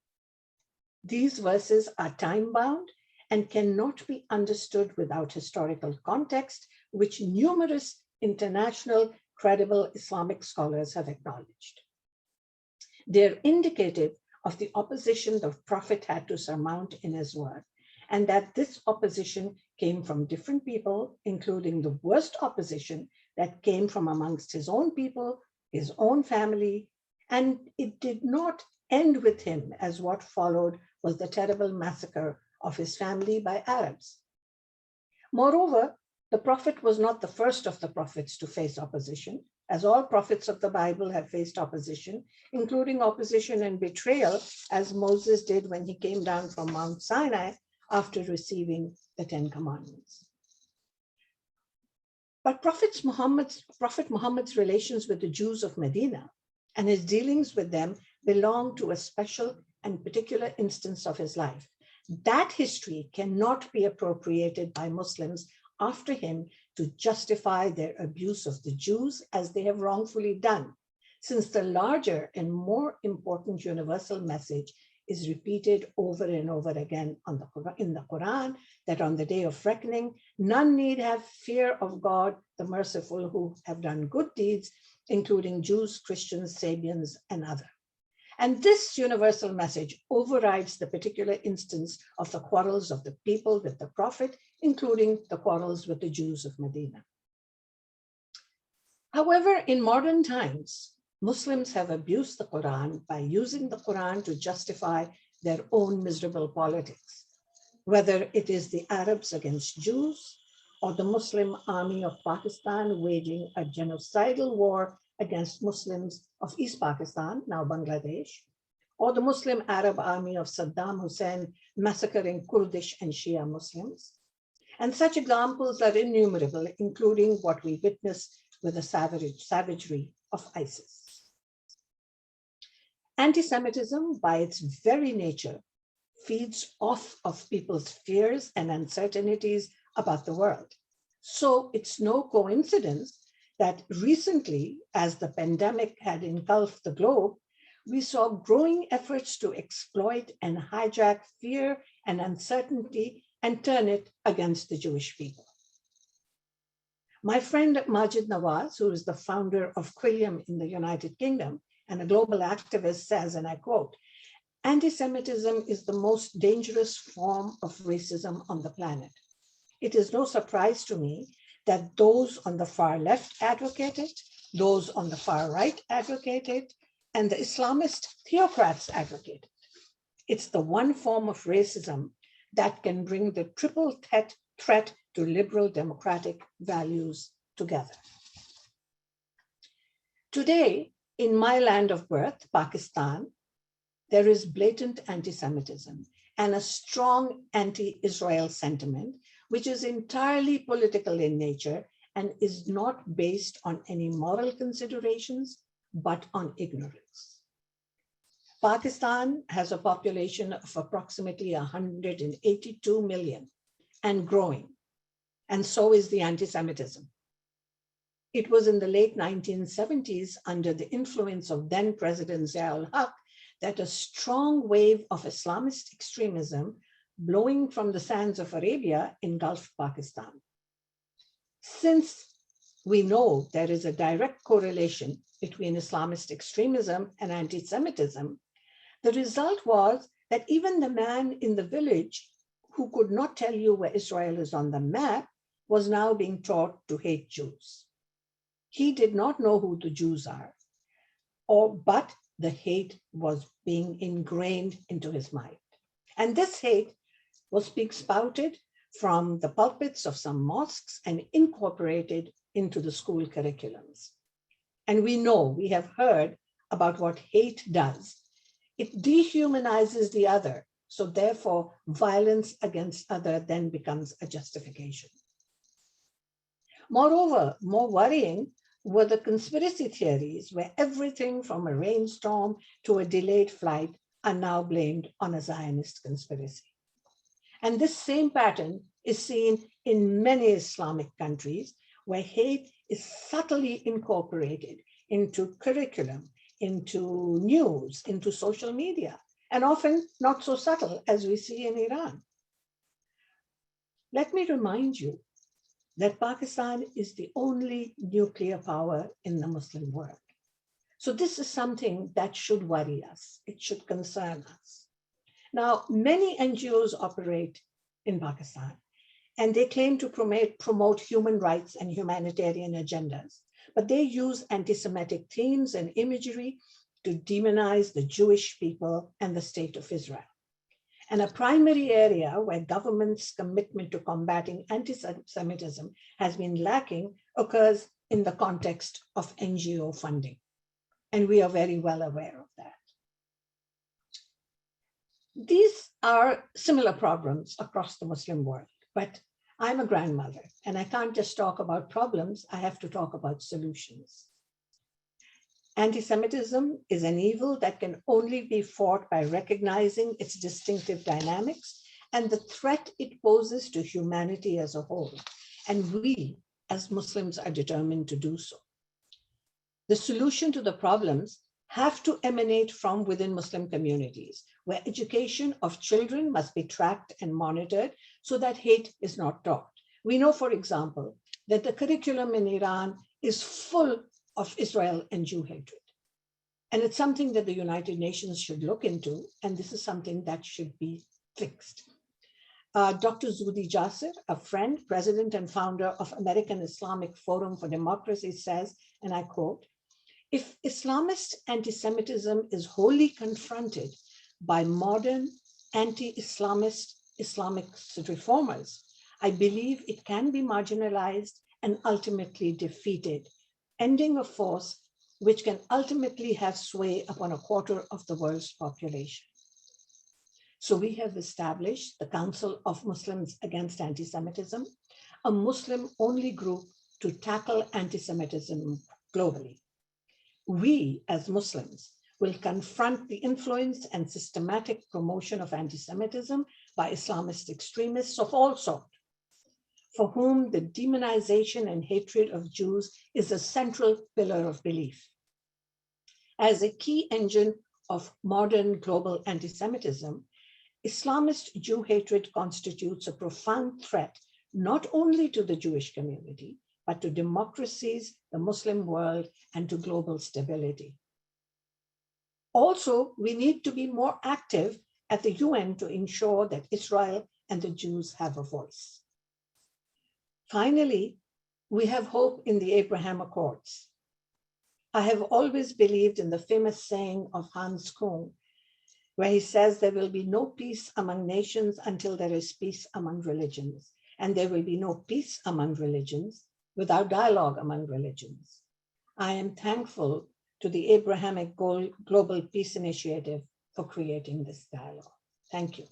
These verses are time-bound and cannot be understood without historical context, which numerous international credible Islamic scholars have acknowledged. They're indicative of the opposition the Prophet had to surmount in his work, and that this opposition came from different people, including the worst opposition that came from amongst his own people, his own family, and it did not end with him, as what followed was the terrible massacre of his family by Arabs. Moreover, the Prophet was not the first of the prophets to face opposition, as all prophets of the Bible have faced opposition, including opposition and betrayal, as Moses did when he came down from Mount Sinai after receiving the 10 Commandments. But Prophet Muhammad's relations with the Jews of Medina and his dealings with them belong to a special and particular instance of his life. That history cannot be appropriated by Muslims after him to justify their abuse of the Jews, as they have wrongfully done, since the larger and more important universal message is repeated over and over again in the Quran, that on the day of reckoning, none need have fear of God, the merciful, who have done good deeds, including Jews, Christians, Sabians, and others. And this universal message overrides the particular instance of the quarrels of the people with the Prophet, including the quarrels with the Jews of Medina. However, in modern times, Muslims have abused the Quran by using the Quran to justify their own miserable politics, whether it is the Arabs against Jews or the Muslim army of Pakistan waging a genocidal war against Muslims of East Pakistan, now Bangladesh, or the Muslim Arab army of Saddam Hussein massacring Kurdish and Shia Muslims. And such examples are innumerable, including what we witness with the savagery of ISIS. Anti-Semitism, by its very nature, feeds off of people's fears and uncertainties about the world. So it's no coincidence that recently, as the pandemic had engulfed the globe, we saw growing efforts to exploit and hijack fear and uncertainty and turn it against the Jewish people. My friend Majid Nawaz, who is the founder of Quilliam in the United Kingdom and a global activist, says, and I quote, "Anti-Semitism is the most dangerous form of racism on the planet. It is no surprise to me that those on the far left advocate it, those on the far right advocate it, and the Islamist theocrats advocate it. It's the one form of racism that can bring the triple threat to liberal democratic values together." Today, in my land of birth, Pakistan, there is blatant anti-Semitism and a strong anti-Israel sentiment, which is entirely political in nature and is not based on any moral considerations, but on ignorance. Pakistan has a population of approximately 182 million and growing, and so is the anti-Semitism. It was in the late 1970s, under the influence of then President Zia-ul-Haq, that a strong wave of Islamist extremism blowing from the sands of Arabia engulfed Pakistan. Since we know there is a direct correlation between Islamist extremism and anti-Semitism, the result was that even the man in the village who could not tell you where Israel is on the map was now being taught to hate Jews. He did not know who the Jews are, but the hate was being ingrained into his mind. And this hate was being spouted from the pulpits of some mosques and incorporated into the school curriculums. And we have heard about what hate does. It dehumanizes the other. So therefore, violence against other then becomes a justification. Moreover, more worrying were the conspiracy theories where everything from a rainstorm to a delayed flight are now blamed on a Zionist conspiracy. And this same pattern is seen in many Islamic countries where hate is subtly incorporated into curriculum, into news, into social media, and often not so subtle as we see in Iran. Let me remind you that Pakistan is the only nuclear power in the Muslim world. So this is something that should worry us. It should concern us. Now, many NGOs operate in Pakistan, and they claim to promote human rights and humanitarian agendas, but they use anti-Semitic themes and imagery to demonize the Jewish people and the state of Israel. And a primary area where government's commitment to combating anti-Semitism has been lacking occurs in the context of NGO funding. And we are very well aware of that. These are similar problems across the Muslim world, but I'm a grandmother and I can't just talk about problems, I have to talk about solutions. Anti-Semitism is an evil that can only be fought by recognizing its distinctive dynamics and the threat it poses to humanity as a whole. And we, as Muslims, are determined to do so. The solution to the problems have to emanate from within Muslim communities, where education of children must be tracked and monitored so that hate is not taught. We know, for example, that the curriculum in Iran is full of Israel and Jew hatred. And it's something that the United Nations should look into, and this is something that should be fixed. Dr. Zuhdi Jasser, a friend, president and founder of American Islamic Forum for Democracy, says, and I quote, "If Islamist anti-Semitism is wholly confronted, by modern anti-Islamist Islamic reformers, I believe it can be marginalized and ultimately defeated, ending a force which can ultimately have sway upon a quarter of the world's population. So we have established the Council of Muslims Against Anti-Semitism, a Muslim-only group to tackle anti-Semitism globally. We, as Muslims, will confront the influence and systematic promotion of anti-Semitism by Islamist extremists of all sorts, for whom the demonization and hatred of Jews is a central pillar of belief. As a key engine of modern global anti-Semitism, Islamist Jew hatred constitutes a profound threat not only to the Jewish community, but to democracies, the Muslim world, and to global stability. Also, we need to be more active at the UN to ensure that Israel and the Jews have a voice. Finally, we have hope in the Abraham Accords. I have always believed in the famous saying of Hans Kuhn, where he says there will be no peace among nations until there is peace among religions, and there will be no peace among religions without dialogue among religions. I am thankful to the Abrahamic Global Peace Initiative for creating this dialogue. Thank you.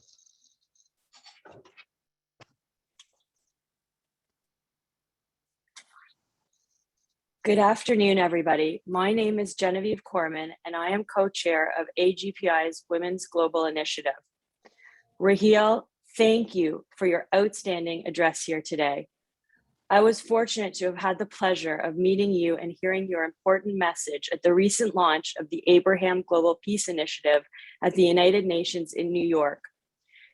Good afternoon, everybody. My name is Genevieve Corman, and I am co-chair of AGPI's Women's Global Initiative. Raheel, thank you for your outstanding address here today. I was fortunate to have had the pleasure of meeting you and hearing your important message at the recent launch of the Abraham Global Peace Initiative at the United Nations in New York.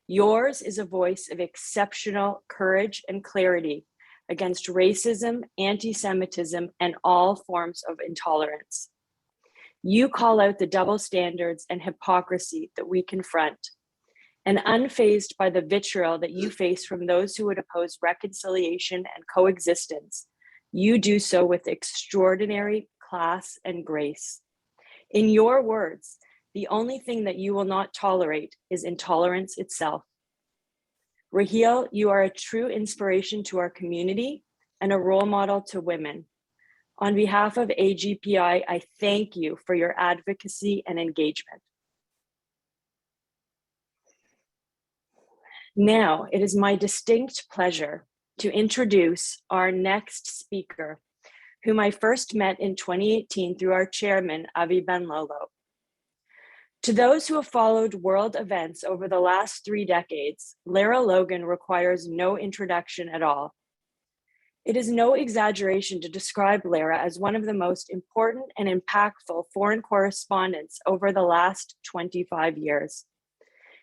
Yours is a voice of exceptional courage and clarity against racism, anti-Semitism, and all forms of intolerance. You call out the double standards and hypocrisy that we confront, and unfazed by the vitriol that you face from those who would oppose reconciliation and coexistence, you do so with extraordinary class and grace. In your words, the only thing that you will not tolerate is intolerance itself. Raheel, you are a true inspiration to our community and a role model to women. On behalf of AGPI, I thank you for your advocacy and engagement. Now, it is my distinct pleasure to introduce our next speaker, whom I first met in 2018 through our chairman, Avi Ben-Lolo. To those who have followed world events over the last 3 decades, Lara Logan requires no introduction at all. It is no exaggeration to describe Lara as one of the most important and impactful foreign correspondents over the last 25 years.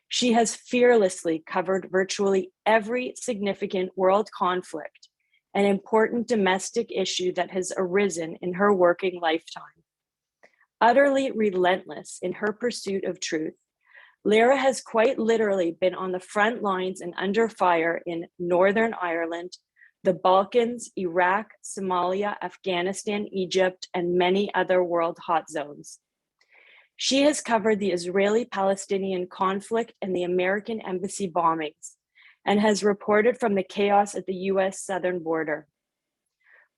She has fearlessly covered virtually every significant world conflict and important domestic issue that has arisen in her working lifetime. Utterly relentless in her pursuit of truth, Lara has quite literally been on the front lines and under fire in Northern Ireland, the Balkans, Iraq, Somalia, Afghanistan, Egypt, and many other world hot zones. She has covered the Israeli-Palestinian conflict and the American embassy bombings, and has reported from the chaos at the US southern border.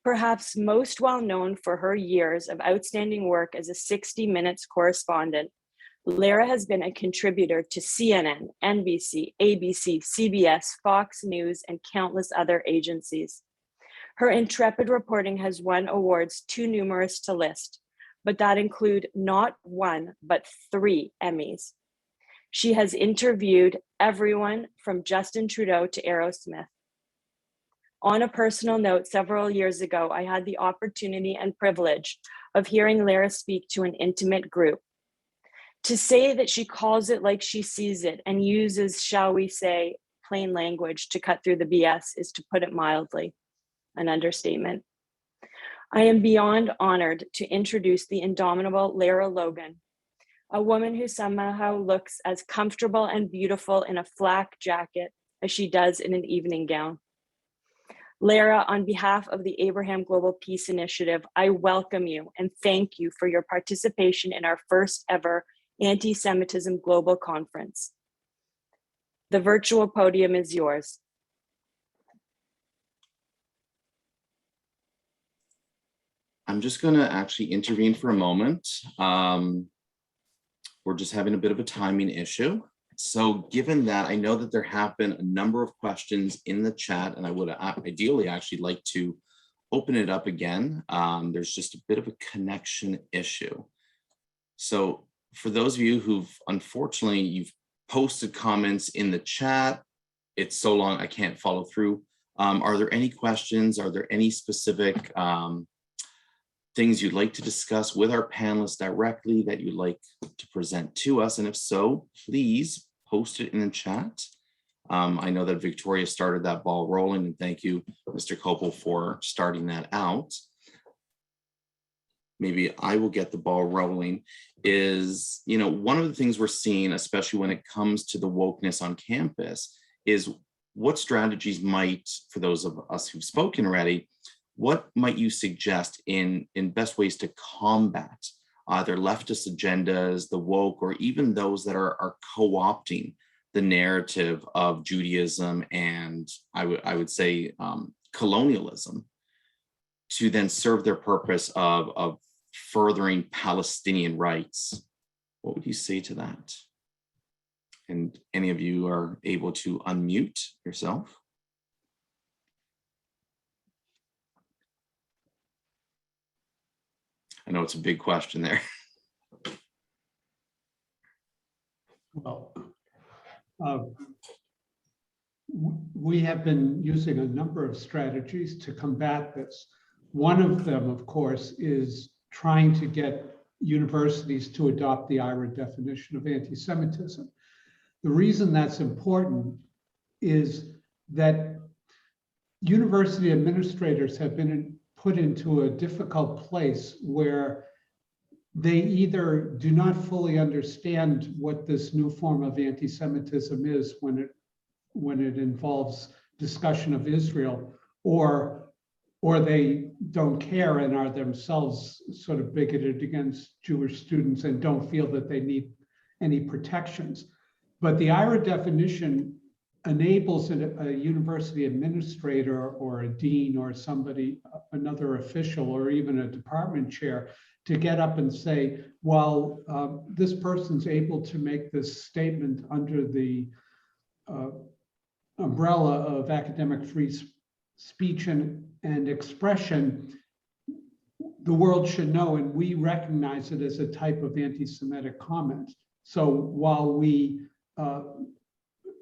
Perhaps most well known for her years of outstanding work as a 60 Minutes correspondent, Lara has been a contributor to CNN, NBC, ABC, CBS, Fox News, and countless other agencies. Her intrepid reporting has won awards too numerous to list, but that include not 1, but 3 Emmys. She has interviewed everyone from Justin Trudeau to Aerosmith. On a personal note, several years ago, I had the opportunity and privilege of hearing Lara speak to an intimate group. To say that she calls it like she sees it and uses, shall we say, plain language to cut through the BS is, to put it mildly, an understatement. I am beyond honored to introduce the indomitable Lara Logan, a woman who somehow looks as comfortable and beautiful in a flak jacket as she does in an evening gown. Lara, on behalf of the Abraham Global Peace Initiative, I welcome you and thank you for your participation in our first ever Anti-Semitism Global Conference. The virtual podium is yours. I'm just going to actually intervene for a moment. We're just having a bit of a timing issue. So given that, I know that there have been a number of questions in the chat, and I would ideally actually like to open it up again. There's just a bit of a connection issue. So for those of you who've, unfortunately, you've posted comments in the chat, it's so long I can't follow through. Are there any questions? Are there any specific things you'd like to discuss with our panelists directly that you'd like to present to us? And if so, please post it in the chat. I know that Victoria started that ball rolling, and thank you, Mr. Kopel, for starting that out. Maybe I will get the ball rolling. Is, you know, one of the things we're seeing, especially when it comes to the wokeness on campus, is what strategies might, for those of us who've spoken already, what might you suggest in best ways to combat either leftist agendas, the woke, or even those that are co-opting the narrative of Judaism and I would say colonialism to then serve their purpose of furthering Palestinian rights? What would you say to that? And any of you are able to unmute yourself? I know it's a big question there. Well, we have been using a number of strategies to combat this. One of them, of course, is trying to get universities to adopt the IRA definition of anti-Semitism. The reason that's important is that university administrators have been put into a difficult place where they either do not fully understand what this new form of anti-Semitism is when it involves discussion of Israel, or they don't care and are themselves sort of bigoted against Jewish students and don't feel that they need any protections. But the IRA definition enables a university administrator or a dean or somebody, another official, or even a department chair to get up and say, well, this person's able to make this statement under the umbrella of academic free speech and expression. The world should know, and we recognize it as a type of anti-Semitic comment. So while we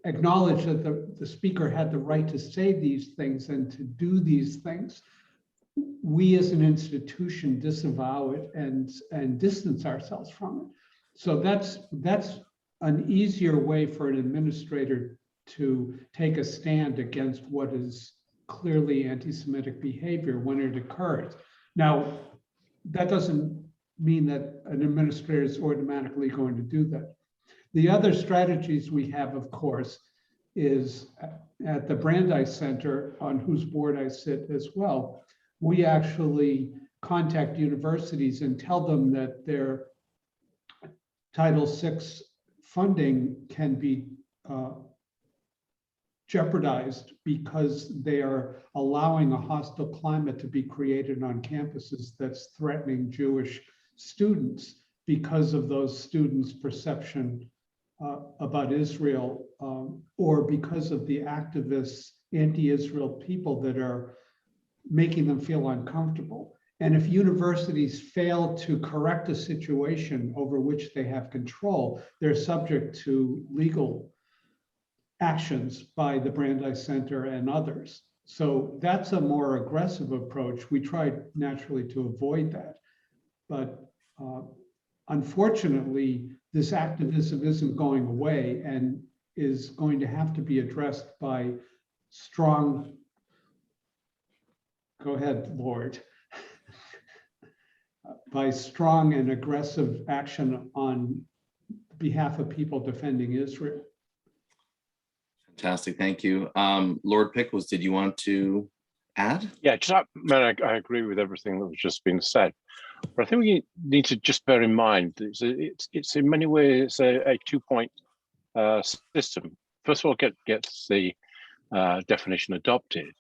acknowledge that the speaker had the right to say these things and to do these things, we as an institution disavow it and distance ourselves from it. So that's an easier way for an administrator to take a stand against what is clearly anti-Semitic behavior when it occurs. Now, that doesn't mean that an administrator is automatically going to do that. The other strategies we have, of course, is at the Brandeis Center, on whose board I sit as well, we actually contact universities and tell them that their Title VI funding can be jeopardized because they are allowing a hostile climate to be created on campuses that's threatening Jewish students because of those students' perception about Israel, or because of the activists, anti-Israel people that are making them feel uncomfortable. And if universities fail to correct a situation over which they have control, they're subject to legal actions by the Brandeis Center and others. So that's a more aggressive approach. We try naturally to avoid that. But unfortunately, this activism isn't going away and is going to have to be addressed by strong, go ahead, Lord, by strong and aggressive action on behalf of people defending Israel. Fantastic, thank you. Lord Pickles, did you want to add? Yeah, I agree with everything that was just been said. But I think we need to just bear in mind it's in many ways a 2-point system. First of all, gets the definition adopted,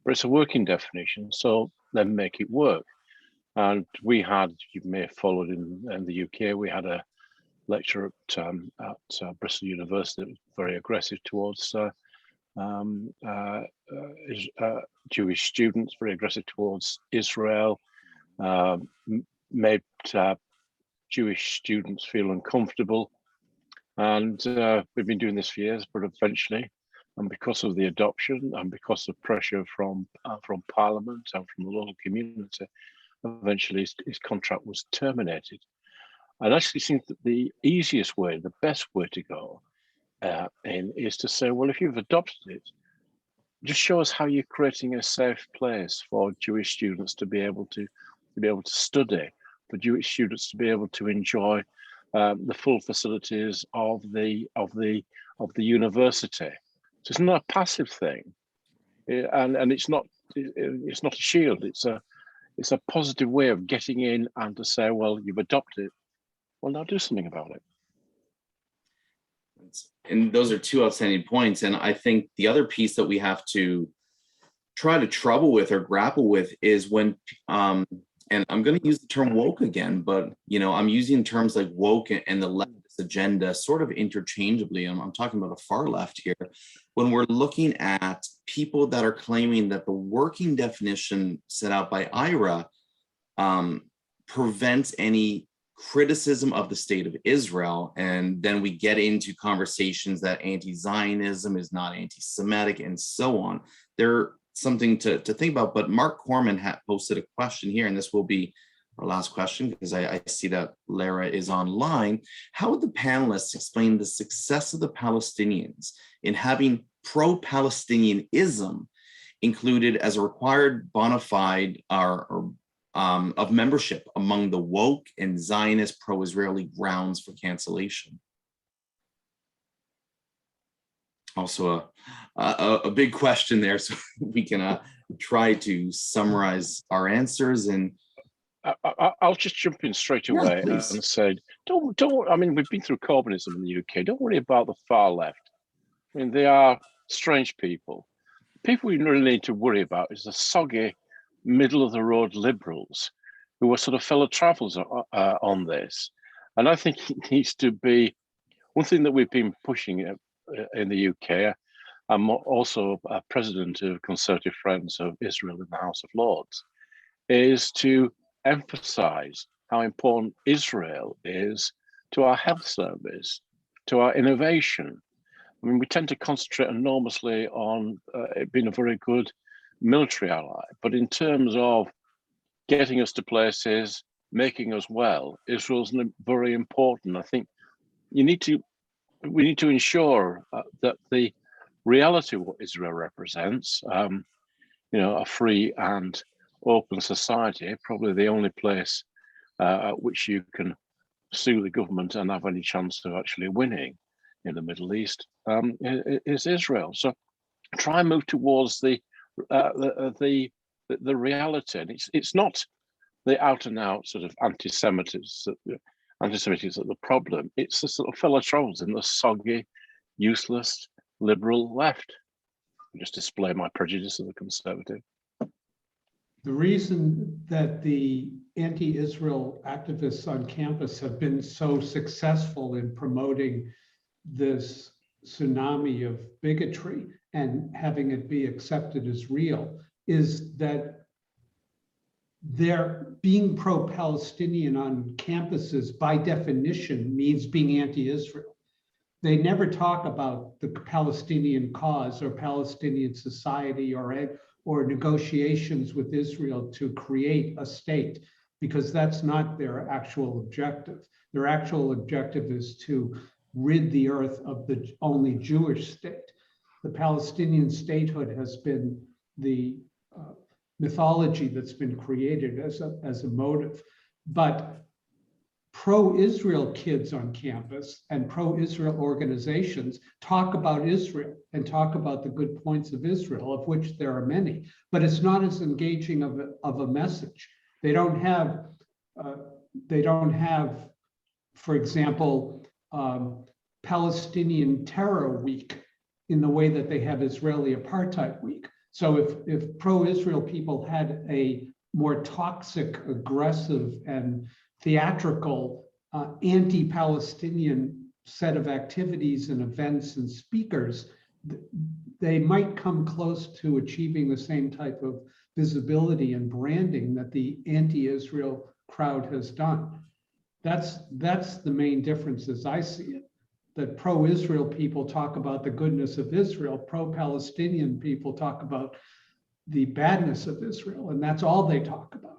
but it's a working definition, so then make it work. And we had, you may have followed in the UK, we had a lecture at Bristol University that was very aggressive towards Jewish students, very aggressive towards Israel, made Jewish students feel uncomfortable. And we've been doing this for years, but eventually, and because of the adoption and because of pressure from Parliament and from the local community, eventually his contract was terminated. I actually think that the easiest way, the best way to go is to say, well, if you've adopted it, just show us how you're creating a safe place for Jewish students to be able to study, for Jewish students to be able to enjoy the full facilities of the university. So it's not a passive thing, and it's not a shield. It's a positive way of getting in and to say, well, you've adopted it. Well, now do something about it. And those are two outstanding points. And I think the other piece that we have to try to trouble with or grapple with is when, and I'm going to use the term woke again, but I'm using terms like woke and the leftist agenda sort of interchangeably. I'm talking about the far left here. When we're looking at people that are claiming that the working definition set out by IRA prevents any criticism of the state of Israel, and then we get into conversations that anti-Zionism is not anti-Semitic and so on. They're something to think about. But Mark Corman had posted a question here, and this will be our last question because I see that Lara is online. How would the panelists explain the success of the Palestinians in having pro-Palestinianism included as a required bona fide of membership among the woke and Zionist pro-Israeli grounds for cancellation? Also a big question there, so we can try to summarize our answers. And I'll just jump in straight away and say, don't. I mean, we've been through Corbynism in the UK. Don't worry about the far left. I mean, they are strange people. People we really need to worry about is the soggy, middle of the road liberals who are sort of fellow travelers on this. And I think it needs to be one thing that we've been pushing in the UK. I'm also a president of Conservative Friends of Israel in the House of Lords, is to emphasize how important Israel is to our health service, to our innovation. I mean, we tend to concentrate enormously on it being a very good military ally, but in terms of getting us to places, making us well, Israel's very important. I think we need to ensure that the reality of what Israel represents, a free and open society, probably the only place at which you can sue the government and have any chance of actually winning in the Middle East, is Israel. So try and move towards the reality. And it's not the out and out sort of anti-Semitism that the problem. It's the sort of fellow trolls in the soggy, useless, liberal left. I just display my prejudice as a conservative. The reason that the anti-Israel activists on campus have been so successful in promoting this tsunami of bigotry and having it be accepted as real is that their being pro-Palestinian on campuses by definition means being anti-Israel. They never talk about the Palestinian cause or Palestinian society or negotiations with Israel to create a state, because that's not their actual objective. Their actual objective is to rid the earth of the only Jewish state. The Palestinian statehood has been the mythology that's been created as a motive. But pro-Israel kids on campus and pro-Israel organizations talk about Israel and talk about the good points of Israel, of which there are many, but it's not as engaging of a message. They don't have they don't have, for example, Palestinian Terror Week in the way that they have Israeli Apartheid Week. So if pro-Israel people had a more toxic, aggressive, and theatrical anti-Palestinian set of activities and events and speakers, they might come close to achieving the same type of visibility and branding that the anti-Israel crowd has done. That's the main difference as I see it, that pro-Israel people talk about the goodness of Israel, pro-Palestinian people talk about the badness of Israel, and that's all they talk about.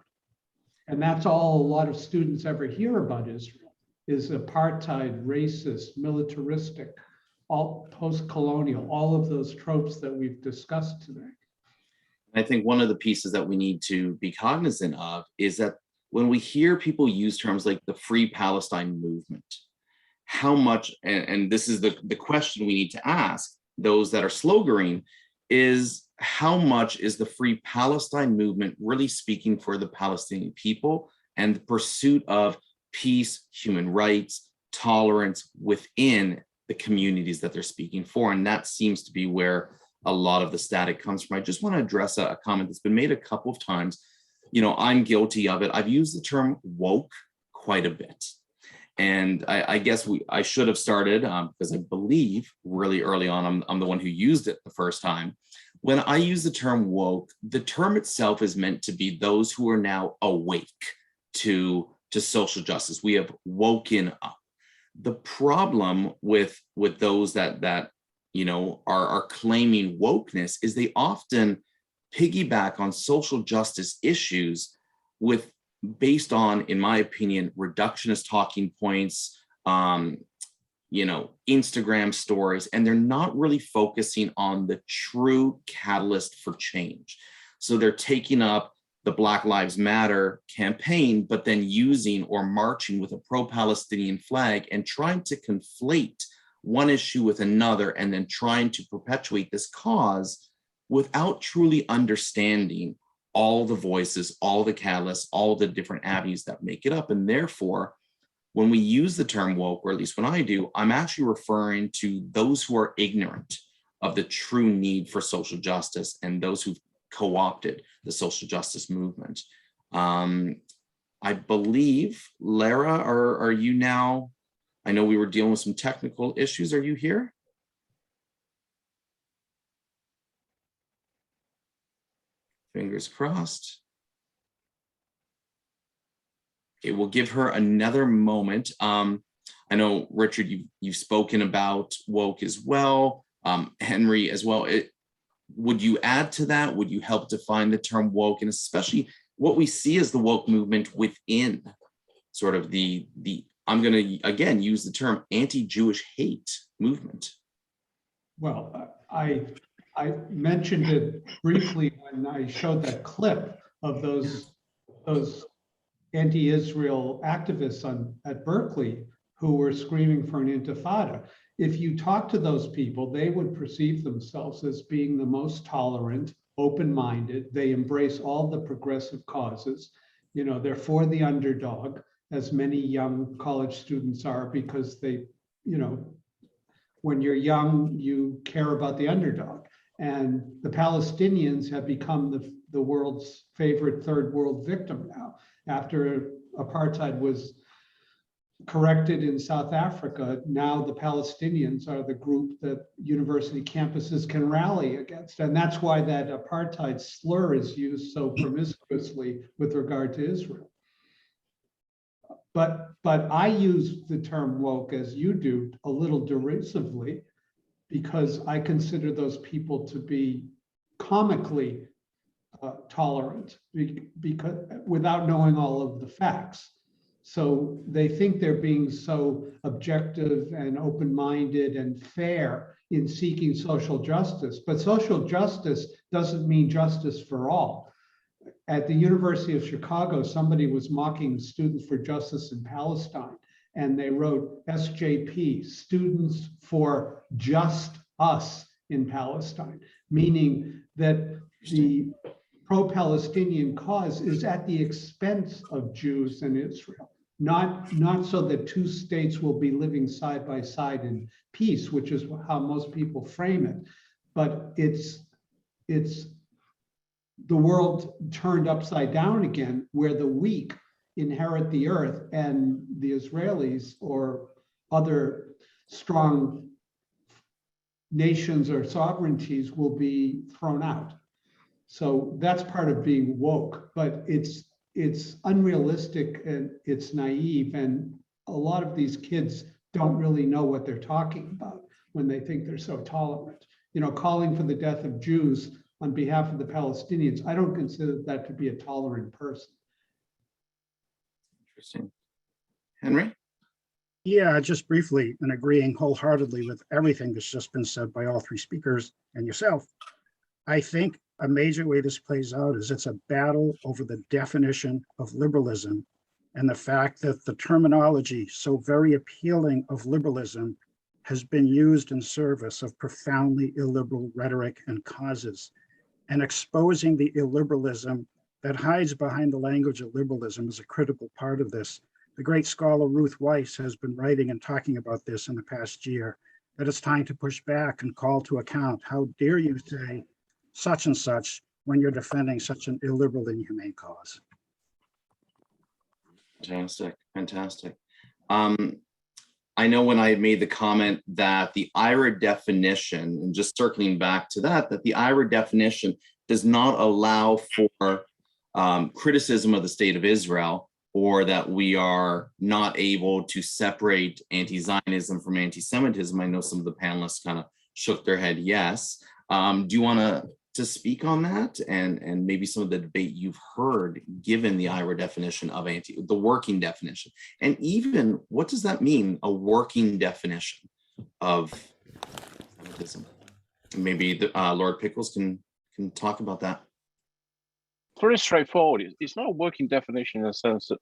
And that's all a lot of students ever hear about Israel, is apartheid, racist, militaristic, all post-colonial, all of those tropes that we've discussed today. I think one of the pieces that we need to be cognizant of is that when we hear people use terms like the Free Palestine movement, how much, and this is the question we need to ask those that are sloganeering, is how much is the Free Palestine movement really speaking for the Palestinian people and the pursuit of peace, human rights, tolerance within the communities that they're speaking for? And that seems to be where a lot of the static comes from. I just want to address a comment that's been made a couple of times. You know, I'm guilty of it. I've used the term woke quite a bit. And I guess I should have started, because I believe really early on, I'm the one who used it the first time. When I use the term woke, the term itself is meant to be those who are now awake to social justice. We have woken up. The problem with those that you know are claiming wokeness is they often piggyback on social justice issues based on, in my opinion, reductionist talking points, you know, Instagram stories, and they're not really focusing on the true catalyst for change. So they're taking up the Black Lives Matter campaign, but then using or marching with a pro-Palestinian flag and trying to conflate one issue with another, and then trying to perpetuate this cause without truly understanding all the voices, all the catalysts, all the different avenues that make it up. And therefore, when we use the term woke, or at least when I do, I'm actually referring to those who are ignorant of the true need for social justice and those who've co-opted the social justice movement. I believe, Lara, are you now? I know we were dealing with some technical issues. Are you here? Fingers crossed. Okay, we'll give her another moment. I know, Richard, you've spoken about woke as well, Henry as well. Would you add to that? Would you help define the term woke, and especially what we see as the woke movement within sort of the I'm going to, again, use the term anti-Jewish hate movement? Well, I mentioned it briefly when I showed that clip of those anti-Israel activists at Berkeley who were screaming for an intifada. If you talk to those people, they would perceive themselves as being the most tolerant, open-minded. They embrace all the progressive causes. You know, they're for the underdog, as many young college students are, because they, you know, when you're young, you care about the underdog. And the Palestinians have become the world's favorite third world victim now. After apartheid was corrected in South Africa, now the Palestinians are the group that university campuses can rally against. And that's why that apartheid slur is used so promiscuously with regard to Israel. But I use the term woke, as you do, a little derisively, because I consider those people to be comically tolerant, because without knowing all of the facts. So they think they're being so objective and open-minded and fair in seeking social justice, but social justice doesn't mean justice for all. At the University of Chicago, somebody was mocking Students for Justice in Palestine, and they wrote SJP, Students for Just Us in Palestine, meaning that pro-Palestinian cause is at the expense of Jews and Israel, not so that two states will be living side by side in peace, which is how most people frame it, but it's the world turned upside down again, where the weak inherit the earth and the Israelis or other strong nations or sovereignties will be thrown out. So that's part of being woke, but it's unrealistic and it's naive, and a lot of these kids don't really know what they're talking about when they think they're so tolerant. You know, calling for the death of Jews on behalf of the Palestinians, I don't consider that to be a tolerant person. Interesting. Henry? Yeah, just briefly, and agreeing wholeheartedly with everything that's just been said by all three speakers and yourself. I think a major way this plays out is it's a battle over the definition of liberalism and the fact that the terminology so very appealing of liberalism has been used in service of profoundly illiberal rhetoric and causes. And exposing the illiberalism that hides behind the language of liberalism is a critical part of this. The great scholar Ruth Weiss has been writing and talking about this in the past year, that it's time to push back and call to account. How dare you say such and such when you're defending such an illiberal and inhumane cause? Fantastic, fantastic. I know when I made the comment that the IRA definition, and just circling back to that the IRA definition does not allow for criticism of the state of Israel, or that we are not able to separate anti-Zionism from anti-Semitism. I know some of the panelists kind of shook their head yes. Do you want to speak on that and maybe some of the debate you've heard given the IRA definition of the working definition, and even what does that mean, a working definition of anti-Semitism? Maybe Lord Pickles can talk about that. Very straightforward. It's not a working definition in the sense that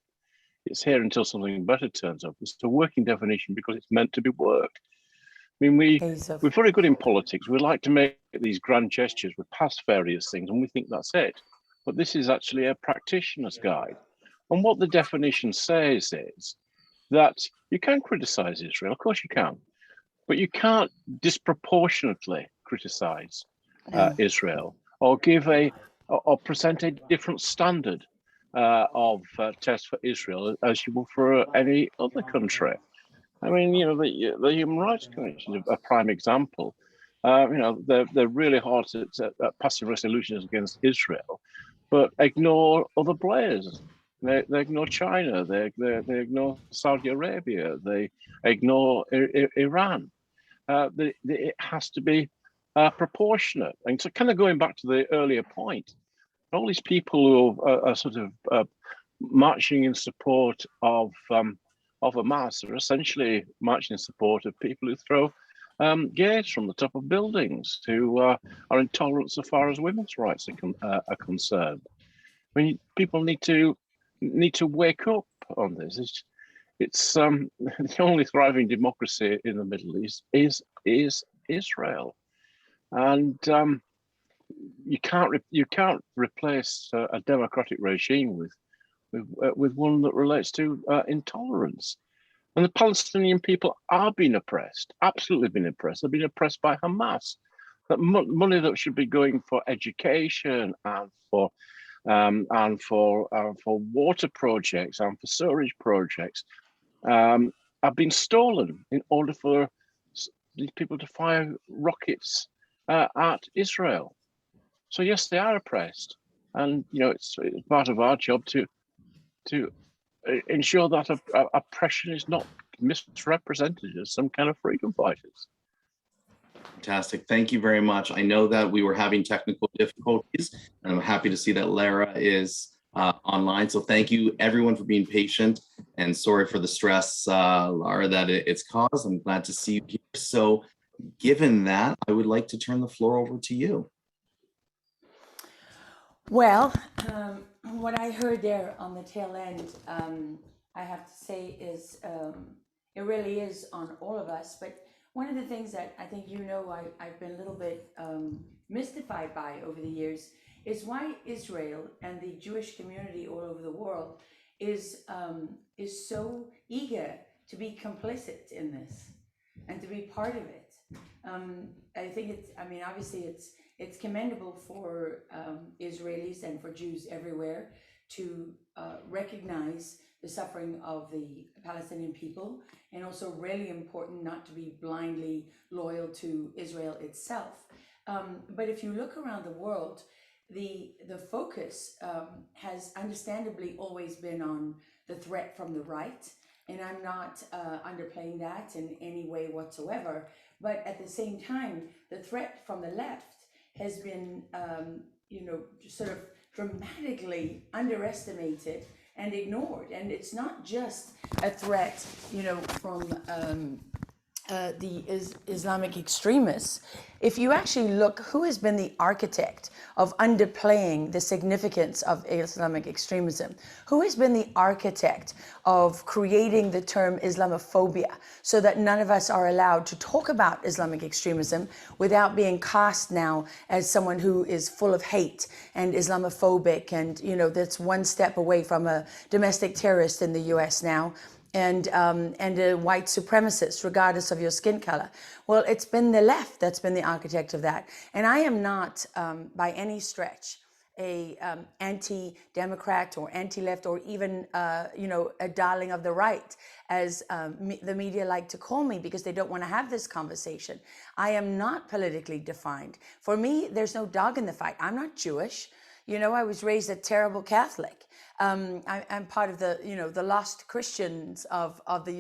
it's here until something better turns up. It's a working definition because it's meant to be worked. I mean, we're very good in politics. We like to make these grand gestures. We pass various things and we think that's it. But this is actually a practitioner's guide. And what the definition says is that you can criticize Israel. Of course you can. But you can't disproportionately criticize Israel or or present a different standard of test for Israel as you will for any other country. I mean, you know, the Human Rights Commission is a prime example. You know, they're really hard at passing resolutions against Israel, but ignore other players. They ignore China. They ignore Saudi Arabia. They ignore Iran. It has to be proportionate. And so, kind of going back to the earlier point, all these people who are sort of marching in support of Hamas are essentially marching in support of people who throw gates from the top of buildings, who are intolerant so far as women's rights are concerned. I mean, people need to wake up on this. It's the only thriving democracy in the Middle East is Israel, and you can't replace a democratic regime with one that relates to intolerance. And the Palestinian people are being oppressed, absolutely being oppressed. They're being oppressed by Hamas. That money that should be going for education and for water projects and for sewerage projects have been stolen in order for these people to fire rockets at Israel. So yes, they are oppressed, and you know it's part of our job to ensure that oppression is not misrepresented as some kind of freedom fighters. Fantastic. Thank you very much. I know that we were having technical difficulties, and I'm happy to see that Lara is online. So thank you everyone for being patient, and sorry for the stress, Lara, that it's caused. I'm glad to see you here. So given that, I would like to turn the floor over to you. Well, what I heard there on the tail end, I have to say is it really is on all of us. But one of the things that I think I've been a little bit mystified by over the years is why Israel and the Jewish community all over the world is so eager to be complicit in this and to be part of it. I think it's, I mean, obviously it's commendable for Israelis and for Jews everywhere to recognize the suffering of the Palestinian people, and also really important not to be blindly loyal to Israel itself. But if you look around the world, the focus has understandably always been on the threat from the right, and I'm not underplaying that in any way whatsoever. But at the same time, the threat from the left has been, sort of dramatically underestimated and ignored. And it's not just a threat, from the Islamic extremists. If you actually look, who has been the architect of underplaying the significance of Islamic extremism? Who has been the architect of creating the term Islamophobia so that none of us are allowed to talk about Islamic extremism without being cast now as someone who is full of hate and Islamophobic, and that's one step away from a domestic terrorist in the US now, and a white supremacist, regardless of your skin color. Well, it's been the left that's been the architect of that. And I am not, by any stretch, a anti-democrat or anti-left, or even, a darling of the right, as the media like to call me, because they don't want to have this conversation. I am not politically defined. For me, there's no dog in the fight. I'm not Jewish. I was raised a terrible Catholic. I'm part of the, the lost Christians of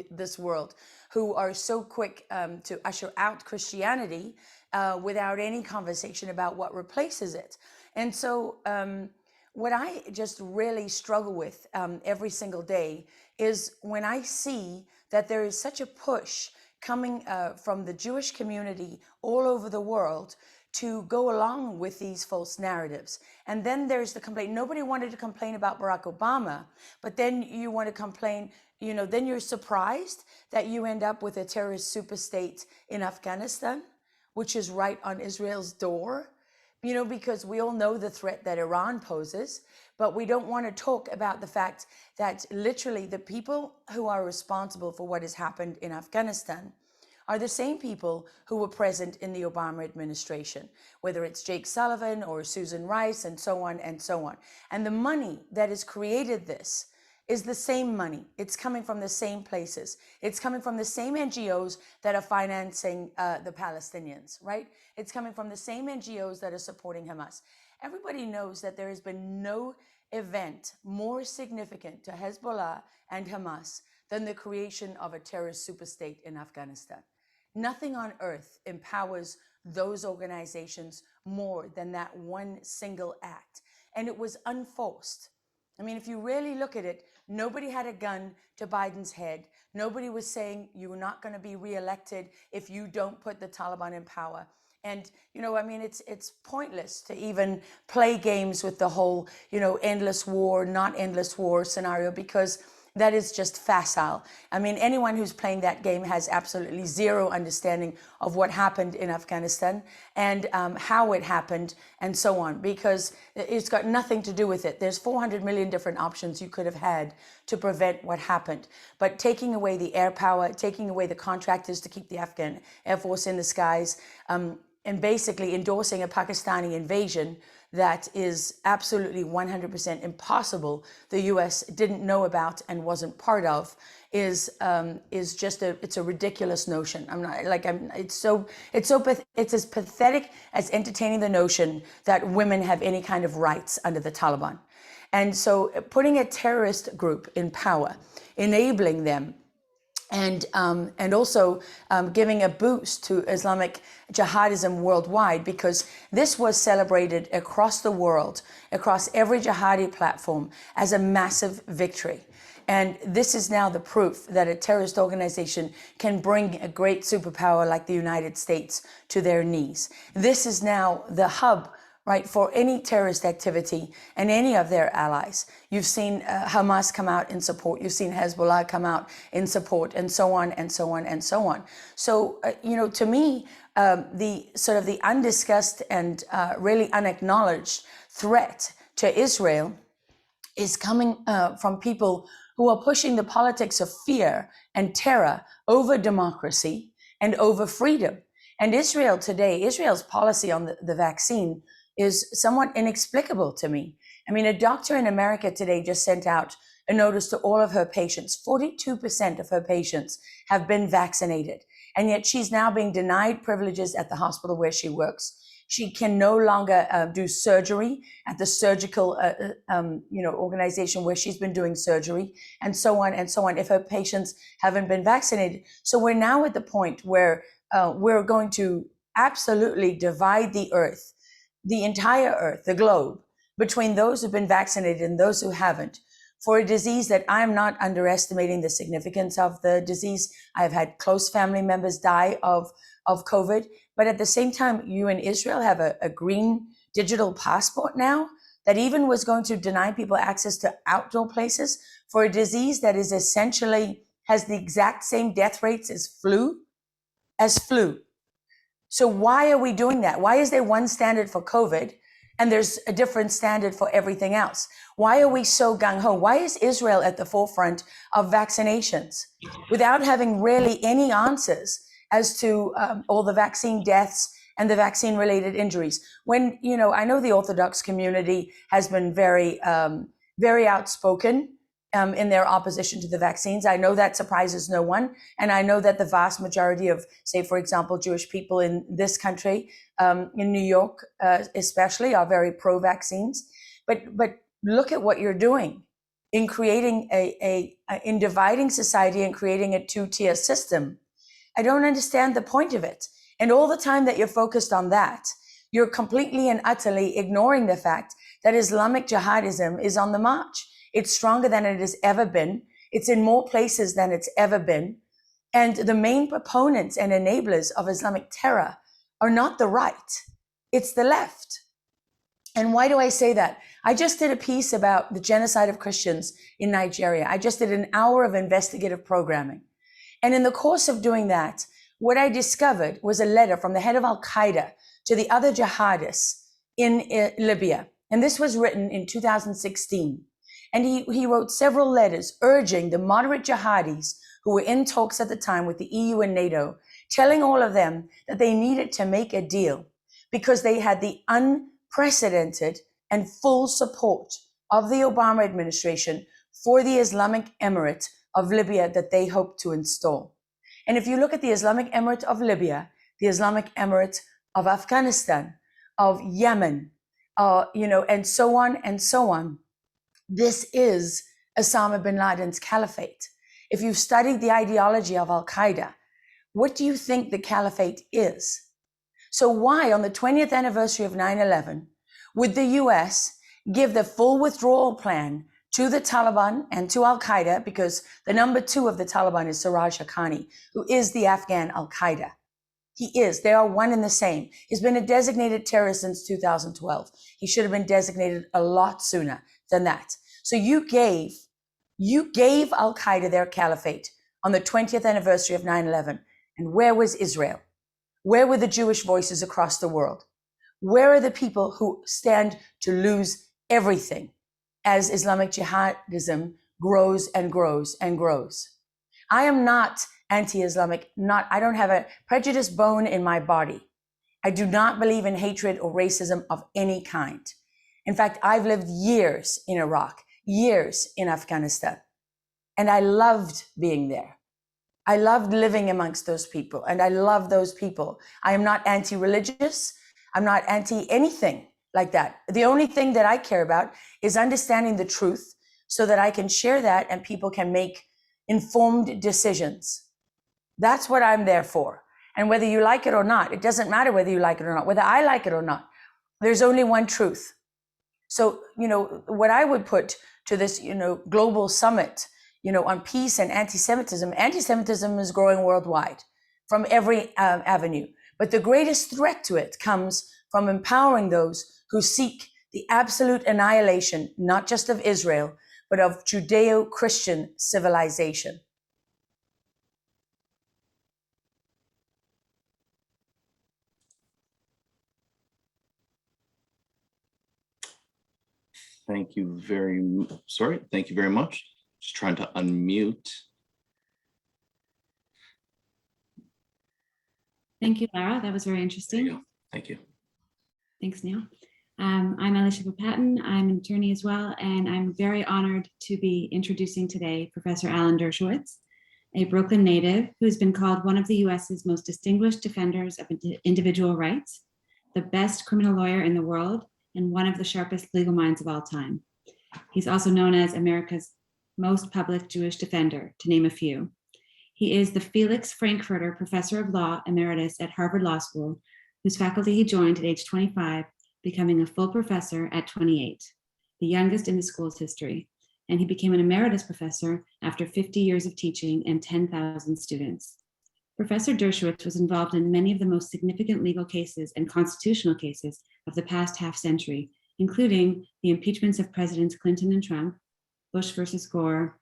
this world, who are so quick to usher out Christianity without any conversation about what replaces it. And so what I just really struggle with every single day is when I see that there is such a push coming from the Jewish community all over the world to go along with these false narratives. And then there's the complaint. Nobody wanted to complain about Barack Obama, but then you want to complain, then you're surprised that you end up with a terrorist super state in Afghanistan, which is right on Israel's door, because we all know the threat that Iran poses, but we don't want to talk about the fact that literally the people who are responsible for what has happened in Afghanistan are the same people who were present in the Obama administration, whether it's Jake Sullivan or Susan Rice, and so on and so on. And the money that has created this is the same money. It's coming from the same places. It's coming from the same NGOs that are financing the Palestinians, right? It's coming from the same NGOs that are supporting Hamas. Everybody knows that there has been no event more significant to Hezbollah and Hamas than the creation of a terrorist superstate in Afghanistan. Nothing on earth empowers those organizations more than that one single act. And it was unforced. I mean, if you really look at it, nobody had a gun to Biden's head. Nobody was saying you're not going to be reelected if you don't put the Taliban in power. And, it's pointless to even play games with the whole, endless war, not endless war scenario, because that is just facile. I mean, anyone who's playing that game has absolutely zero understanding of what happened in Afghanistan and how it happened and so on, because it's got nothing to do with it. There's 400 million different options you could have had to prevent what happened. But taking away the air power, taking away the contractors to keep the Afghan Air Force in the skies, and basically endorsing a Pakistani invasion that is absolutely 100% impossible, the US didn't know about and wasn't part of, is just it's a ridiculous notion. It's as pathetic as entertaining the notion that women have any kind of rights under the Taliban. And so putting a terrorist group in power, enabling them, and also giving a boost to Islamic jihadism worldwide, because this was celebrated across the world, across every jihadi platform, as a massive victory. And this is now the proof that a terrorist organization can bring a great superpower like the United States to their knees. This is now the hub, right, for any terrorist activity and any of their allies. You've seen Hamas come out in support. You've seen Hezbollah come out in support, and so on and so on and so on. So, to me, the sort of the undiscussed and really unacknowledged threat to Israel is coming from people who are pushing the politics of fear and terror over democracy and over freedom. And Israel today, Israel's policy on the vaccine is somewhat inexplicable to me. I mean, a doctor in America today just sent out a notice to all of her patients. 42% of her patients have been vaccinated, and yet she's now being denied privileges at the hospital where she works. She can no longer do surgery at the surgical organization where she's been doing surgery, and so on and so on, if her patients haven't been vaccinated. So we're now at the point where we're going to absolutely divide the earth, the entire earth, the globe, between those who've been vaccinated and those who haven't, for a disease that I'm not underestimating the significance of the disease. I've had close family members die of COVID, but at the same time, you in Israel have a green digital passport now that even was going to deny people access to outdoor places for a disease that is essentially has the exact same death rates as flu. So why are we doing that? Why is there one standard for COVID and there's a different standard for everything else? Why are we so gung-ho? Why is Israel at the forefront of vaccinations without having really any answers as to all the vaccine deaths and the vaccine related injuries? When, I know the Orthodox community has been very, very outspoken in their opposition to the vaccines. I know that surprises no one. And I know that the vast majority of, say, for example, Jewish people in this country, in New York especially, are very pro-vaccines. But look at what you're doing in creating in dividing society and creating a two-tier system. I don't understand the point of it. And all the time that you're focused on that, you're completely and utterly ignoring the fact that Islamic jihadism is on the march. It's stronger than it has ever been. It's in more places than it's ever been. And the main proponents and enablers of Islamic terror are not the right. It's the left. And why do I say that? I just did a piece about the genocide of Christians in Nigeria. I just did an hour of investigative programming. And in the course of doing that, what I discovered was a letter from the head of Al-Qaeda to the other jihadists in Libya. And this was written in 2016. And he wrote several letters urging the moderate jihadis who were in talks at the time with the EU and NATO, telling all of them that they needed to make a deal because they had the unprecedented and full support of the Obama administration for the Islamic Emirate of Libya that they hoped to install. And if you look at the Islamic Emirate of Libya, the Islamic Emirate of Afghanistan, of Yemen, and so on and so on, this is Osama bin Laden's caliphate. If you've studied the ideology of Al-Qaeda, what do you think the caliphate is? So why, on the 20th anniversary of 9/11, would the US give the full withdrawal plan to the Taliban and to Al-Qaeda, because the number 2 of the Taliban is Siraj Haqqani, who is the Afghan Al-Qaeda. He is. They are one and the same. He's been a designated terrorist since 2012. He should have been designated a lot sooner than that. So you gave Al-Qaeda their caliphate on the 20th anniversary of 9/11. And where was Israel? Where were the Jewish voices across the world? Where are the people who stand to lose everything as Islamic jihadism grows and grows and grows? I am not anti-Islamic, I don't have a prejudiced bone in my body. I do not believe in hatred or racism of any kind. In fact, I've lived years in Iraq, years in Afghanistan, and I loved being there. I loved living amongst those people, and I love those people. I am not anti-religious. I'm not anti-anything like that. The only thing that I care about is understanding the truth so that I can share that and people can make informed decisions. That's what I'm there for. And whether you like it or not, it doesn't matter whether you like it or not, whether I like it or not. There's only one truth. So, what I would put to this, global summit, on peace and anti-Semitism is growing worldwide from every avenue. But the greatest threat to it comes from empowering those who seek the absolute annihilation, not just of Israel, but of Judeo-Christian civilization. Thank you very much. Just trying to unmute. Thank you, Lara. That was very There interesting. you go. Thank you. Thanks, Neil. I'm Alicia Patton. I'm an attorney as well, and I'm very honored to be introducing today Professor Alan Dershowitz, a Brooklyn native who has been called one of the US's most distinguished defenders of individual rights, the best criminal lawyer in the world, and one of the sharpest legal minds of all time. He's also known as America's most public Jewish defender, to name a few. He is the Felix Frankfurter Professor of Law Emeritus at Harvard Law School, whose faculty he joined at age 25, becoming a full professor at 28, the youngest in the school's history. And he became an emeritus professor after 50 years of teaching and 10,000 students. Professor Dershowitz was involved in many of the most significant legal cases and constitutional cases of the past half century, including the impeachments of Presidents Clinton and Trump, Bush versus Gore,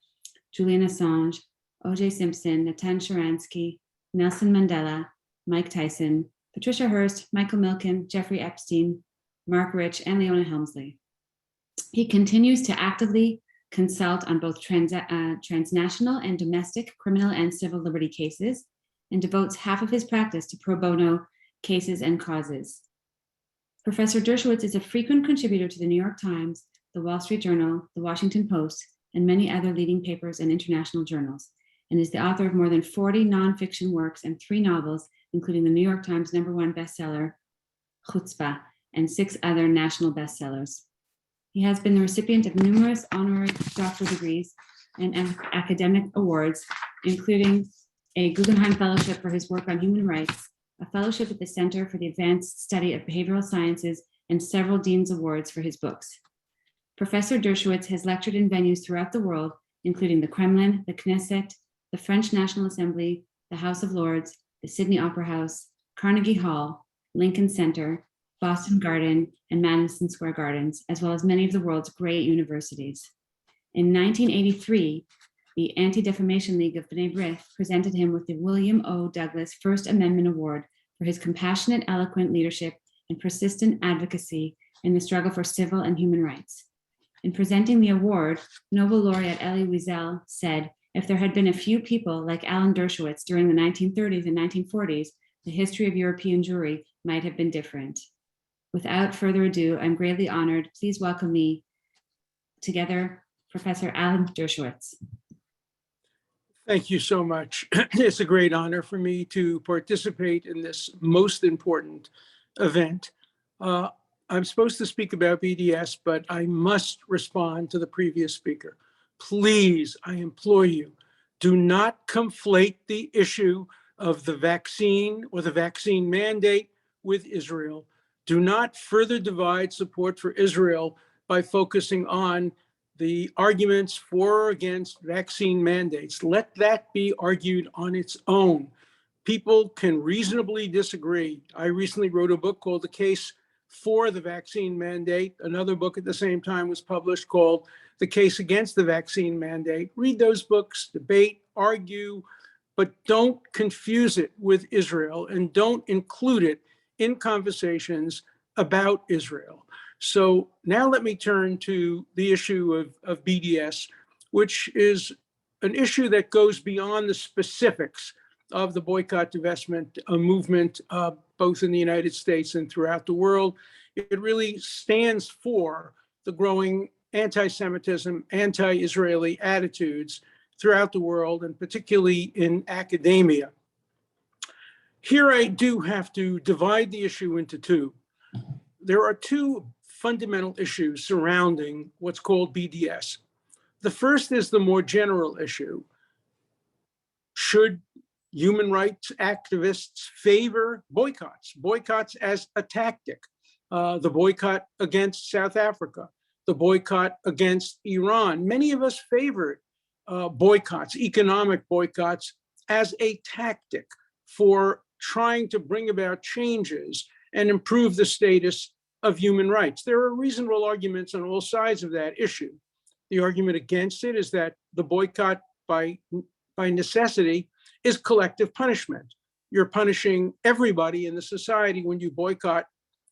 Julian Assange, O.J. Simpson, Natan Sharansky, Nelson Mandela, Mike Tyson, Patricia Hearst, Michael Milken, Jeffrey Epstein, Mark Rich, and Leona Helmsley. He continues to actively consult on both transnational and domestic criminal and civil liberty cases, and devotes half of his practice to pro bono cases and causes. Professor Dershowitz is a frequent contributor to the New York Times, the Wall Street Journal, the Washington Post, and many other leading papers and international journals, and is the author of more than 40 nonfiction works and 3 novels, including the New York Times #1 bestseller, Chutzpah, and 6 other national bestsellers. He has been the recipient of numerous honorary doctoral degrees and academic awards, including a Guggenheim Fellowship for his work on human rights, a fellowship at the Center for the Advanced Study of Behavioral Sciences, and several Dean's Awards for his books. Professor Dershowitz has lectured in venues throughout the world, including the Kremlin, the Knesset, the French National Assembly, the House of Lords, the Sydney Opera House, Carnegie Hall, Lincoln Center, Boston Garden, and Madison Square Gardens, as well as many of the world's great universities. In 1983, the Anti-Defamation League of B'nai B'rith presented him with the William O. Douglas First Amendment Award for his compassionate, eloquent leadership and persistent advocacy in the struggle for civil and human rights. In presenting the award, Nobel laureate Elie Wiesel said, "If there had been a few people like Alan Dershowitz during the 1930s and 1940s, the history of European Jewry might have been different." Without further ado, I'm greatly honored. Please welcome me together, Professor Alan Dershowitz. Thank you so much. It's a great honor for me to participate in this most important event. I'm supposed to speak about BDS, but I must respond to the previous speaker. Please, I implore you, do not conflate the issue of the vaccine or the vaccine mandate with Israel. Do not further divide support for Israel by focusing on the arguments for or against vaccine mandates. Let that be argued on its own. People can reasonably disagree. I recently wrote a book called The Case for the Vaccine Mandate. Another book at the same time was published called The Case Against the Vaccine Mandate. Read those books, debate, argue, but don't confuse it with Israel and don't include it in conversations about Israel. So now let me turn to the issue of BDS, which is an issue that goes beyond the specifics of the boycott divestment movement, both in the United States and throughout the world. It really stands for the growing anti-Semitism, anti-Israeli attitudes throughout the world, and particularly in academia. Here I do have to divide the issue into 2. There are 2 fundamental issues surrounding what's called BDS. The first is the more general issue. Should human rights activists favor boycotts as a tactic? The boycott against South Africa, the boycott against Iran. Many of us favored boycotts, economic boycotts, as a tactic for trying to bring about changes and improve the status of human rights. There are reasonable arguments on all sides of that issue. The argument against it is that the boycott by necessity is collective punishment. You're punishing everybody in the society when you boycott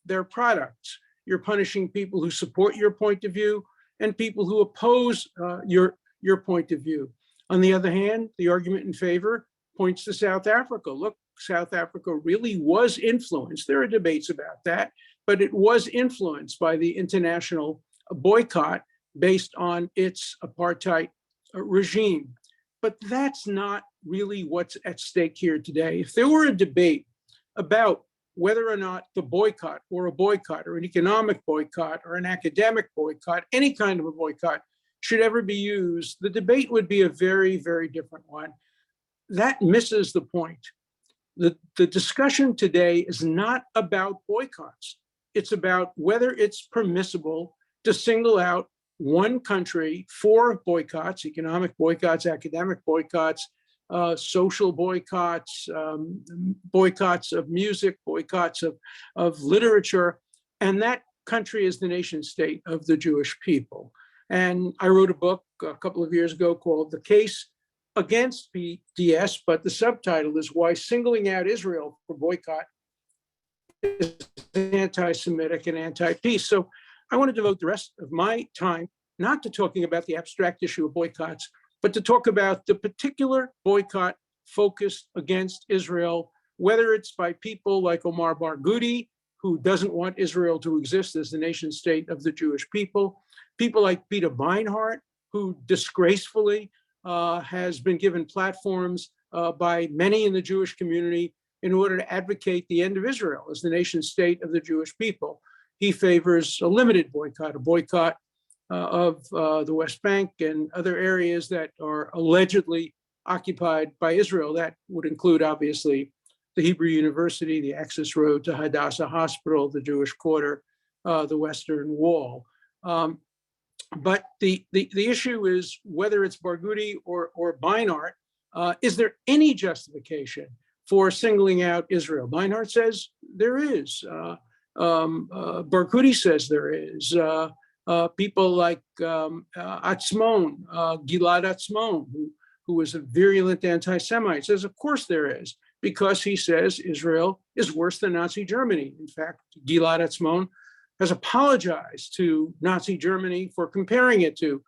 their products. You're punishing people who support your point of view. and people who oppose your point of view. On the other hand, the argument in favor points to South Africa. Look, South Africa really was influenced. There are debates about that, but it was influenced by the international boycott based on its apartheid regime. But that's not really what's at stake here today. If there were a debate about whether or not the boycott or an economic boycott or an academic boycott, any kind of a boycott should ever be used, the debate would be a very, very different one. That misses the point. The discussion today is not about boycotts. It's about whether it's permissible to single out one country for boycotts, economic boycotts, academic boycotts, social boycotts, boycotts of music, boycotts of literature. And that country is the nation state of the Jewish people. And I wrote a book a couple of years ago called The Case Against BDS, but the subtitle is Why Singling Out Israel for Boycott is Anti-Semitic and Anti-Peace. So I want to devote the rest of my time not to talking about the abstract issue of boycotts, but to talk about the particular boycott focused against Israel, whether it's by people like Omar Barghouti, who doesn't want Israel to exist as the nation state of the Jewish people, people like Peter Beinart, who disgracefully has been given platforms by many in the Jewish community in order to advocate the end of Israel as the nation state of the Jewish people. He favors a limited boycott, a boycott of the West Bank and other areas that are allegedly occupied by Israel. That would include, obviously, the Hebrew University, the access road to Hadassah Hospital, the Jewish Quarter, the Western Wall. But the issue is whether it's Barghouti or Beinart, is there any justification for singling out Israel? Beinart says there is. Barghouti says there is. People like Atzmon, Gilad Atzmon, who was a virulent anti-Semite, says, of course there is, because he says Israel is worse than Nazi Germany. In fact, Gilad Atzmon has apologized to Nazi Germany for comparing it to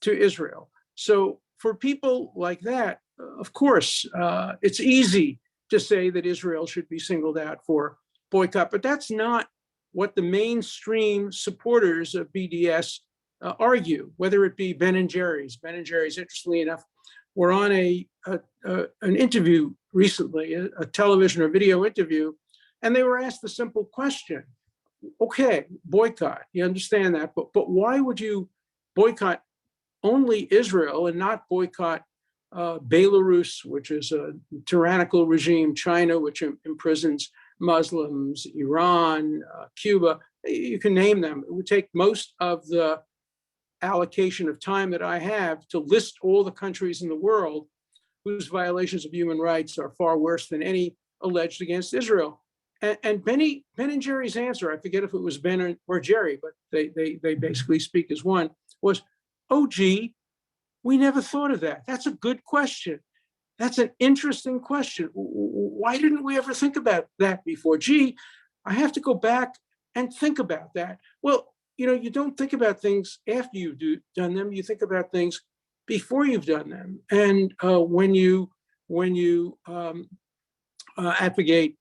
Israel. So for people like that, of course, it's easy to say that Israel should be singled out for boycott, but that's not what the mainstream supporters of BDS argue, whether it be Ben and Jerry's. Ben and Jerry's, interestingly enough, were on an interview recently, a television or video interview, and they were asked the simple question, okay, boycott, you understand that, but why would you boycott only Israel and not boycott Belarus, which is a tyrannical regime, China, which imprisons Muslims, Iran, Cuba, you can name them. It would take most of the allocation of time that I have to list all the countries in the world whose violations of human rights are far worse than any alleged against Israel. And Ben and Jerry's answer, I forget if it was Ben or Jerry, but they basically speak as one, was, oh, gee, we never thought of that. That's a good question. That's an interesting question. Why didn't we ever think about that before? Gee, I have to go back and think about that. Well, you don't think about things after you've done them. You think about things before you've done them. And when you advocate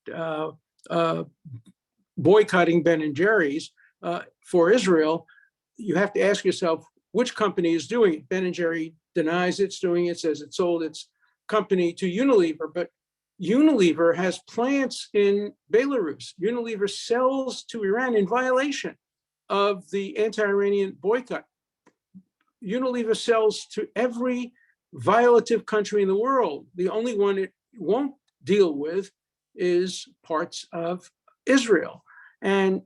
boycotting Ben and Jerry's for Israel, you have to ask yourself, which company is doing it? Ben and Jerry denies it's doing it, says it sold its company to Unilever, but Unilever has plants in Belarus. Unilever sells to Iran in violation of the anti-Iranian boycott. Unilever sells to every violative country in the world. The only one it won't deal with is parts of Israel. And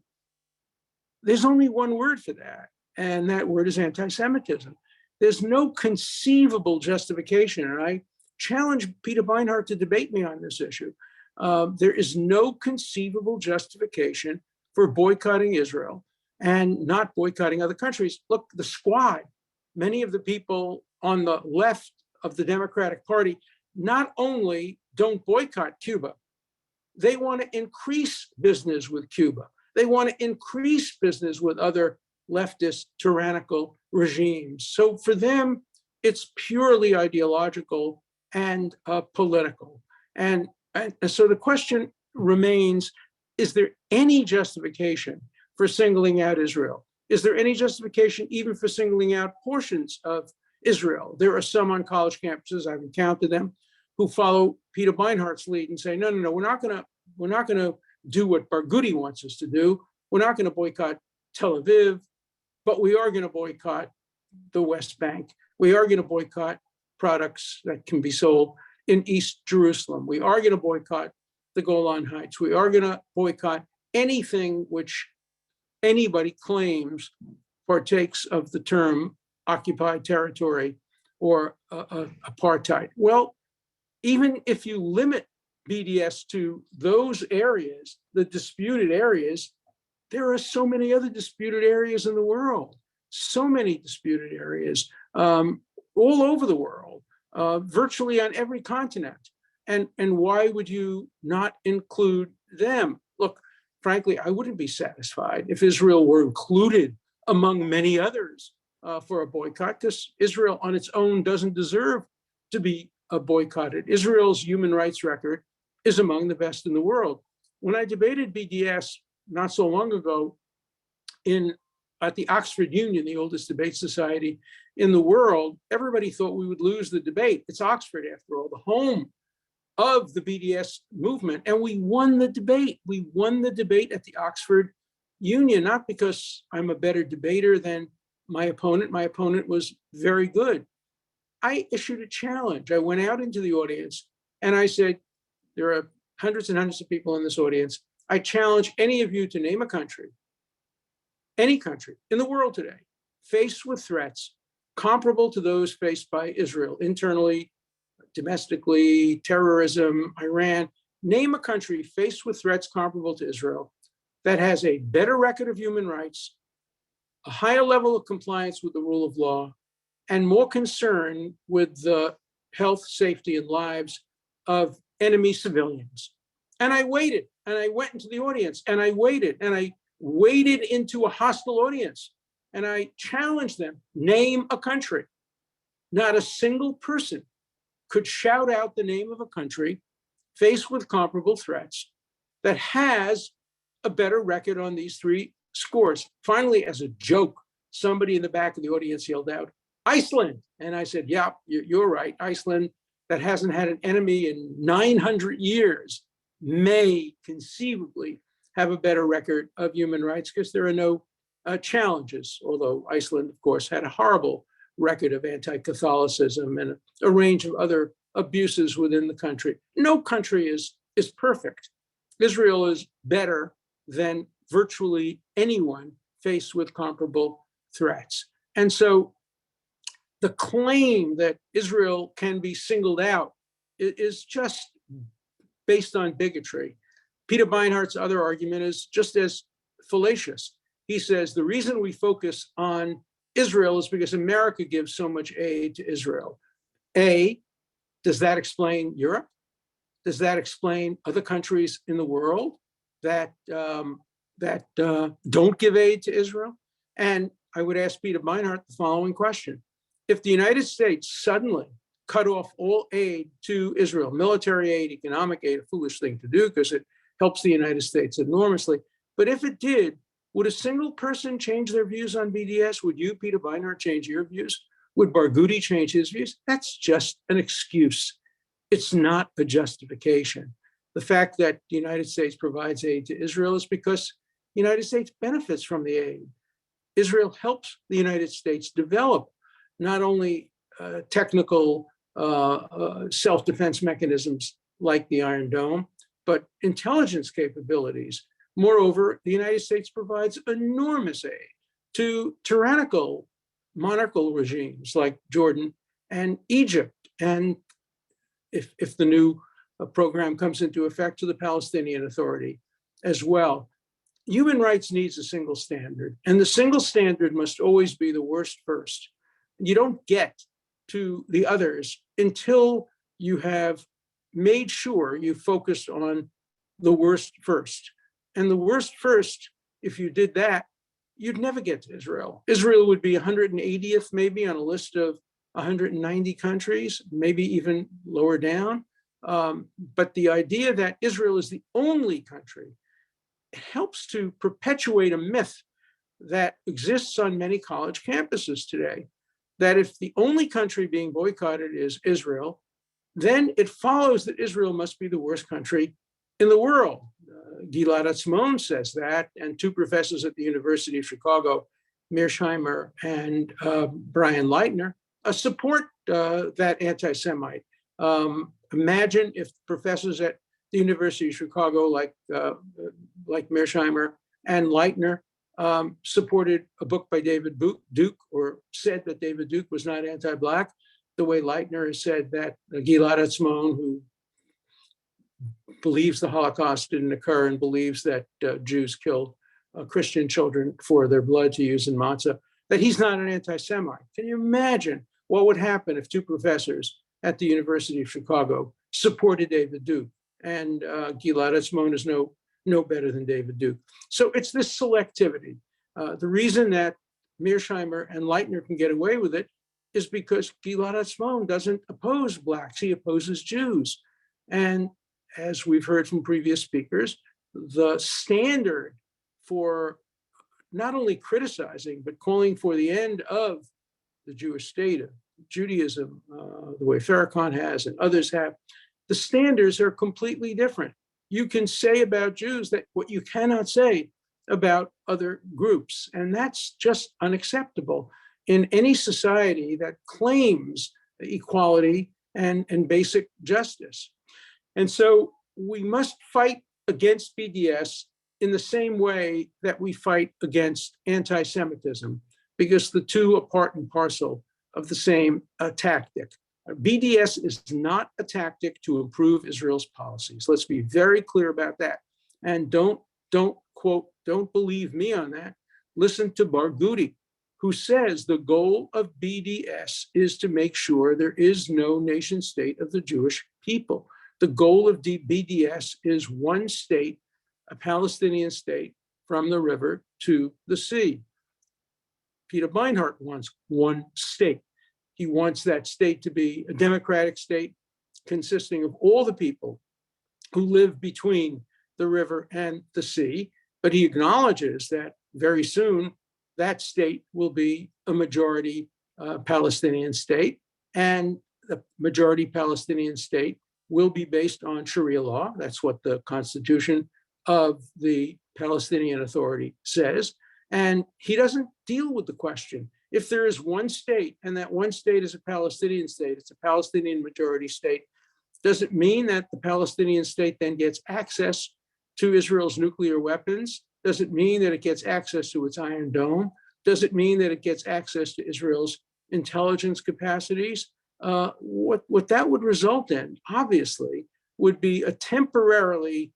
there's only one word for that, and that word is anti-Semitism. There's no conceivable justification, and I challenge Peter Beinart to debate me on this issue. There is no conceivable justification for boycotting Israel and not boycotting other countries. Look, the Squad, many of the people on the left of the Democratic Party not only don't boycott Cuba, they want to increase business with Cuba. They want to increase business with other leftist tyrannical regimes. So for them, it's purely ideological and political. And so the question remains, is there any justification for singling out Israel? Is there any justification even for singling out portions of Israel? There are some on college campuses, I've encountered them, who follow Peter Beinart's lead and say, no, we're not gonna do what Barghouti wants us to do. We're not gonna boycott Tel Aviv, but we are gonna boycott the West Bank. We are gonna boycott products that can be sold in East Jerusalem. We are gonna boycott the Golan Heights. We are gonna boycott anything which anybody claims partakes of the term occupied territory or apartheid. Well, even if you limit BDS to those areas, the disputed areas, there are so many other disputed areas in the world, so many disputed areas all over the world, virtually on every continent. And why would you not include them? Look, frankly, I wouldn't be satisfied if Israel were included among many others for a boycott, because Israel on its own doesn't deserve to be boycotted. Israel's human rights record is among the best in the world. When I debated BDS not so long ago at the Oxford Union, the oldest debate society in the world, everybody thought we would lose the debate. It's Oxford, after all, the home of the BDS movement, and we won the debate. We won the debate at the Oxford Union, not because I'm a better debater than my opponent. My opponent was very good. I issued a challenge. I went out into the audience and I said, there are hundreds and hundreds of people in this audience. I challenge any of you to name a country, any country in the world today, faced with threats comparable to those faced by Israel internally, domestically, terrorism, Iran. Name a country faced with threats comparable to Israel that has a better record of human rights, a higher level of compliance with the rule of law, and more concern with the health, safety, and lives of enemy civilians. And I waited, and I went into the audience, and I waited into a hostile audience, and I challenged them, name a country. Not a single person could shout out the name of a country faced with comparable threats that has a better record on these three scores. Finally, as a joke, somebody in the back of the audience yelled out, Iceland. And I said, yeah, you're right. Iceland, that hasn't had an enemy in 900 years, may conceivably have a better record of human rights because there are no challenges, although Iceland, of course, had a horrible record of anti-Catholicism and a range of other abuses within the country. No country is perfect. Israel is better than virtually anyone faced with comparable threats. And so the claim that Israel can be singled out is just based on bigotry. Peter Beinart's other argument is just as fallacious. He says the reason we focus on Israel is because America gives so much aid to Israel. Does that explain Europe? Does that explain other countries in the world that don't give aid to Israel? And I would ask Peter Beinart the following question. If the United States suddenly cut off all aid to Israel, military aid, economic aid, a foolish thing to do because it helps the United States enormously. But if it did, would a single person change their views on BDS? Would you, Peter Beinart, change your views? Would Barghouti change his views? That's just an excuse. It's not a justification. The fact that the United States provides aid to Israel is because the United States benefits from the aid. Israel helps the United States develop not only technical self-defense mechanisms like the Iron Dome, but intelligence capabilities. Moreover, the United States provides enormous aid to tyrannical monarchical regimes like Jordan and Egypt. And if the new program comes into effect, to the Palestinian Authority as well. Human rights needs a single standard, and the single standard must always be the worst first. You don't get to the others until you have made sure you focused on the worst first. And the worst first, if you did that, you'd never get to Israel. Israel would be 180th maybe on a list of 190 countries, maybe even lower down. But the idea that Israel is the only country helps to perpetuate a myth that exists on many college campuses today, that if the only country being boycotted is Israel, then it follows that Israel must be the worst country in the world. Gilad Atzmon says that, and two professors at the University of Chicago, Mearsheimer and Brian Leitner, support that anti-Semite. Imagine if professors at the University of Chicago, like Mearsheimer and Leitner, supported a book by David Duke, or said that David Duke was not anti-Black, the way Leitner has said that Gilad Atzmon, who believes the Holocaust didn't occur and believes that Jews killed Christian children for their blood to use in matzah, that he's not an anti-Semite. Can you imagine what would happen if two professors at the University of Chicago supported David Duke? And Gilad Atzmon is no better than David Duke. So it's this selectivity. The reason that Mearsheimer and Leitner can get away with it is because Gilad Atzmon doesn't oppose Blacks, he opposes Jews. And as we've heard from previous speakers, the standard for not only criticizing, but calling for the end of the Jewish state of Judaism, the way Farrakhan has and others have, the standards are completely different. You can say about Jews that what you cannot say about other groups, and that's just unacceptable in any society that claims equality and basic justice. And so we must fight against BDS in the same way that we fight against anti-Semitism, because the two are part and parcel of the same tactic. BDS is not a tactic to improve Israel's policies. Let's be very clear about that. And don't believe me on that. Listen to Barghouti, who says the goal of BDS is to make sure there is no nation state of the Jewish people. The goal of BDS is one state, a Palestinian state, from the river to the sea. Peter Beinart wants one state. He wants that state to be a democratic state consisting of all the people who live between the river and the sea. But he acknowledges that very soon that state will be a majority Palestinian state, and the majority Palestinian state will be based on Sharia law. That's what the Constitution of the Palestinian Authority says. And he doesn't deal with the question. If there is one state and that one state is a Palestinian state, it's a Palestinian majority state, does it mean that the Palestinian state then gets access to Israel's nuclear weapons? Does it mean that it gets access to its Iron Dome? Does it mean that it gets access to Israel's intelligence capacities? What that would result in, obviously, would be a temporary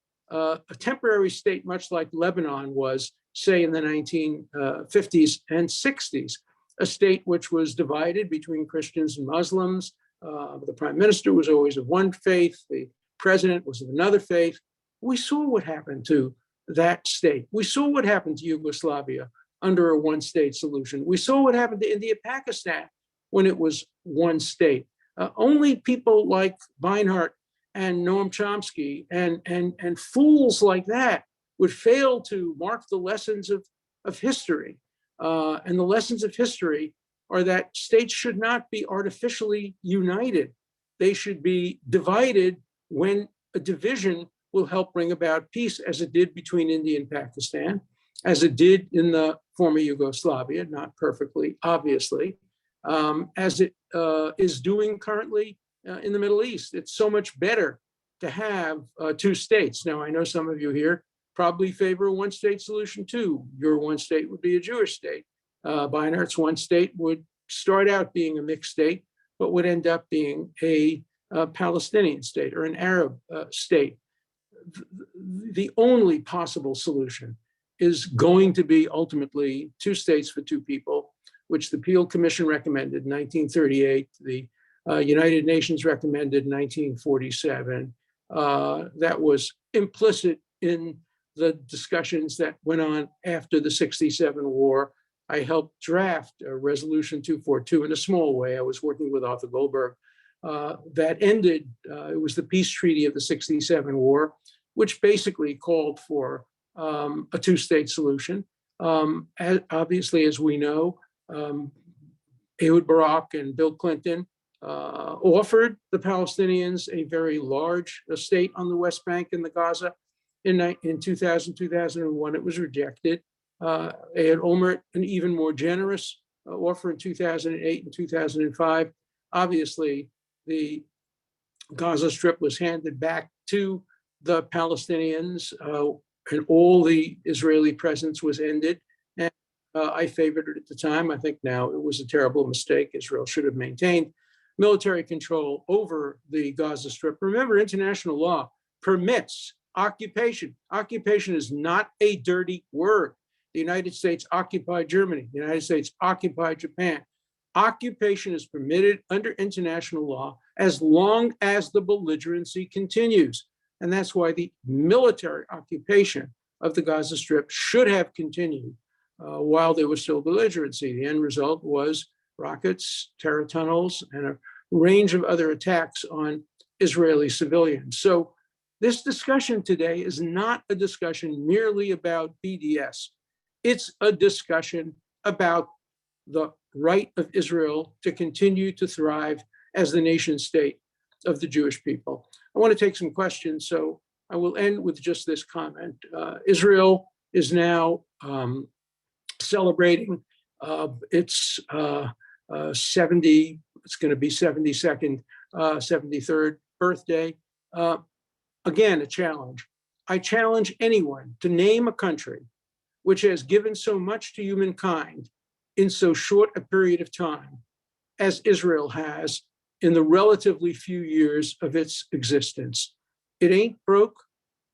state, much like Lebanon was, say, in the 1950s and 60s, a state which was divided between Christians and Muslims. The prime minister was always of one faith. The president was of another faith. We saw what happened to that state. We saw what happened to Yugoslavia under a one-state solution. We saw what happened to India-Pakistan when it was one state. Only people like Beinart and Noam Chomsky and fools like that would fail to mark the lessons of history. And the lessons of history are that states should not be artificially united. They should be divided when a division will help bring about peace, as it did between India and Pakistan, as it did in the former Yugoslavia, not perfectly, obviously, as it is doing currently in the Middle East. It's so much better to have two states. Now, I know some of you here probably favor a one-state solution too. Your one state would be a Jewish state. Beinart's one state would start out being a mixed state, but would end up being a Palestinian state or an Arab state. The only possible solution is going to be ultimately two states for two people, which the Peel Commission recommended in 1938, the United Nations recommended in 1947. That was implicit in the discussions that went on after the '67 war. I helped draft Resolution 242 in a small way. I was working with Arthur Goldberg. That ended, it was the peace treaty of the '67 war, which basically called for a two-state solution. Obviously, as we know, Ehud Barak and Bill Clinton offered the Palestinians a very large state on the West Bank in the Gaza. In 2000, 2001, it was rejected. Ehud Olmert, an even more generous offer in 2008 and 2005. Obviously, the Gaza Strip was handed back to the Palestinians, and all the Israeli presence was ended. And I favored it at the time. I think now it was a terrible mistake. Israel should have maintained military control over the Gaza Strip. Remember, international law permits occupation. Occupation is not a dirty word. The United States occupied Germany. The United States occupied Japan. Occupation is permitted under international law as long as the belligerency continues. And that's why the military occupation of the Gaza Strip should have continued while there was still belligerency. The end result was rockets, terror tunnels, and a range of other attacks on Israeli civilians. So this discussion today is not a discussion merely about BDS. It's a discussion about the right of Israel to continue to thrive as the nation state of the Jewish people. I want to take some questions, so I will end with just this comment. Israel is now celebrating its 72nd, 73rd birthday. Again, a challenge. I challenge anyone to name a country which has given so much to humankind in so short a period of time as Israel has in the relatively few years of its existence. It ain't broke.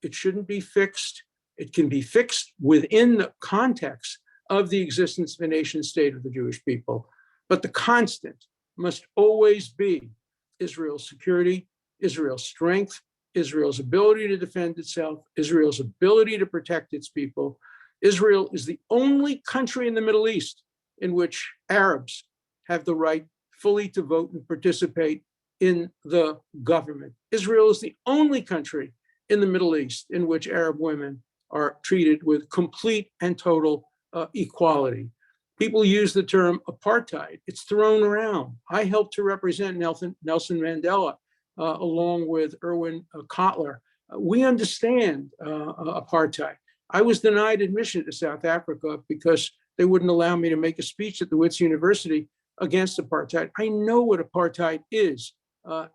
It shouldn't be fixed. It can be fixed within the context of the existence of a nation state of the Jewish people. But the constant must always be Israel's security, Israel's strength, Israel's ability to defend itself, Israel's ability to protect its people. Israel is the only country in the Middle East in which Arabs have the right fully to vote and participate in the government. Israel is the only country in the Middle East in which Arab women are treated with complete and total equality. People use the term apartheid. It's thrown around. I helped to represent Nelson Mandela along with Erwin Kotler. We understand apartheid. I was denied admission to South Africa because they wouldn't allow me to make a speech at the Wits University against apartheid. I know what apartheid is.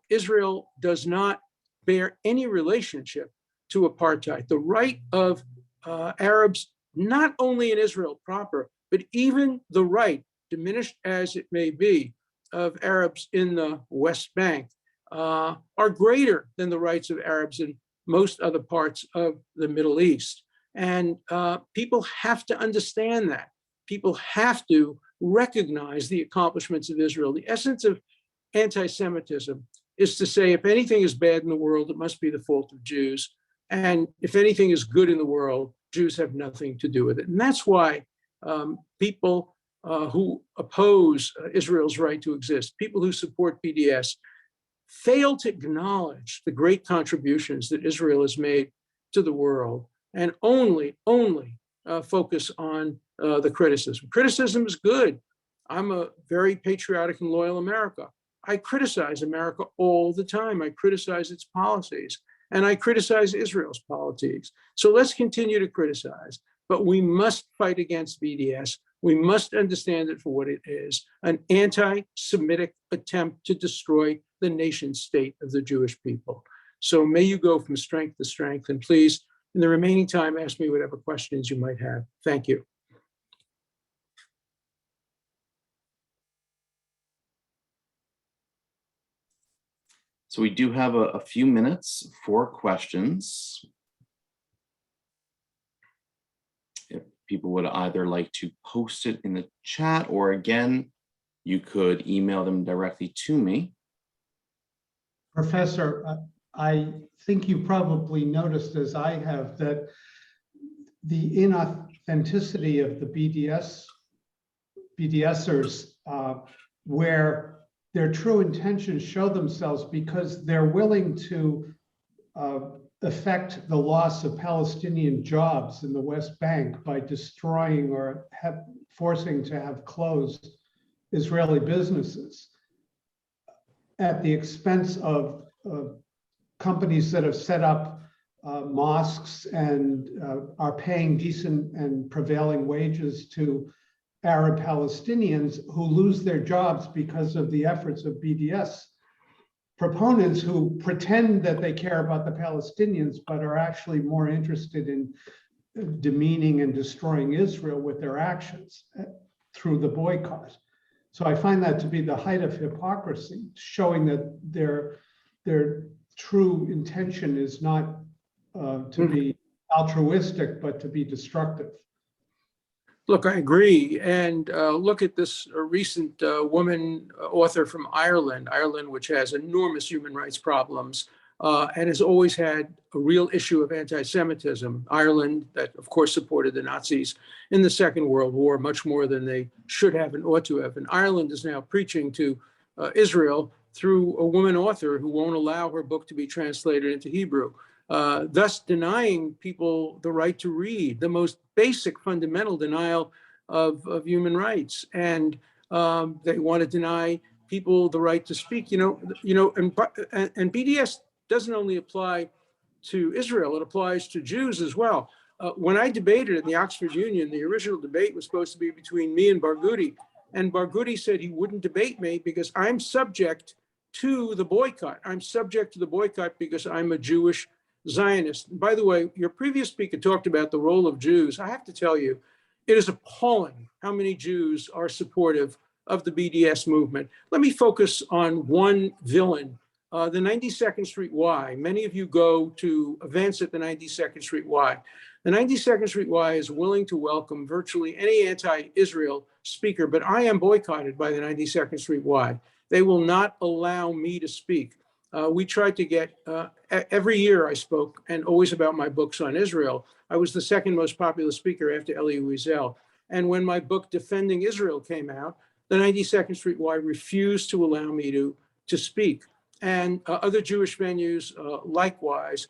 Israel does not bear any relationship to apartheid. The right of Arabs, not only in Israel proper, but even the right, diminished as it may be, of Arabs in the West Bank are greater than the rights of Arabs in most other parts of the Middle East. And people have to understand that. People have to recognize the accomplishments of Israel. The essence of anti-Semitism is to say, if anything is bad in the world, it must be the fault of Jews. And if anything is good in the world, Jews have nothing to do with it. And that's why people who oppose Israel's right to exist, people who support BDS, fail to acknowledge the great contributions that Israel has made to the world and only focus on the criticism. Criticism is good. I'm a very patriotic and loyal America. I criticize America all the time. I criticize its policies, and I criticize Israel's policies. So let's continue to criticize, but we must fight against BDS. We must understand it for what it is, an anti-Semitic attempt to destroy the nation state of the Jewish people. So may you go from strength to strength, and please, in the remaining time, ask me whatever questions you might have. Thank you. So we do have a few minutes for questions. If people would either like to post it in the chat, or again, you could email them directly to me. Professor, I think you probably noticed, as I have, that the inauthenticity of the BDSers, where their true intentions show themselves because they're willing to affect the loss of Palestinian jobs in the West Bank by destroying or forcing to have closed Israeli businesses at the expense of companies that have set up mosques and are paying decent and prevailing wages to Arab Palestinians who lose their jobs because of the efforts of BDS proponents who pretend that they care about the Palestinians, but are actually more interested in demeaning and destroying Israel with their actions through the boycott. So I find that to be the height of hypocrisy, showing that their true intention is not to be altruistic, but to be destructive. Look, I agree. And look at this recent woman author from Ireland, which has enormous human rights problems and has always had a real issue of anti-Semitism. Ireland, that of course supported the Nazis in the Second World War much more than they should have and ought to have. And Ireland is now preaching to Israel through a woman author who won't allow her book to be translated into Hebrew, thus denying people the right to read, the most basic fundamental denial of human rights. And they want to deny people the right to speak, and BDS doesn't only apply to Israel, it applies to Jews as well. When I debated in the Oxford Union, the original debate was supposed to be between me and Barghouti, and Barghouti said he wouldn't debate me because I'm subject to the boycott. I'm subject to the boycott because I'm a Jewish Zionist. And by the way, your previous speaker talked about the role of Jews. I have to tell you, it is appalling how many Jews are supportive of the BDS movement. Let me focus on one villain, the 92nd Street Y. Many of you go to events at the 92nd Street Y. The 92nd Street Y is willing to welcome virtually any anti-Israel speaker, but I am boycotted by the 92nd Street Y. They will not allow me to speak. We tried to get, every year I spoke, and always about my books on Israel. I was the second most popular speaker after Elie Wiesel. And when my book Defending Israel came out, the 92nd Street Y refused to allow me to speak. And other Jewish venues likewise.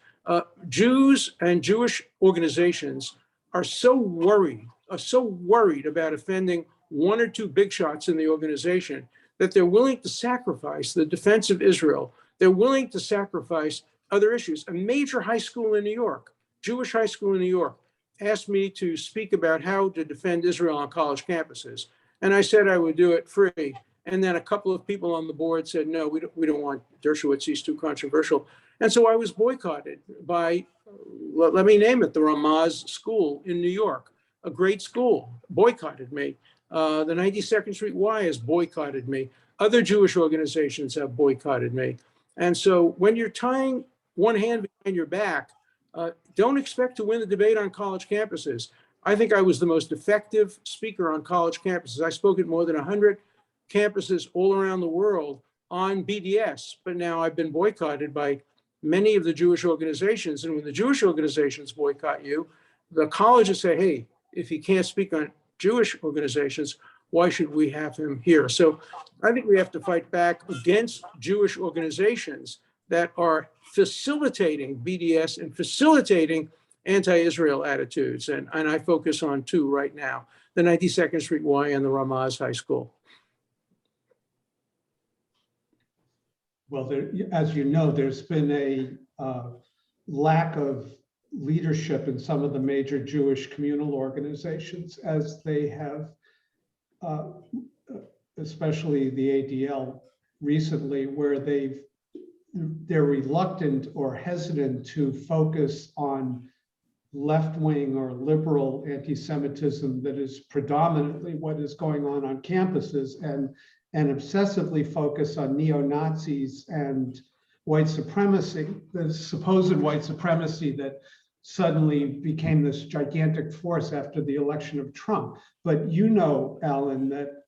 Jews and Jewish organizations are so worried about offending one or two big shots in the organization that they're willing to sacrifice the defense of Israel. They're willing to sacrifice other issues. A major high school in New York, Jewish high school in New York, asked me to speak about how to defend Israel on college campuses. And I said I would do it free. And then a couple of people on the board said, no, we don't want Dershowitz, he's too controversial. And so I was boycotted by, let me name it, the Ramaz School in New York, a great school, boycotted me. The 92nd Street Y has boycotted me. Other Jewish organizations have boycotted me. And so when you're tying one hand behind your back, don't expect to win the debate on college campuses. I think I was the most effective speaker on college campuses. I spoke at more than 100 campuses all around the world on BDS, but now I've been boycotted by many of the Jewish organizations. And when the Jewish organizations boycott you, the colleges say, hey, if he can't speak on Jewish organizations, why should we have him here? So I think we have to fight back against Jewish organizations that are facilitating BDS and facilitating anti-Israel attitudes. And I focus on two right now, the 92nd Street Y and the Ramaz High School. Well, as you know, there's been a lack of leadership in some of the major Jewish communal organizations as they have, especially the ADL recently, where they're reluctant or hesitant to focus on left-wing or liberal anti-Semitism that is predominantly what is going on campuses, and obsessively focus on neo-Nazis and white supremacy, the supposed white supremacy that suddenly became this gigantic force after the election of Trump. But you know, Alan, that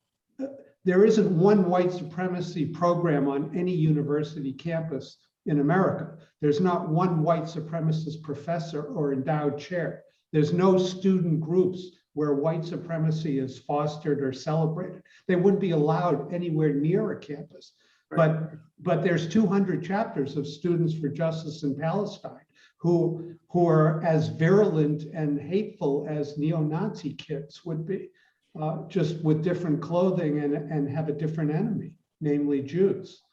there isn't one white supremacy program on any university campus in America. There's not one white supremacist professor or endowed chair. There's no student groups where white supremacy is fostered or celebrated. They wouldn't be allowed anywhere near a campus. But there's 200 chapters of Students for Justice in Palestine who are as virulent and hateful as neo-Nazi kids would be, just with different clothing and have a different enemy, namely Jews.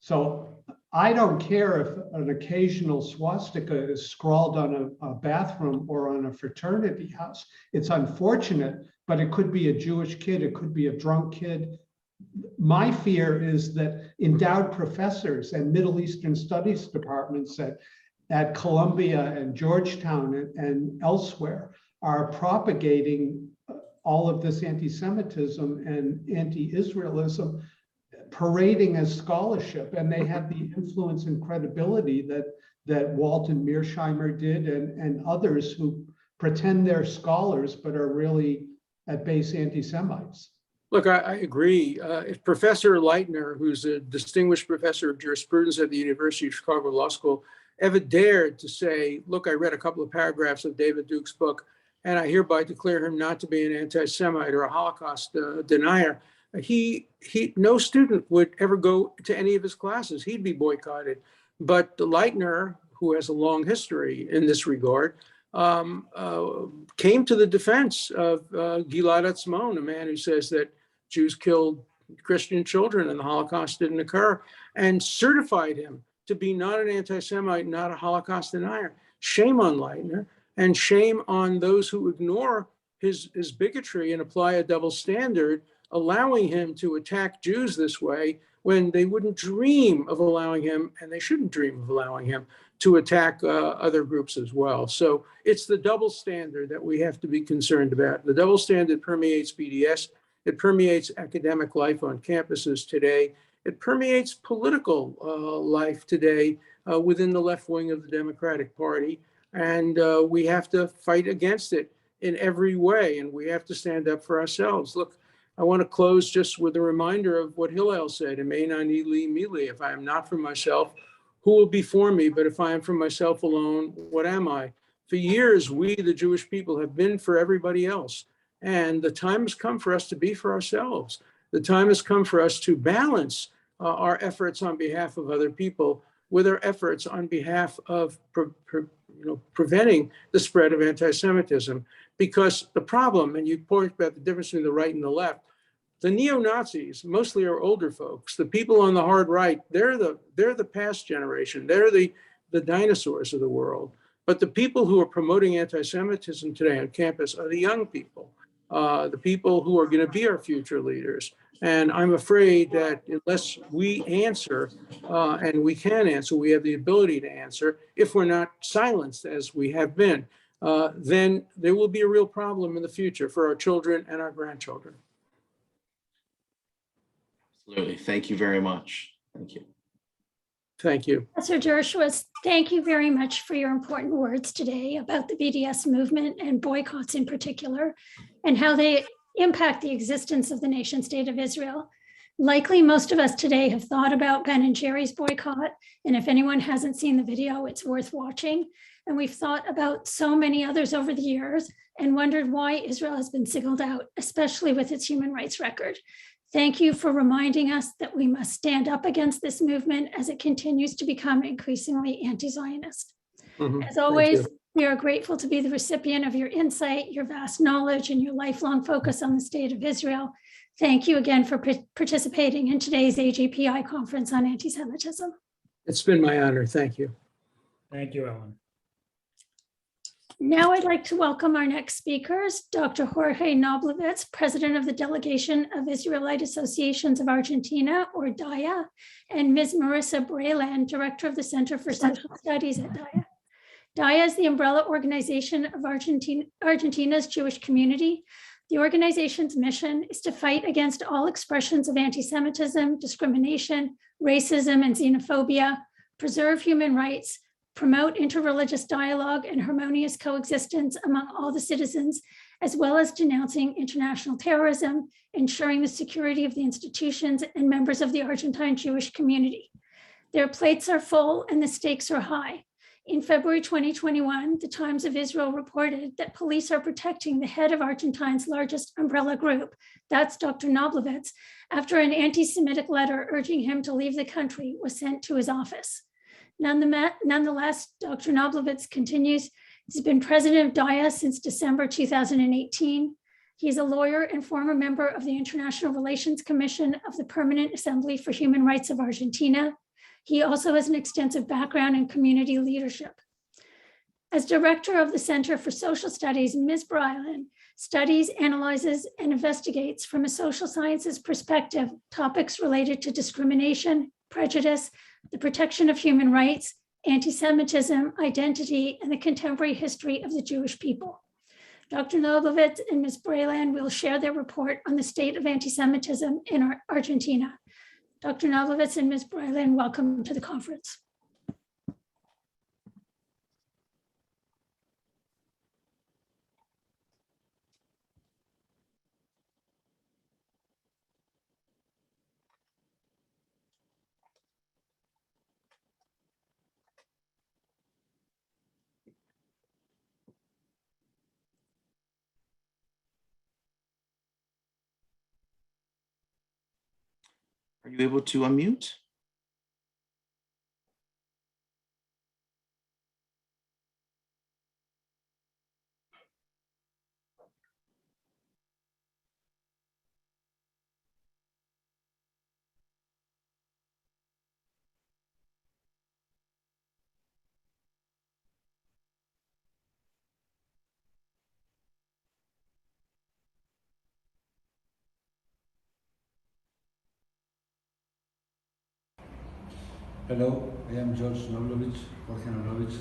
So I don't care if an occasional swastika is scrawled on a bathroom or on a fraternity house. It's unfortunate, but it could be a Jewish kid, it could be a drunk kid. My fear is that endowed professors and Middle Eastern studies departments at Columbia and Georgetown and elsewhere are propagating all of this anti-Semitism and anti-Israelism, parading as scholarship, and they have the influence and credibility that Walton Mearsheimer did and others who pretend they're scholars but are really at base anti-Semites. Look, I agree. If Professor Leitner, who's a distinguished professor of jurisprudence at the University of Chicago Law School, ever dared to say, look, I read a couple of paragraphs of David Duke's book, and I hereby declare him not to be an anti-Semite or a Holocaust denier, no student would ever go to any of his classes. He'd be boycotted. But Leitner, who has a long history in this regard, came to the defense of Gilad Atzmon, a man who says that Jews killed Christian children and the Holocaust didn't occur, and certified him to be not an anti-Semite, not a Holocaust denier. Shame on Leitner, and shame on those who ignore his bigotry and apply a double standard, allowing him to attack Jews this way when they wouldn't dream of allowing him, and they shouldn't dream of allowing him, to attack other groups as well. So it's the double standard that we have to be concerned about. The double standard permeates BDS. It permeates academic life on campuses today. It permeates political life today within the left wing of the Democratic Party. And we have to fight against it in every way, and we have to stand up for ourselves. Look, I want to close just with a reminder of what Hillel said, "Emein ani li mili," if I am not for myself, who will be for me? But if I am for myself alone, what am I? For years, we, the Jewish people, have been for everybody else. And the time has come for us to be for ourselves. The time has come for us to balance our efforts on behalf of other people with our efforts on behalf of preventing the spread of anti-Semitism. Because the problem, and you point about the difference between the right and the left, the neo-Nazis mostly are older folks. The people on the hard right, they're the past generation. They're the dinosaurs of the world. But the people who are promoting anti-Semitism today on campus are the young people, the people who are going to be our future leaders. And I'm afraid that unless we answer, and we can answer, we have the ability to answer, if we're not silenced as we have been, then there will be a real problem in the future for our children and our grandchildren. Absolutely. Thank you very much. Thank you. Thank you. Professor Dershowitz, thank you very much for your important words today about the BDS movement and boycotts in particular, and how they impact the existence of the nation state of Israel. Likely most of us today have thought about Ben and Jerry's boycott, and if anyone hasn't seen the video, it's worth watching. And we've thought about so many others over the years and wondered why Israel has been singled out, especially with its human rights record. Thank you for reminding us that we must stand up against this movement as it continues to become increasingly anti-Zionist. As always, we are grateful to be the recipient of your insight, your vast knowledge, and your lifelong focus on the state of Israel. Thank you again for participating in today's AGPI conference on anti-Semitism. It's been my honor. Thank you. Thank you, Ellen. Now I'd like to welcome our next speakers, Dr. Jorge Noblevitz, President of the Delegation of Israelite Associations of Argentina, or DIA, and Ms. Marissa Breland, Director of the Center for Social Studies at DIA. DIA is the umbrella organization of Argentina's Jewish community. The organization's mission is to fight against all expressions of anti-Semitism, discrimination, racism, and xenophobia, preserve human rights, promote interreligious dialogue and harmonious coexistence among all the citizens, as well as denouncing international terrorism, ensuring the security of the institutions and members of the Argentine Jewish community. Their plates are full and the stakes are high. In February 2021, the Times of Israel reported that police are protecting the head of Argentine's largest umbrella group, that's Dr. Noblevitz, after an anti-Semitic letter urging him to leave the country was sent to his office. Nonetheless, Dr. Noblevitz continues. He's been president of DIA since December 2018. He's a lawyer and former member of the International Relations Commission of the Permanent Assembly for Human Rights of Argentina. He also has an extensive background in community leadership. As director of the Center for Social Studies, Ms. Breilen studies, analyzes, and investigates from a social sciences perspective topics related to discrimination, prejudice, the protection of human rights, anti-Semitism, identity, and the contemporary history of the Jewish people. Dr. Noblevitz and Ms. Breilen will share their report on the state of anti-Semitism in Argentina. Dr. Noblevitz and Ms. Breilen, welcome to the conference. Are you able to unmute? Hello, I am George Jorge Noblovich,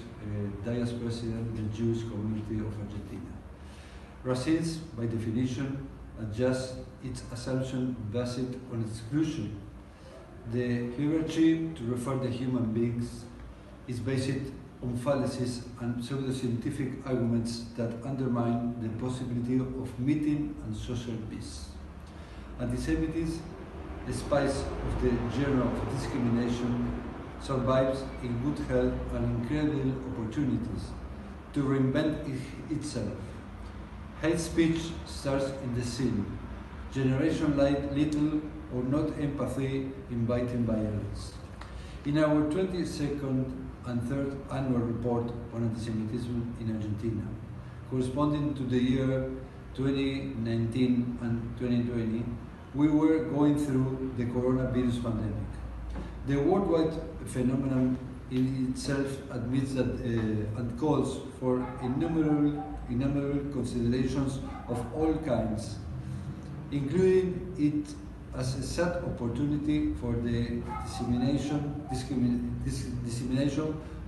Dias President of the Jewish Community of Argentina. Racism, by definition, adjusts its assumption based on exclusion. The hierarchy to refer to human beings is based on fallacies and pseudoscientific arguments that undermine the possibility of meeting and social peace. Antisemitism, the spice of the genre of discrimination, survives in good health and incredible opportunities to reinvent itself. Hate speech starts in the scene. Generation like little or not empathy, inviting violence. In our 22nd and 3rd annual report on anti-Semitism in Argentina, corresponding to the year 2019 and 2020, we were going through the coronavirus pandemic. The worldwide phenomenon in itself admits that and calls for innumerable considerations of all kinds, including it as a sad opportunity for the dissemination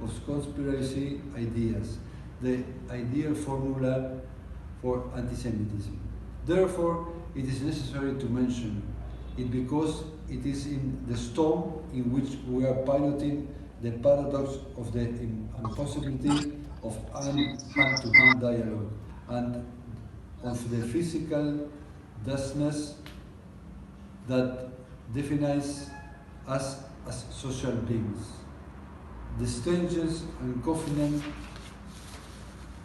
of conspiracy ideas, the ideal formula for anti-Semitism. Therefore, it is necessary to mention it because it is in the storm in which we are piloting the paradox of the impossibility of hand-to-hand dialogue and of the physical dustness that defines us as social beings. The strangers and confident,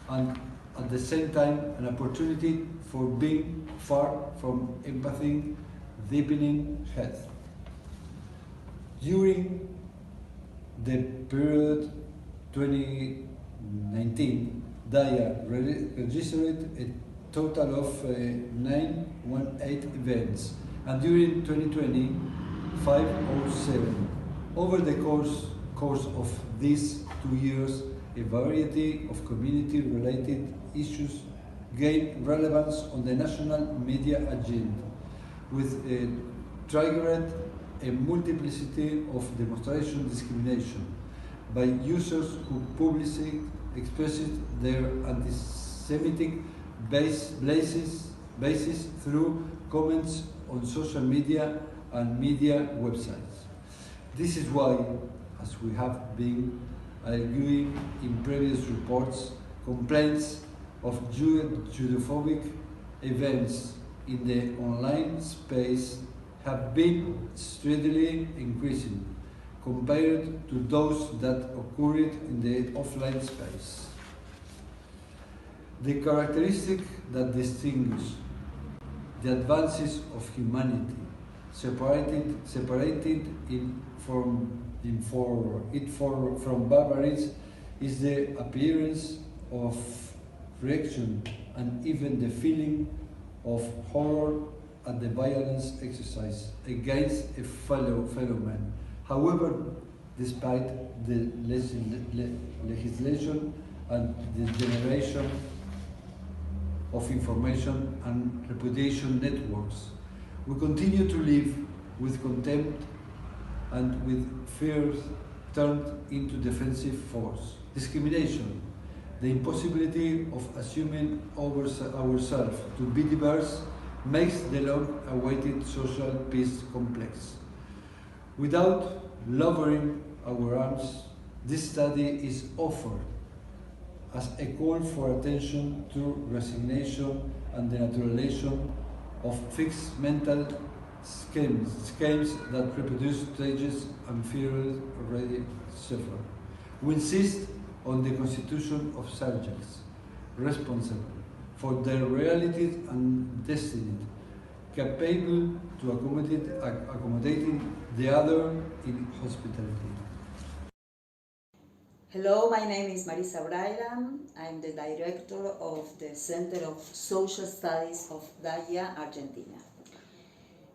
and at the same time an opportunity for being far from empathy, deepening health. During the period 2019, DIA registered a total of 918 events, and during 2020, 507. Over the course of these 2 years, a variety of community-related issues gained relevance on the national media agenda, with triggered a multiplicity of demonstration discrimination by users who publicly expressed their anti-Semitic basis through comments on social media and media websites. This is why, as we have been arguing in previous reports, complaints of Judophobic events in the online space have been steadily increasing, compared to those that occurred in the offline space. The characteristic that distinguishes the advances of humanity, separated from barbarism, is the appearance of reaction and even the feeling of horror at the violence exercised against a fellow man. However, despite the legislation and the generation of information and reputation networks, we continue to live with contempt and with fears turned into defensive force. Discrimination, the impossibility of assuming ourselves to be diverse, makes the long-awaited social peace complex. Without lowering our arms, this study is offered as a call for attention to resignation and the naturalization of fixed mental schemes that reproduce stages and fears already suffered. We insist on the constitution of subjects responsible for their realities and destiny, capable to accommodating the other in hospitality. Hello, my name is Marisa Brailan. I'm the director of the Center of Social Studies of DAIA, Argentina.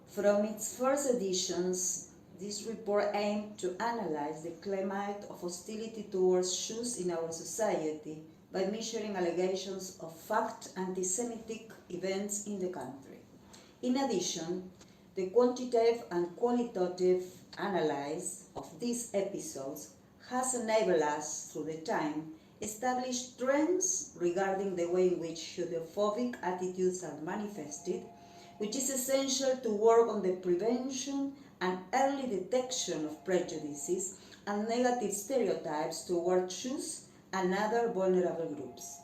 From its first editions, this report aimed to analyze the climate of hostility towards Jews in our society by measuring allegations of fact anti-Semitic events in the country. In addition, the quantitative and qualitative analysis of these episodes has enabled us, through the time, establish trends regarding the way in which xenophobic attitudes are manifested, which is essential to work on the prevention and early detection of prejudices and negative stereotypes toward Jews and other vulnerable groups.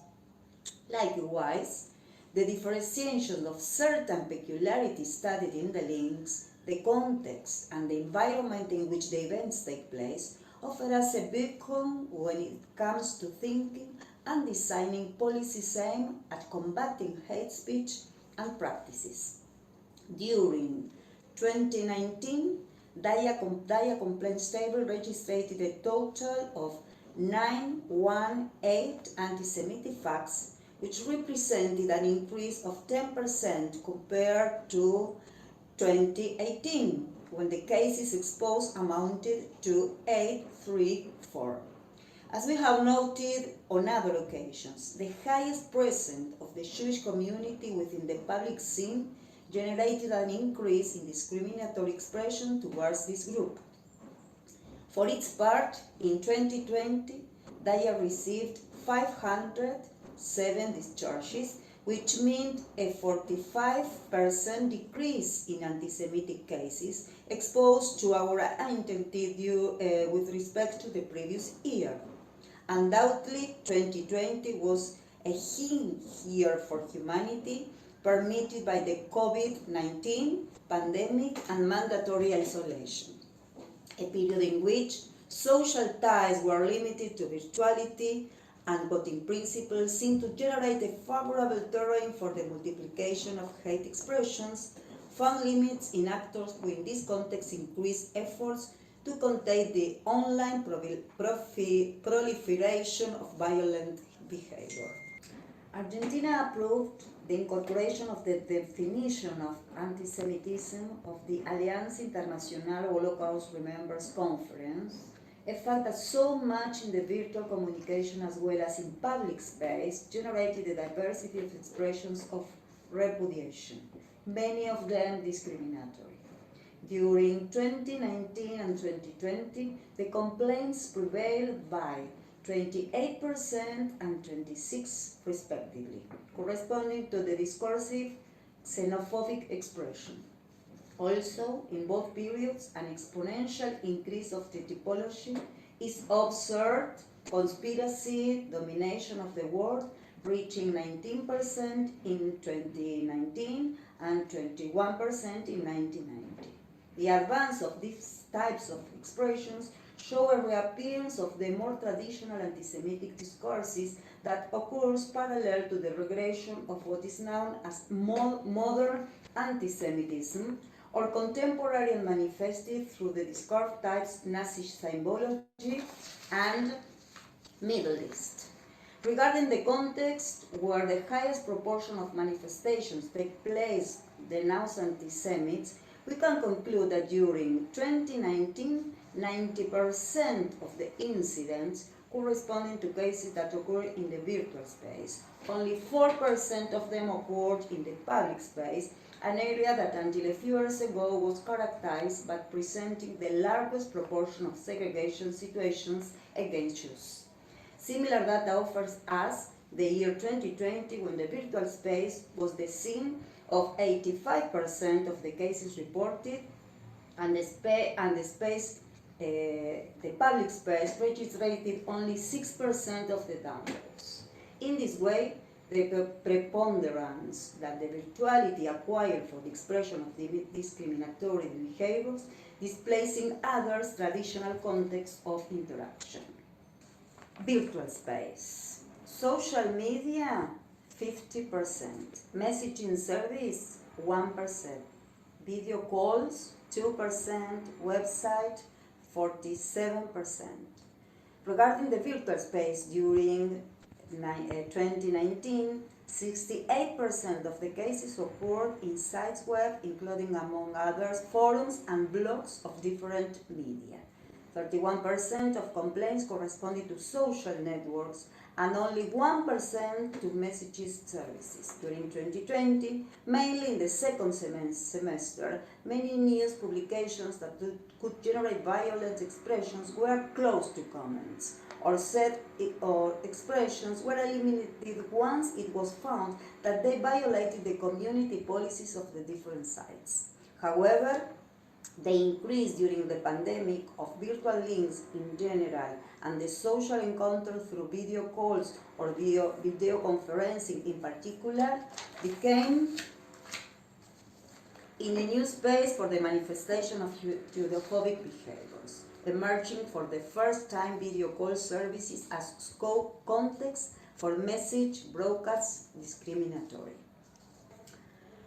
Likewise, the differentiation of certain peculiarities studied in the links, the context, and the environment in which the events take place offer us a beacon when it comes to thinking and designing policies aimed at combating hate speech and practices. During 2019, DAIA Complaints Table registered a total of 918 anti-Semitic facts, which represented an increase of 10% compared to 2018, when the cases exposed amounted to 834. As we have noted on other occasions, the highest presence of the Jewish community within the public scene generated an increase in discriminatory expression towards this group. For its part, in 2020, DAIA received 507 discharges, which meant a 45% decrease in anti-Semitic cases exposed to our identity with respect to the previous year. Undoubtedly, 2020 was a hint year for humanity, permitted by the COVID-19 pandemic and mandatory isolation, a period in which social ties were limited to virtuality and voting principles seemed to generate a favorable terrain for the multiplication of hate expressions, found limits in actors who in this context increased efforts to contain the online proliferation of violent behavior. Argentina approved the incorporation of the definition of anti-Semitism of the Alianza Internacional Holocaust Remembrance Conference, a fact that so much in the virtual communication as well as in public space generated a diversity of expressions of repudiation, many of them discriminatory. During 2019 and 2020, the complaints prevailed by 28% and 26% respectively, corresponding to the discursive xenophobic expression. Also, in both periods, an exponential increase of the typology is observed: conspiracy, domination of the world, reaching 19% in 2019 and 21% in 1990. The advance of these types of expressions show a reappearance of the more traditional anti-Semitic discourses that occurs parallel to the regression of what is known as modern anti-Semitism, or contemporary and manifested through the discourse types Nazi symbology and Middle East. Regarding the context where the highest proportion of manifestations take place denounce anti-Semites, we can conclude that during 2019, 90% of the incidents corresponding to cases that occur in the virtual space. Only 4% of them occurred in the public space, an area that until a few years ago was characterized by presenting the largest proportion of segregation situations against Jews. Similar data offers us the year 2020, when the virtual space was the scene of 85% of the cases reported, and the public space registered only 6% of the downloads. In this way, the preponderance that the virtuality acquired for the expression of the discriminatory behaviors, displacing others' traditional contexts of interaction. Virtual space. Social media, 50%. Messaging service, 1%. Video calls, 2%. Website, 47%. Regarding the virtual space, during 2019, 68% of the cases occurred in sites web, including, among others, forums and blogs of different media. 31% of complaints corresponded to social networks, and only 1% to messages services. During 2020, mainly in the second semester, many news publications that could generate violent expressions were closed to comments, or expressions were eliminated once it was found that they violated the community policies of the different sites. However, the increase during the pandemic of virtual links in general and the social encounter through video calls or video conferencing in particular became in a new space for the manifestation of xenophobic behaviors, emerging for the first time video call services as scope context for message broadcasts discriminatory.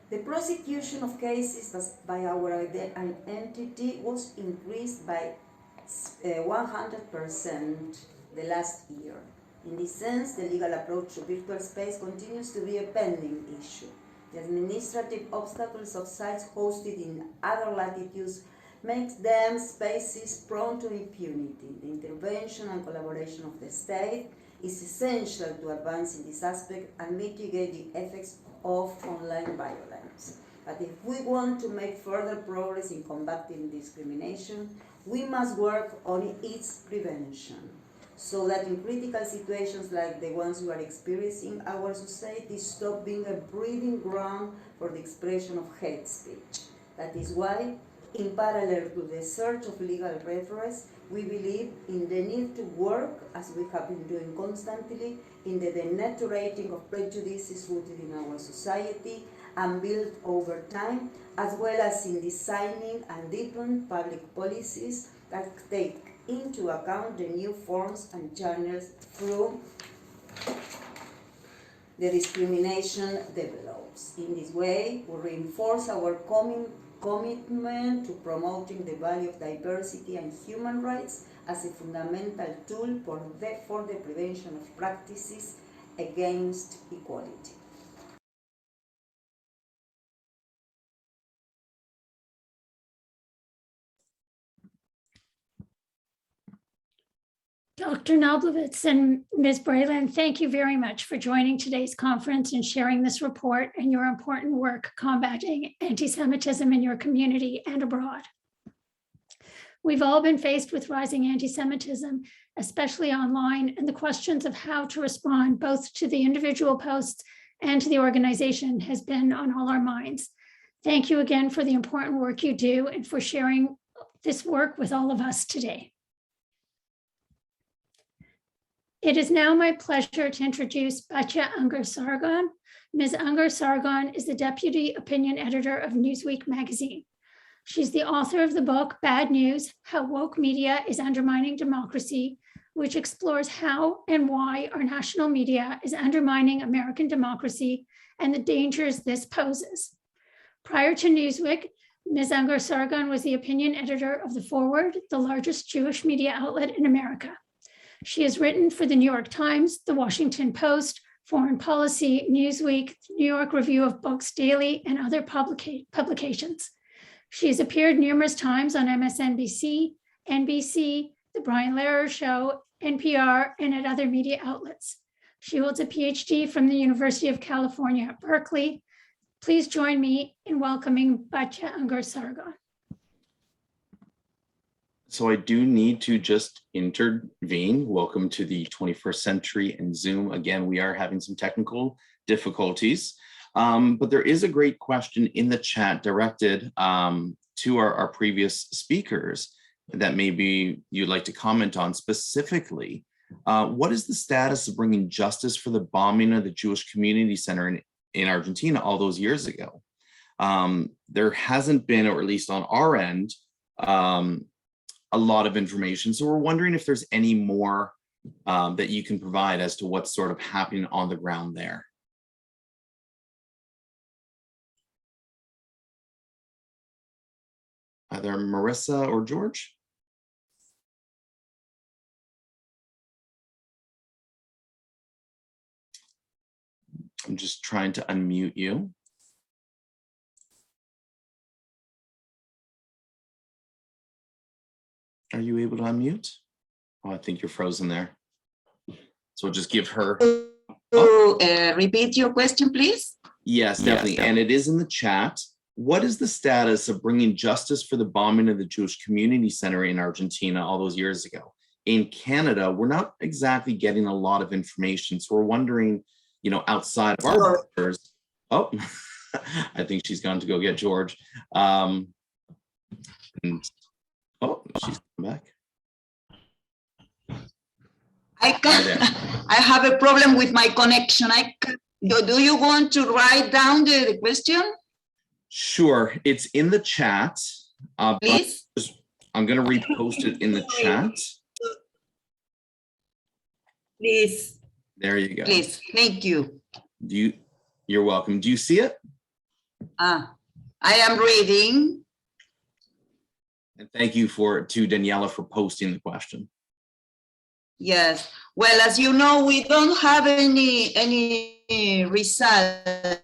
The prosecution of cases by our entity was increased by 100% the last year. In this sense, the legal approach to virtual space continues to be a pending issue. The administrative obstacles of sites hosted in other latitudes makes them spaces prone to impunity. The intervention and collaboration of the state is essential to advance in this aspect and mitigate the effects of online violence. But if we want to make further progress in combating discrimination, we must work on its prevention, so that in critical situations like the ones we are experiencing, our society stop being a breeding ground for the expression of hate speech. That is why, in parallel to the search of legal redress, we believe in the need to work, as we have been doing constantly, in the denaturating of prejudices rooted in our society and built over time, as well as in designing and deepen public policies that take into account the new forms and channels through the discrimination develops. In this way, we reinforce our commitment to promoting the value of diversity and human rights as a fundamental tool for the prevention of practices against equality. Dr. Noblowitz and Ms. Brayland, thank you very much for joining today's conference and sharing this report and your important work combating anti-Semitism in your community and abroad. We've all been faced with rising anti-Semitism, especially online, and the questions of how to respond both to the individual posts and to the organization has been on all our minds. Thank you again for the important work you do and for sharing this work with all of us today. It is now my pleasure to introduce Batya Unger-Sargon. Ms. Unger-Sargon is the Deputy Opinion Editor of Newsweek magazine. She's the author of the book, Bad News: How Woke Media is Undermining Democracy, which explores how and why our national media is undermining American democracy and the dangers this poses. Prior to Newsweek, Ms. Ungar-Sargon was the opinion editor of The Forward, the largest Jewish media outlet in America. She has written for the New York Times, the Washington Post, Foreign Policy, Newsweek, New York Review of Books Daily, and other publications. She has appeared numerous times on MSNBC, NBC, The Brian Lehrer Show, NPR, and at other media outlets. She holds a PhD from the University of California at Berkeley. Please join me in welcoming Batya Ungar-Sargon. So I do need to just intervene. Welcome to the 21st century and Zoom. Again, we are having some technical difficulties, but there is a great question in the chat directed to our previous speakers that maybe you'd like to comment on specifically. What is the status of bringing justice for the bombing of the Jewish Community Center in Argentina all those years ago? There hasn't been, or at least on our end, a lot of information. So we're wondering if there's any more that you can provide as to what's sort of happening on the ground there. Either Marissa or George? I'm just trying to unmute you. Are you able to unmute? Oh, I think you're frozen there. So we'll just give her. Repeat your question, please. Yes, definitely. And it is in the chat. What is the status of bringing justice for the bombing of the Jewish Community Center in Argentina all those years ago? In Canada, we're not exactly getting a lot of information. So we're wondering, you know, outside of our borders. Oh, I think she's gone to go get George. And, oh, she's come back. I have a problem with my connection. Do you want to write down the question? Sure, it's in the chat. Please. I'm going to repost it in the chat. Please. There you go. Please, thank you. You're welcome. Do you see it? I am reading. And thank you to Daniela for posting the question. Yes. Well, as you know, we don't have any result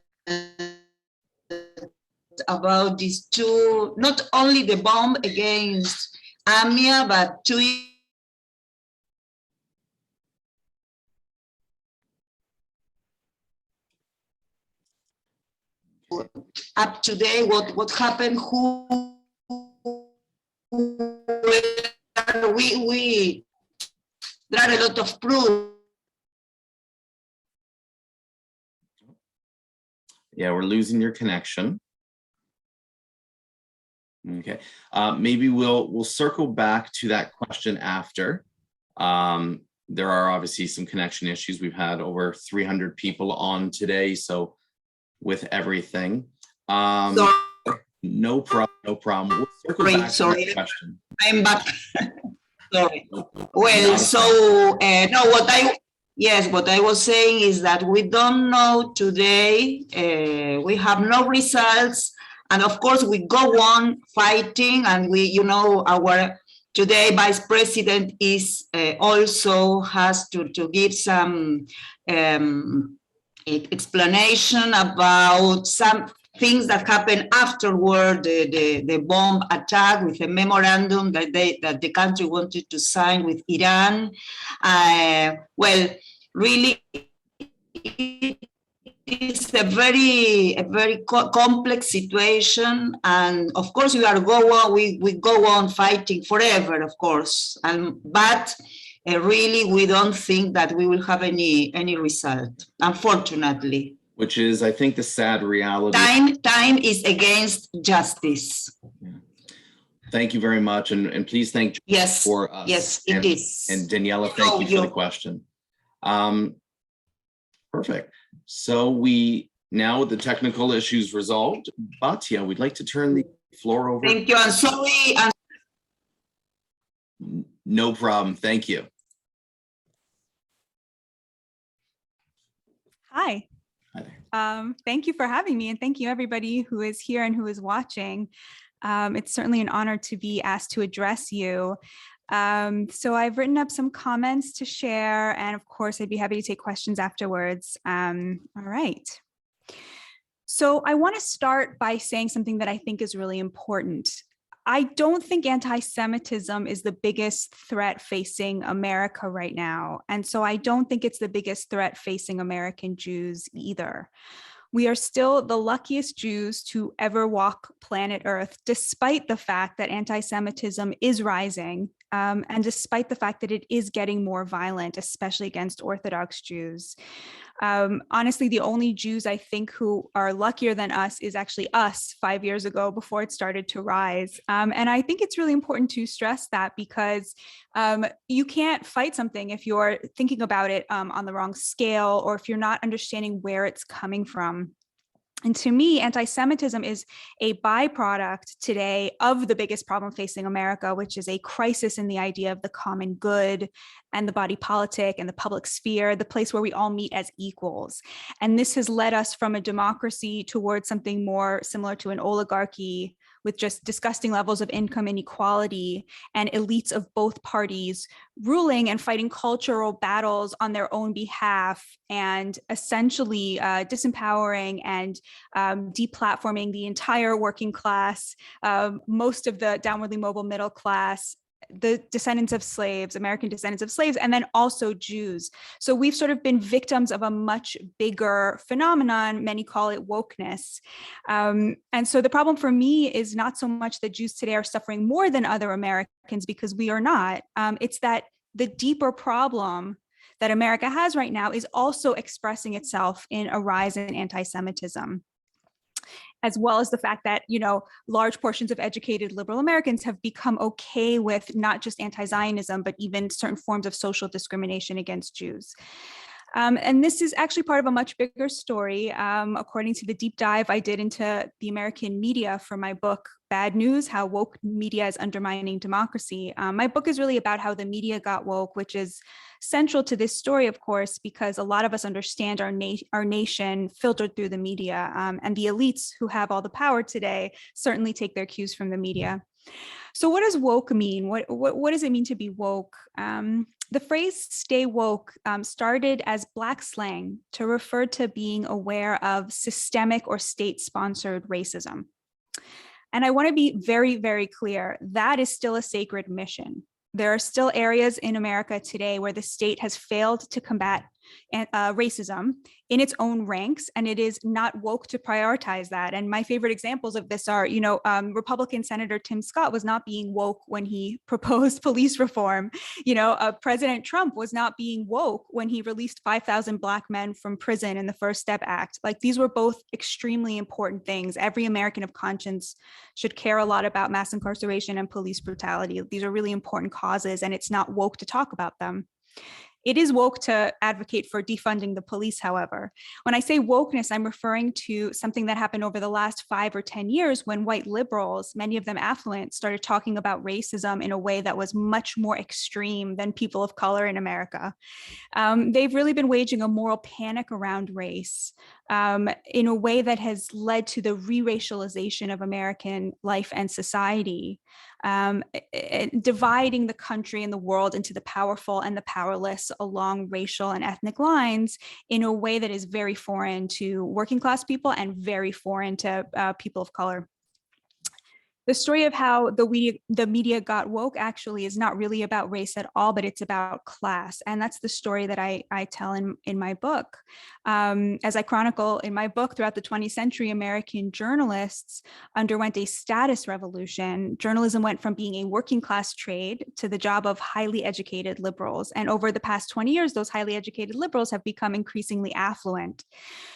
about these two, not only the bomb against AMIA, but two up to date, what happened, there are a lot of proof. Yeah, we're losing your connection. Okay, maybe we'll circle back to that question after. There are obviously some connection issues. We've had over 300 people on today, so with everything. No problem, no problem. We'll circle back to that question. I'm back. Sorry. Well, so no, what I was saying is that we don't know today. We have no results, and of course we go on fighting. And we, you know, our today vice president is also has to give some explanation about some things that happened afterward, the bomb attack, with a memorandum that the country wanted to sign with Iran. Well, really, it's a very complex situation, and of course we go on fighting forever, of course, but really we don't think that we will have any result, unfortunately. Which is, I think, the sad reality. Time is against justice. Yeah. Thank you very much, and please thank yes for us. Yes, it is. And Daniela, thank you for the question. Perfect. So now with the technical issues resolved, Batya, we'd like to turn the floor over. Thank you. I'm sorry. No problem. Thank you. Hi. Hi there. Thank you for having me, and thank you everybody who is here and who is watching. It's certainly an honor to be asked to address you. So I've written up some comments to share, and of course, I'd be happy to take questions afterwards. All right. So I want to start by saying something that I think is really important. I don't think anti-Semitism is the biggest threat facing America right now. And so I don't think it's the biggest threat facing American Jews either. We are still the luckiest Jews to ever walk planet Earth, despite the fact that anti-Semitism is rising, and despite the fact that it is getting more violent, especially against Orthodox Jews. Honestly, the only Jews I think who are luckier than us is actually us 5 years ago before it started to rise. And I think it's really important to stress that because you can't fight something if you're thinking about it on the wrong scale or if you're not understanding where it's coming from. And to me, anti-Semitism is a byproduct today of the biggest problem facing America, which is a crisis in the idea of the common good and the body politic and the public sphere, the place where we all meet as equals. And this has led us from a democracy towards something more similar to an oligarchy with just disgusting levels of income inequality and elites of both parties ruling and fighting cultural battles on their own behalf and essentially disempowering and deplatforming the entire working class, most of the downwardly mobile middle class, the descendants of slaves, American descendants of slaves, and then also Jews. So we've sort of been victims of a much bigger phenomenon. Many call it wokeness. And so the problem for me is not so much that Jews today are suffering more than other Americans, because we are not. It's that the deeper problem that America has right now is also expressing itself in a rise in anti-Semitism, as well as the fact that, you know, large portions of educated liberal Americans have become okay with not just anti-Zionism, but even certain forms of social discrimination against Jews. And this is actually part of a much bigger story. According to the deep dive I did into the American media for my book, Bad News, How Woke Media is Undermining Democracy. My book is really about how the media got woke, which is central to this story, of course, because a lot of us understand our nation filtered through the media, and the elites who have all the power today certainly take their cues from the media. So what does woke mean? What does it mean to be woke? The phrase stay woke started as Black slang to refer to being aware of systemic or state-sponsored racism. And I want to be very, very clear, that is still a sacred mission. There are still areas in America today where the state has failed to combat racism in its own ranks, and it is not woke to prioritize that. And my favorite examples of this are, you know, Republican Senator Tim Scott was not being woke when he proposed police reform. You know, President Trump was not being woke when he released 5,000 Black men from prison in the First Step Act. Like, these were both extremely important things. Every American of conscience should care a lot about mass incarceration and police brutality. These are really important causes, and it's not woke to talk about them. It is woke to advocate for defunding the police, however. When I say wokeness, I'm referring to something that happened over the last 5 or 10 years when white liberals, many of them affluent, started talking about racism in a way that was much more extreme than people of color in America. They've really been waging a moral panic around race in a way that has led to the re-racialization of American life and society, dividing the country and the world into the powerful and the powerless along racial and ethnic lines in a way that is very foreign to working class people and very foreign to people of color. The story of how the media got woke actually is not really about race at all, but it's about class. And that's the story that I tell in my book. As I chronicle in my book, throughout the 20th century, American journalists underwent a status revolution. Journalism went from being a working class trade to the job of highly educated liberals. And over the past 20 years, those highly educated liberals have become increasingly affluent.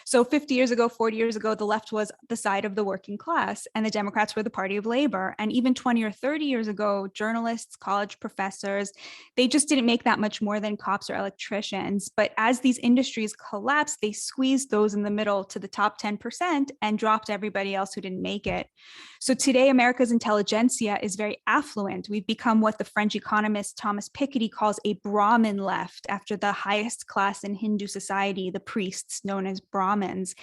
So 50 years ago, 40 years ago, the left was the side of the working class and the Democrats were the party of labor. labor. And even 20 or 30 years ago, journalists, college professors, they just didn't make that much more than cops or electricians. But as these industries collapsed, they squeezed those in the middle to the top 10% and dropped everybody else who didn't make it. So today, America's intelligentsia is very affluent. We've become what the French economist Thomas Piketty calls a Brahmin left, after the highest class in Hindu society, the priests known as Brahmins.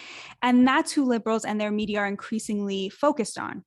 And that's who liberals and their media are increasingly focused on.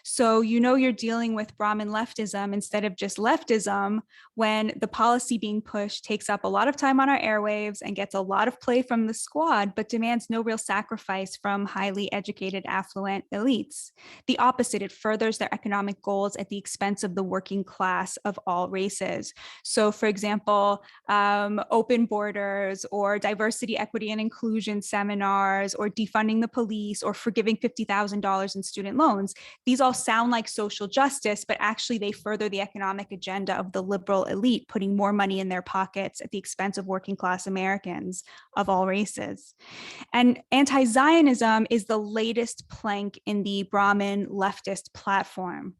So you know you're dealing with Brahmin leftism instead of just leftism when the policy being pushed takes up a lot of time on our airwaves and gets a lot of play from the squad, but demands no real sacrifice from highly educated, affluent elites. The opposite, it furthers their economic goals at the expense of the working class of all races. So for example, open borders or diversity, equity, and inclusion seminars, or defunding the police, or forgiving $50,000 in student loans. These all sound like social justice, but actually they further the economic agenda of the liberal elite, putting more money in their pockets at the expense of working class Americans of all races. And anti-Zionism is the latest plank in the Brahmin leftist platform.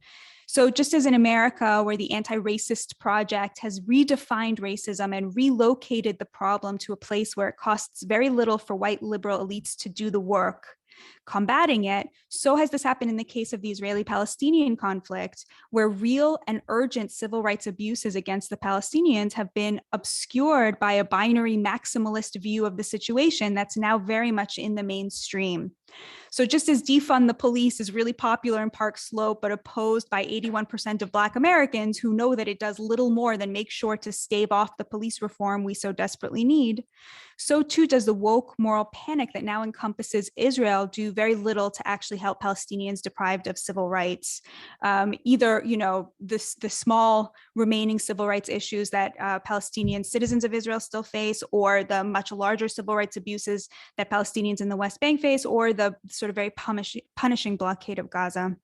So just as in America, where the Anti-Racist Project has redefined racism and relocated the problem to a place where it costs very little for white liberal elites to do the work combating it, so has this happened in the case of the Israeli-Palestinian conflict, where real and urgent civil rights abuses against the Palestinians have been obscured by a binary maximalist view of the situation that's now very much in the mainstream. So just as defund the police is really popular in Park Slope, but opposed by 81% of Black Americans who know that it does little more than make sure to stave off the police reform we so desperately need, so too does the woke moral panic that now encompasses Israel do very little to actually help Palestinians deprived of civil rights. Either, the small remaining civil rights issues that Palestinian citizens of Israel still face, or the much larger civil rights abuses that Palestinians in the West Bank face, or the sort of very punishing blockade of Gaza.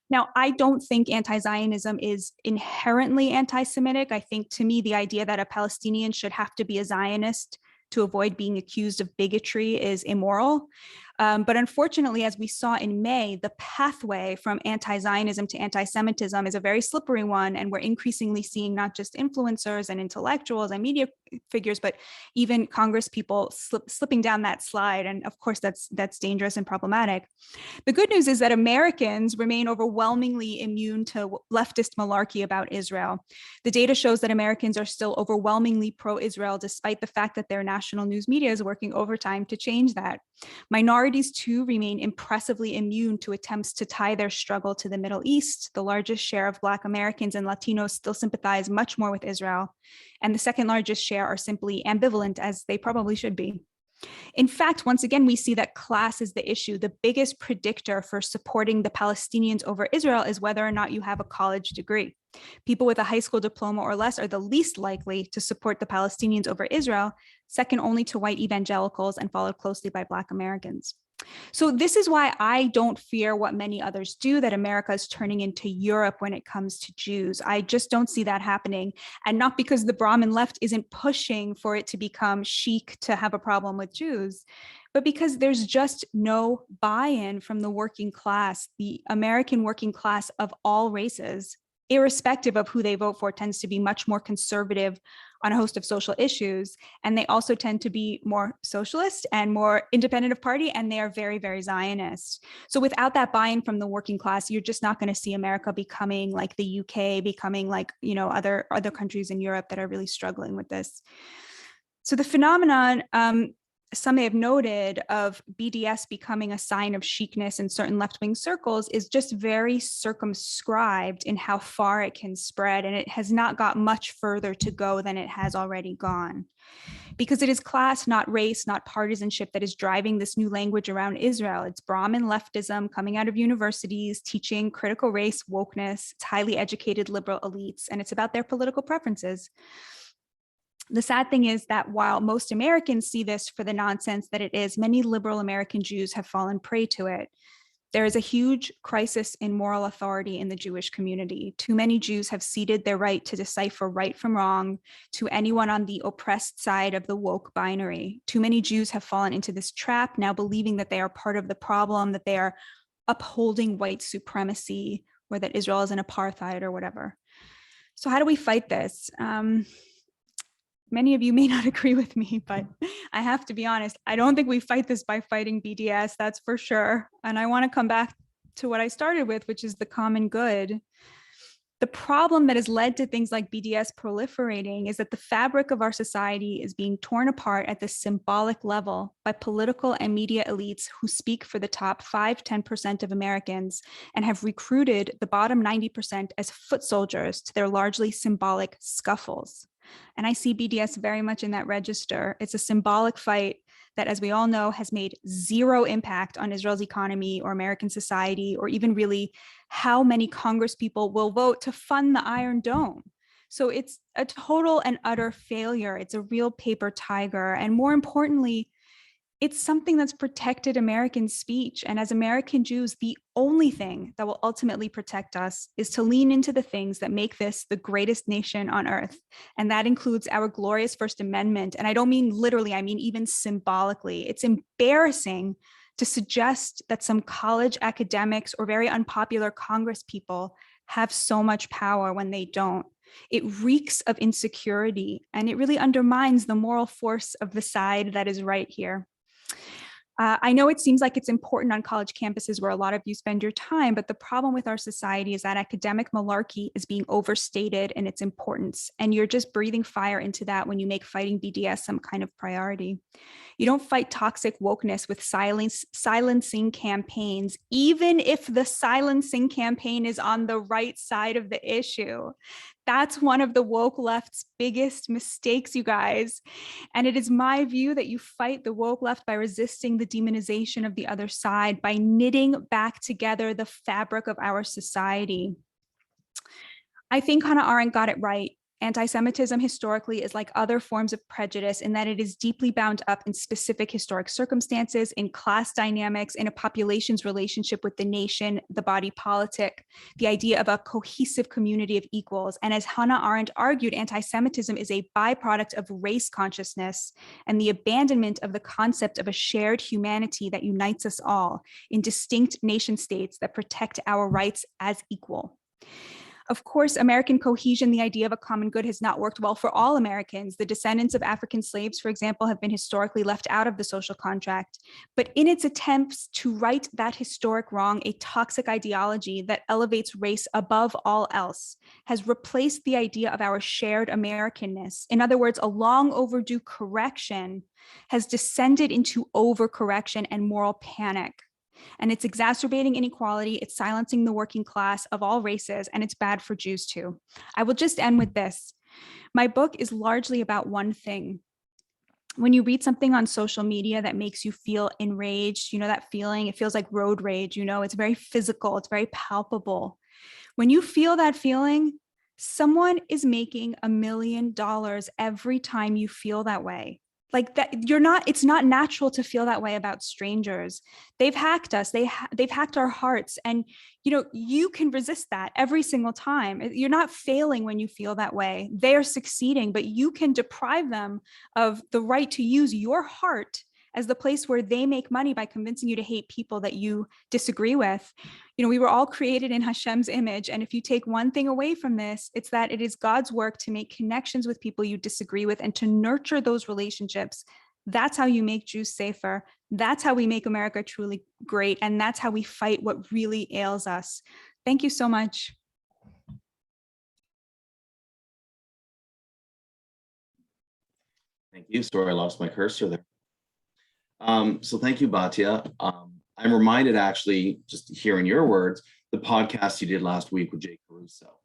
Now, I don't think anti-Zionism is inherently anti-Semitic. I think, to me, the idea that a Palestinian should have to be a Zionist to avoid being accused of bigotry is immoral. But unfortunately, as we saw in May, the pathway from anti-Zionism to anti-Semitism is a very slippery one. And we're increasingly seeing not just influencers and intellectuals and media figures, but even Congress people slipping down that slide. And of course, that's dangerous and problematic. The good news is that Americans remain overwhelmingly immune to leftist malarkey about Israel. The data shows that Americans are still overwhelmingly pro-Israel, despite the fact that their national news media is working overtime to change that. Minorities too remain impressively immune to attempts to tie their struggle to the Middle East. The largest share of Black Americans and Latinos still sympathize much more with Israel, and the second largest share are simply ambivalent, as they probably should be. In fact, once again, we see that class is the issue. The biggest predictor for supporting the Palestinians over Israel is whether or not you have a college degree. People with a high school diploma or less are the least likely to support the Palestinians over Israel, second only to white evangelicals and followed closely by Black Americans. So this is why I don't fear what many others do, that America is turning into Europe when it comes to Jews. I just don't see that happening. And not because the Brahmin left isn't pushing for it to become chic to have a problem with Jews, but because there's just no buy-in from the working class. The American working class of all races, irrespective of who they vote for, tends to be much more conservative on a host of social issues. And they also tend to be more socialist and more independent of party, and they are very, very Zionist. So without that buy-in from the working class, you're just not going to see America becoming like the UK, becoming like, other countries in Europe that are really struggling with this. So the phenomenon, some may have noted, of BDS becoming a sign of chicness in certain left-wing circles is just very circumscribed in how far it can spread, and it has not got much further to go than it has already gone. Because it is class, not race, not partisanship, that is driving this new language around Israel. It's Brahmin leftism coming out of universities, teaching critical race wokeness. It's highly educated liberal elites, and it's about their political preferences. The sad thing is that while most Americans see this for the nonsense that it is, many liberal American Jews have fallen prey to it. There is a huge crisis in moral authority in the Jewish community. Too many Jews have ceded their right to decipher right from wrong to anyone on the oppressed side of the woke binary. Too many Jews have fallen into this trap, now believing that they are part of the problem, that they are upholding white supremacy or that Israel is an apartheid or whatever. So how do we fight this? Many of you may not agree with me, but I have to be honest, I don't think we fight this by fighting BDS, that's for sure. And I want to come back to what I started with, which is the common good. The problem that has led to things like BDS proliferating is that the fabric of our society is being torn apart at the symbolic level by political and media elites who speak for the top 5–10% of Americans and have recruited the bottom 90% as foot soldiers to their largely symbolic scuffles. And I see BDS very much in that register. It's a symbolic fight that, as we all know, has made zero impact on Israel's economy or American society, or even really how many Congress people will vote to fund the Iron Dome. So it's a total and utter failure. It's a real paper tiger. And more importantly, it's something that's protected American speech. And as American Jews, the only thing that will ultimately protect us is to lean into the things that make this the greatest nation on earth. And that includes our glorious First Amendment. And I don't mean literally, I mean even symbolically. It's embarrassing to suggest that some college academics or very unpopular Congress people have so much power when they don't. It reeks of insecurity, and it really undermines the moral force of the side that is right here. I know it seems like it's important on college campuses where a lot of you spend your time, but the problem with our society is that academic malarkey is being overstated in its importance, and you're just breathing fire into that when you make fighting BDS some kind of priority. You don't fight toxic wokeness with silencing campaigns, even if the silencing campaign is on the right side of the issue. That's one of the woke left's biggest mistakes, you guys. And it is my view that you fight the woke left by resisting the demonization of the other side, by knitting back together the fabric of our society. I think Hannah Arendt got it right. Anti-Semitism historically is like other forms of prejudice in that it is deeply bound up in specific historic circumstances, in class dynamics, in a population's relationship with the nation, the body politic, the idea of a cohesive community of equals. And as Hannah Arendt argued, anti-Semitism is a byproduct of race consciousness and the abandonment of the concept of a shared humanity that unites us all in distinct nation states that protect our rights as equal. Of course, American cohesion, the idea of a common good, has not worked well for all Americans. The descendants of African slaves, for example, have been historically left out of the social contract. But in its attempts to right that historic wrong, a toxic ideology that elevates race above all else has replaced the idea of our shared Americanness. In other words, a long overdue correction has descended into overcorrection and moral panic. And it's exacerbating inequality, it's silencing the working class of all races, and it's bad for Jews too. I will just end with this. My book is largely about one thing. When you read something on social media that makes you feel enraged, you know that feeling, it feels like road rage, you know, it's very physical, it's very palpable. When you feel that feeling, someone is making $1 million every time you feel that way. Like that, it's not natural to feel that way about strangers. They've hacked us. They've hacked our hearts. And, you know, you can resist that every single time. You're not failing when you feel that way. They are succeeding, but you can deprive them of the right to use your heart as the place where they make money by convincing you to hate people that you disagree with. You know, we were all created in Hashem's image. And if you take one thing away from this, it's that it is God's work to make connections with people you disagree with and to nurture those relationships. That's how you make Jews safer. That's how we make America truly great. And that's how we fight what really ails us. Thank you so much. Thank you. Sorry, I lost my cursor there. So thank you, Batya. I'm reminded, actually, just hearing your words, the podcast you did last week with Jay Caruso,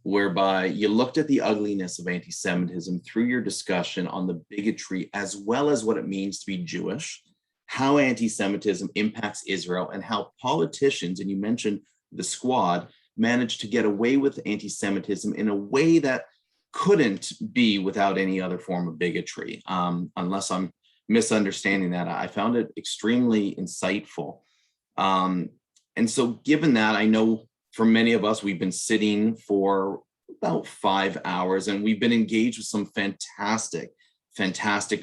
whereby you looked at the ugliness of anti-Semitism through your discussion on the bigotry, as well as what it means to be Jewish, how anti-Semitism impacts Israel, and how politicians, and you mentioned the Squad, managed to get away with anti-Semitism in a way that couldn't be without any other form of bigotry, unless I'm misunderstanding that. I found it extremely insightful. And so given that, I know for many of us, we've been sitting for about 5 hours and we've been engaged with some fantastic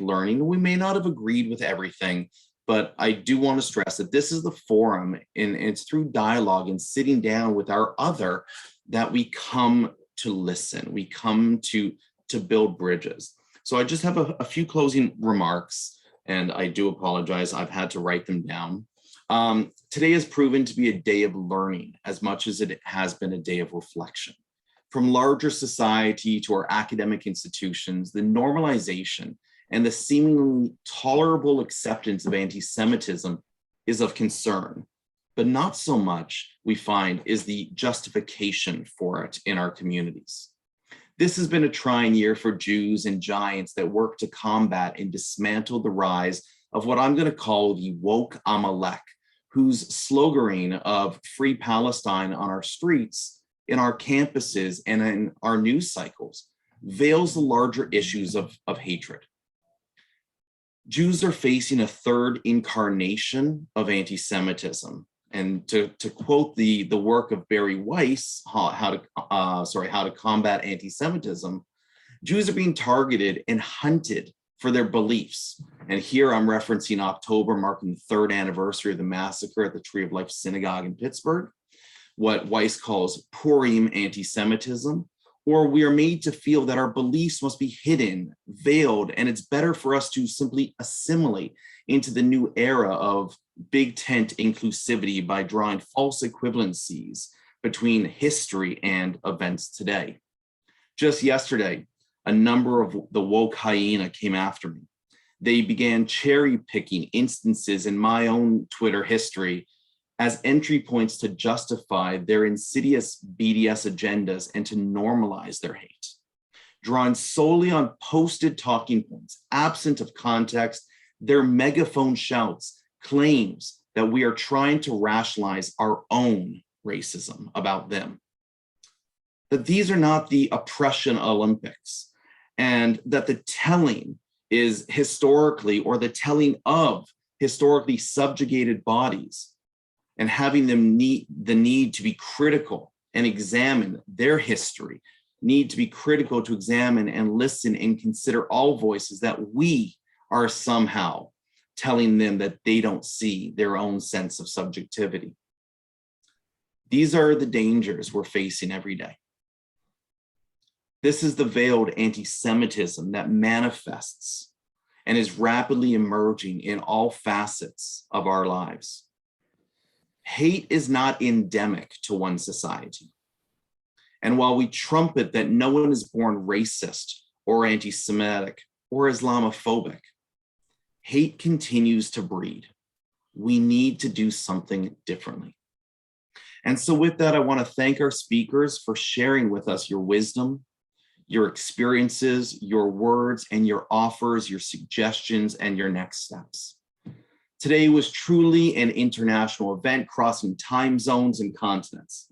learning. We may not have agreed with everything, but I do want to stress that this is the forum, and it's through dialogue and sitting down with our other that we come to listen, we come to build bridges. So I just have a few closing remarks, and I do apologize, I've had to write them down. Today has proven to be a day of learning as much as it has been a day of reflection. From larger society to our academic institutions, the normalization and the seemingly tolerable acceptance of anti-Semitism is of concern, but not so much, we find, is the justification for it in our communities. This has been a trying year for Jews and giants that work to combat and dismantle the rise of what I'm going to call the woke Amalek, whose sloganeering of free Palestine on our streets, in our campuses, and in our news cycles veils the larger issues of hatred. Jews are facing a third incarnation of anti-Semitism. And to quote the work of Barry Weiss, how to combat anti-Semitism, Jews are being targeted and hunted for their beliefs. And here I'm referencing October, marking the third anniversary of the massacre at the Tree of Life Synagogue in Pittsburgh, what Weiss calls Purim anti-Semitism, or we are made to feel that our beliefs must be hidden, veiled, and it's better for us to simply assimilate into the new era of big tent inclusivity by drawing false equivalencies between history and events today. Just yesterday, a number of the woke hyena came after me. They began cherry picking instances in my own Twitter history as entry points to justify their insidious BDS agendas and to normalize their hate. Drawn solely on posted talking points, absent of context, their megaphone shouts claims that we are trying to rationalize our own racism about them. That these are not the oppression Olympics, and that the telling is historically, or the telling of historically subjugated bodies, and having them the need to be critical and examine their history, need to be critical to examine and listen and consider all voices, that we are somehow telling them that they don't see their own sense of subjectivity. These are the dangers we're facing every day. This is the veiled anti-Semitism that manifests and is rapidly emerging in all facets of our lives. Hate is not endemic to one society. And while we trumpet that no one is born racist or anti-Semitic or Islamophobic, hate continues to breed. We need to do something differently. And so with that, I want to thank our speakers for sharing with us your wisdom, your experiences, your words, and your offers, your suggestions, and your next steps. Today was truly an international event crossing time zones and continents.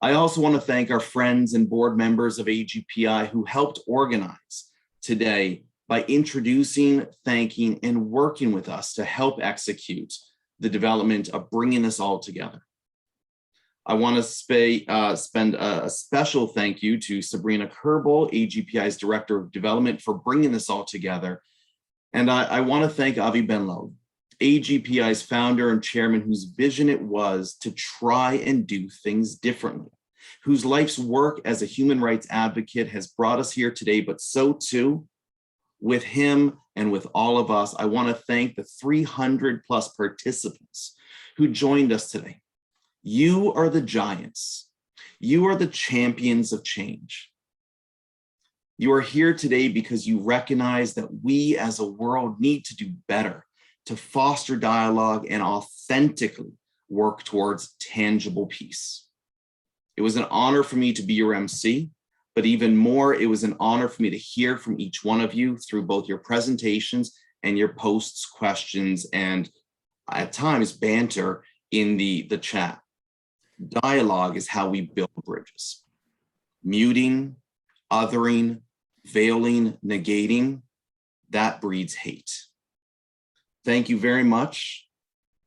I also want to thank our friends and board members of AGPI who helped organize today by introducing, thanking, and working with us to help execute the development of bringing us all together. I want to spend a special thank you to Sabrina Kerbel, AGPI's Director of Development, for bringing this all together. And I want to thank Avi Ben-Lov, AGPI's founder and chairman, whose vision it was to try and do things differently, whose life's work as a human rights advocate has brought us here today, but so too, with him and with all of us, I want to thank the 300 plus participants who joined us today. You are the giants. You are the champions of change. You are here today because you recognize that we as a world need to do better to foster dialogue and authentically work towards tangible peace. It was an honor for me to be your MC, but even more, it was an honor for me to hear from each one of you through both your presentations and your posts, questions, and at times banter in the chat. Dialogue is how we build bridges. Muting, othering, veiling, negating, that breeds hate. Thank you very much.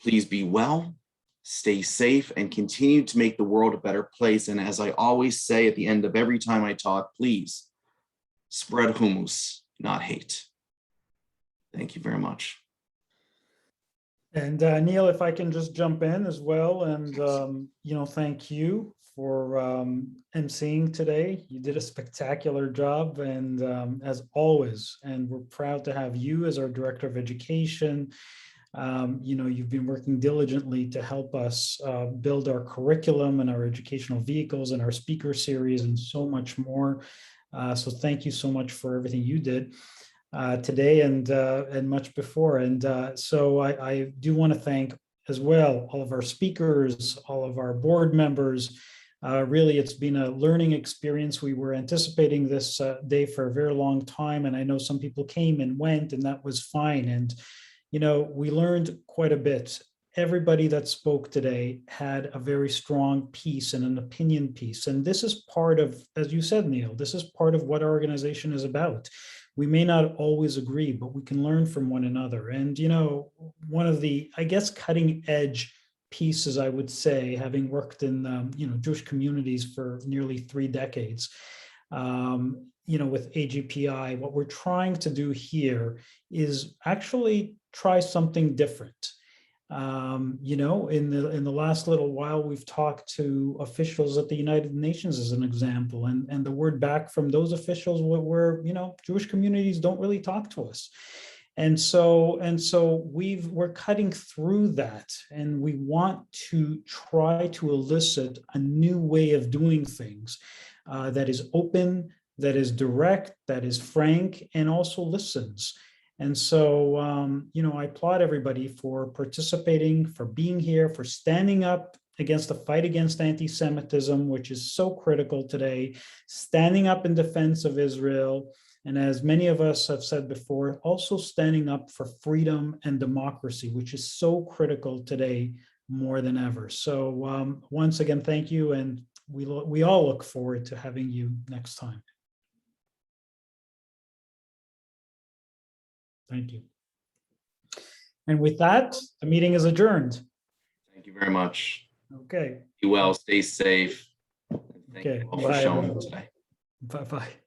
Please be well, stay safe, and continue to make the world a better place. And as I always say at the end of every time I talk, please spread hummus, not hate. Thank you very much. And Neil, if I can just jump in as well, and thank you for emceeing today. You did a spectacular job, and as always, and we're proud to have you as our Director of Education. You've been working diligently to help us build our curriculum and our educational vehicles and our speaker series and so much more. So thank you so much for everything you did today and much before. And so I do want to thank as well all of our speakers, all of our board members. Really, it's been a learning experience. We were anticipating this day for a very long time, and I know some people came and went, and that was fine. And we learned quite a bit. Everybody that spoke today had a very strong piece and an opinion piece. And this is part of, as you said, Neil, this is part of what our organization is about. We may not always agree, but we can learn from one another. And, one of the, I guess, cutting edge pieces, I would say, having worked in, Jewish communities for nearly 3 decades, with AGPI, what we're trying to do here is actually try something different. In the last little while, we've talked to officials at the United Nations as an example, and the word back from those officials were, Jewish communities don't really talk to us. And so we're cutting through that, and we want to try to elicit a new way of doing things that is open, that is direct, that is frank, and also listens. And so, I applaud everybody for participating, for being here, for standing up against the fight against anti-Semitism, which is so critical today, standing up in defense of Israel. And as many of us have said before, also standing up for freedom and democracy, which is so critical today more than ever. So once again, thank you. And we all look forward to having you next time. Thank you. And with that, the meeting is adjourned. Thank you very much. Okay. Be well, stay safe. Thank Okay. you all for showing up today. Bye-bye.